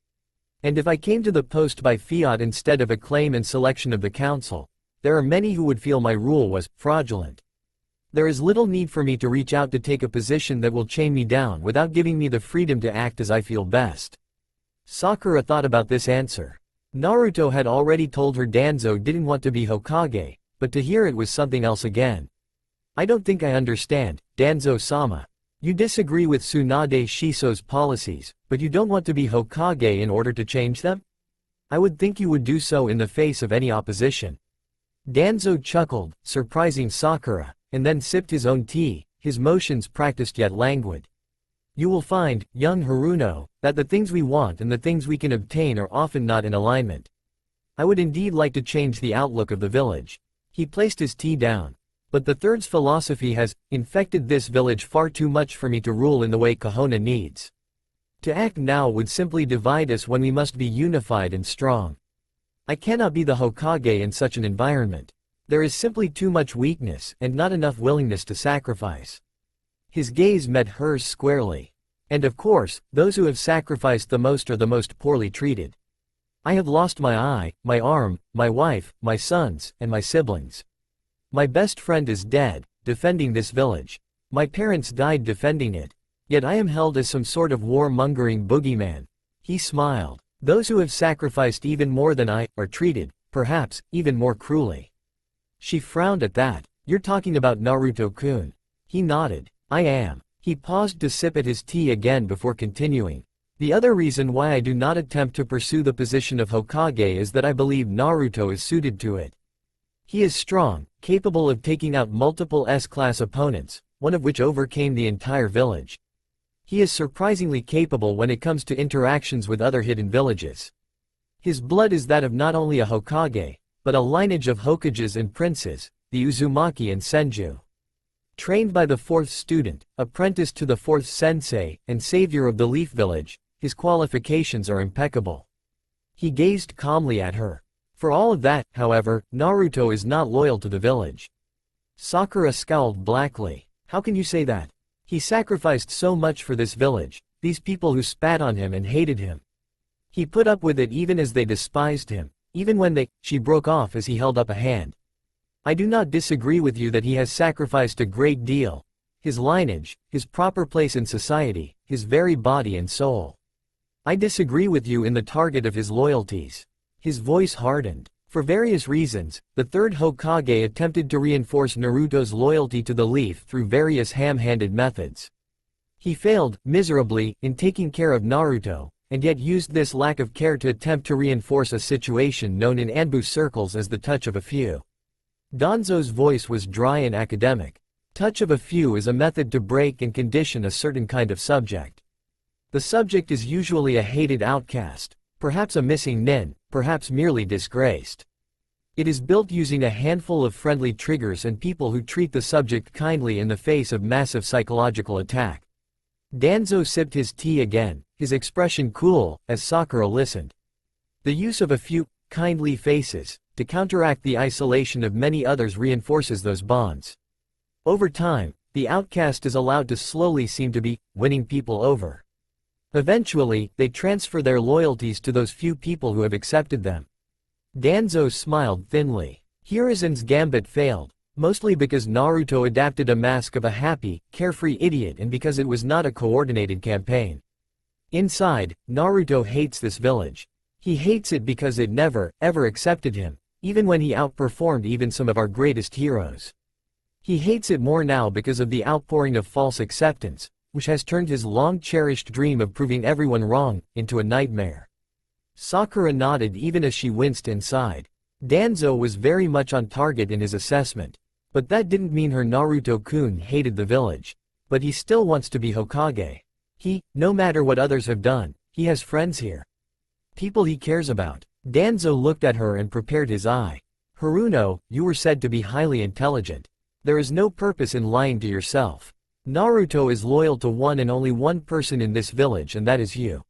And if I came to the post by fiat instead of acclaim and selection of the council, there are many who would feel my rule was fraudulent. There is little need for me to reach out to take a position that will chain me down without giving me the freedom to act as I feel best. Sakura thought about this answer. Naruto had already told her Danzo didn't want to be Hokage, but to hear it was something else again. I don't think I understand, Danzo-sama. You disagree with Tsunade Shiso's policies, but you don't want to be Hokage in order to change them? I would think you would do so in the face of any opposition. Danzo chuckled, surprising Sakura, and then sipped his own tea, his motions practiced yet languid. You will find, young Haruno, that the things we want and the things we can obtain are often not in alignment. I would indeed like to change the outlook of the village. He placed his tea down. But the third's philosophy has infected this village far too much for me to rule in the way Konoha needs. To act now would simply divide us when we must be unified and strong. I cannot be the Hokage in such an environment. There is simply too much weakness and not enough willingness to sacrifice. His gaze met hers squarely. And of course, those who have sacrificed the most are the most poorly treated. I have lost my eye, my arm, my wife, my sons, and my siblings. My best friend is dead, defending this village. My parents died defending it. Yet I am held as some sort of war-mongering boogeyman. He smiled. Those who have sacrificed even more than I are treated, perhaps, even more cruelly. She frowned at that. You're talking about Naruto-kun. He nodded. I am. He paused to sip at his tea again before continuing. The other reason why I do not attempt to pursue the position of Hokage is that I believe Naruto is suited to it. He is strong, capable of taking out multiple S-class opponents, one of which overcame the entire village. He is surprisingly capable when it comes to interactions with other hidden villages. His blood is that of not only a Hokage, but a lineage of Hokages and princes, the Uzumaki and Senju. Trained by the fourth student, apprenticed to the fourth sensei, and savior of the Leaf Village, his qualifications are impeccable. He gazed calmly at her. For all of that, however, Naruto is not loyal to the village. Sakura scowled blackly. How can you say that? He sacrificed so much for this village, these people who spat on him and hated him. He put up with it even as they despised him, even when she broke off as he held up a hand. I do not disagree with you that he has sacrificed a great deal. His lineage, his proper place in society, his very body and soul. I disagree with you in the target of his loyalties. His voice hardened. For various reasons, the third Hokage attempted to reinforce Naruto's loyalty to the Leaf through various ham-handed methods. He failed, miserably, in taking care of Naruto, and yet used this lack of care to attempt to reinforce a situation known in Anbu circles as the touch of a few. Danzo's voice was dry and academic. Touch of a few is a method to break and condition a certain kind of subject. The subject is usually a hated outcast, perhaps a missing nin, perhaps merely disgraced. It is built using a handful of friendly triggers and people who treat the subject kindly in the face of massive psychological attack. Danzo sipped his tea again, his expression cool, as Sakura listened. The use of a few kindly faces to counteract the isolation of many others reinforces those bonds. Over time, the outcast is allowed to slowly seem to be winning people over. Eventually, they transfer their loyalties to those few people who have accepted them. Danzo smiled thinly. Hirazen's gambit failed, mostly because Naruto adapted a mask of a happy, carefree idiot and because it was not a coordinated campaign. Inside, Naruto hates this village. He hates it because it never, ever accepted him, even when he outperformed even some of our greatest heroes. He hates it more now because of the outpouring of false acceptance, which has turned his long-cherished dream of proving everyone wrong into a nightmare. Sakura nodded even as she winced inside. Danzo was very much on target in his assessment. But that didn't mean her Naruto-kun hated the village. But he still wants to be Hokage. No matter what others have done, he has friends here. People he cares about. Danzo looked at her and prepared his eye. Haruno, you were said to be highly intelligent. There is no purpose in lying to yourself. Naruto is loyal to one and only one person in this village, and that is you.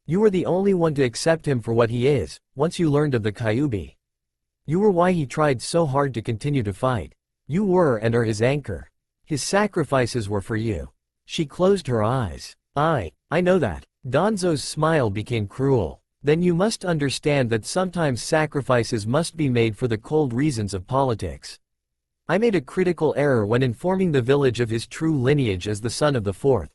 You were the only one to accept him for what he is, once you learned of the Kyuubi. You were why he tried so hard to continue to fight. You were and are his anchor. His sacrifices were for you. She closed her eyes. I know that. Danzo's smile became cruel. Then you must understand that sometimes sacrifices must be made for the cold reasons of politics. I made a critical error when informing the village of his true lineage as the son of the fourth.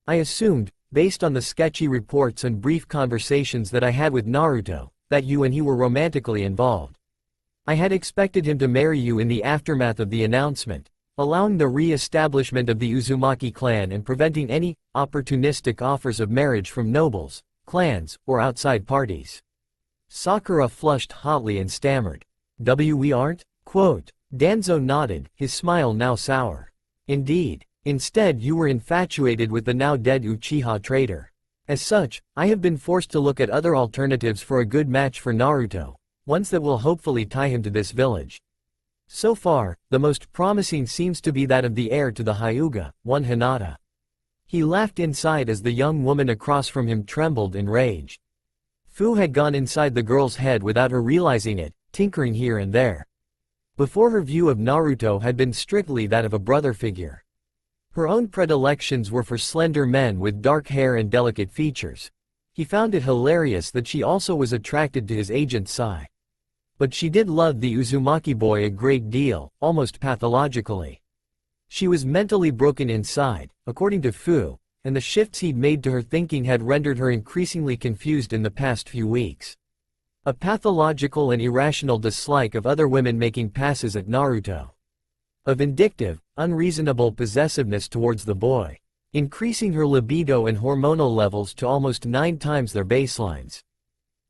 I assumed, based on the sketchy reports and brief conversations that I had with Naruto, that you and he were romantically involved. I had expected him to marry you in the aftermath of the announcement, allowing the re-establishment of the Uzumaki clan and preventing any opportunistic offers of marriage from nobles, clans, or outside parties. Sakura flushed hotly and stammered. We aren't? Quote. Danzo nodded, his smile now sour. Indeed. Instead you were infatuated with the now dead Uchiha traitor. As such, I have been forced to look at other alternatives for a good match for Naruto, ones that will hopefully tie him to this village. So far, the most promising seems to be that of the heir to the Hyuga, one Hinata. He laughed inside as the young woman across from him trembled in rage. Fu had gone inside the girl's head without her realizing it, tinkering here and there. Before her view of Naruto had been strictly that of a brother figure. Her own predilections were for slender men with dark hair and delicate features. He found it hilarious that she also was attracted to his agent Sai. But she did love the Uzumaki boy a great deal, almost pathologically. She was mentally broken inside, according to Fu, and the shifts he'd made to her thinking had rendered her increasingly confused in the past few weeks. A pathological and irrational dislike of other women making passes at Naruto. A vindictive, unreasonable possessiveness towards the boy, increasing her libido and hormonal levels to almost 9 times their baselines.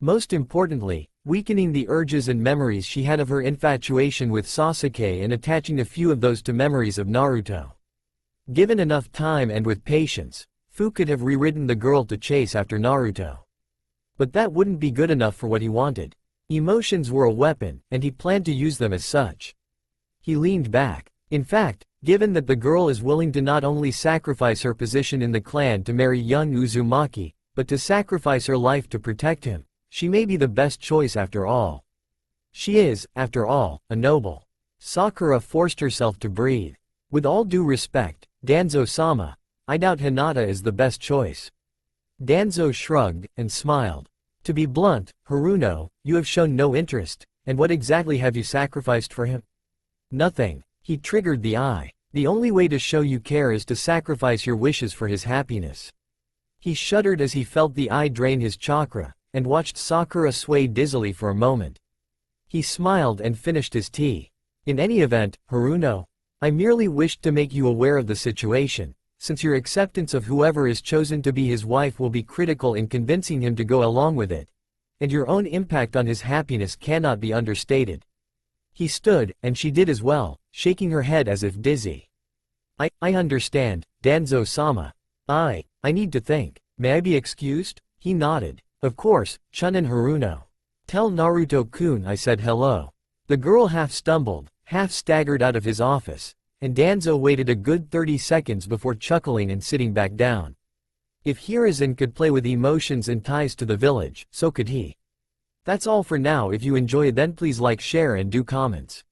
Most importantly, weakening the urges and memories she had of her infatuation with Sasuke and attaching a few of those to memories of Naruto. Given enough time and with patience, Fu could have reridden the girl to chase after Naruto. But that wouldn't be good enough for what he wanted. Emotions were a weapon, and he planned to use them as such. He leaned back. In fact, given that the girl is willing to not only sacrifice her position in the clan to marry young Uzumaki, but to sacrifice her life to protect him, she may be the best choice after all. She is, after all, a noble. Sakura forced herself to breathe. With all due respect, Danzo-sama, I doubt Hinata is the best choice. Danzo shrugged and smiled. To be blunt, Haruno, you have shown no interest, and what exactly have you sacrificed for him? Nothing. He triggered the eye. The only way to show you care is to sacrifice your wishes for his happiness. He shuddered as he felt the eye drain his chakra, and watched Sakura sway dizzily for a moment. He smiled and finished his tea. In any event, Haruno, I merely wished to make you aware of the situation, since your acceptance of whoever is chosen to be his wife will be critical in convincing him to go along with it, and your own impact on his happiness cannot be understated. He stood, and she did as well, shaking her head as if dizzy. I understand, Danzo-sama. I need to think. May I be excused? He nodded. Of course, Chunin Haruno. Tell Naruto-kun I said hello. The girl half stumbled, half staggered out of his office, and Danzo waited a good 30 seconds before chuckling and sitting back down. If Hiruzen could play with emotions and ties to the village, so could he. That's all for now. If you enjoy then please like, share and do comments.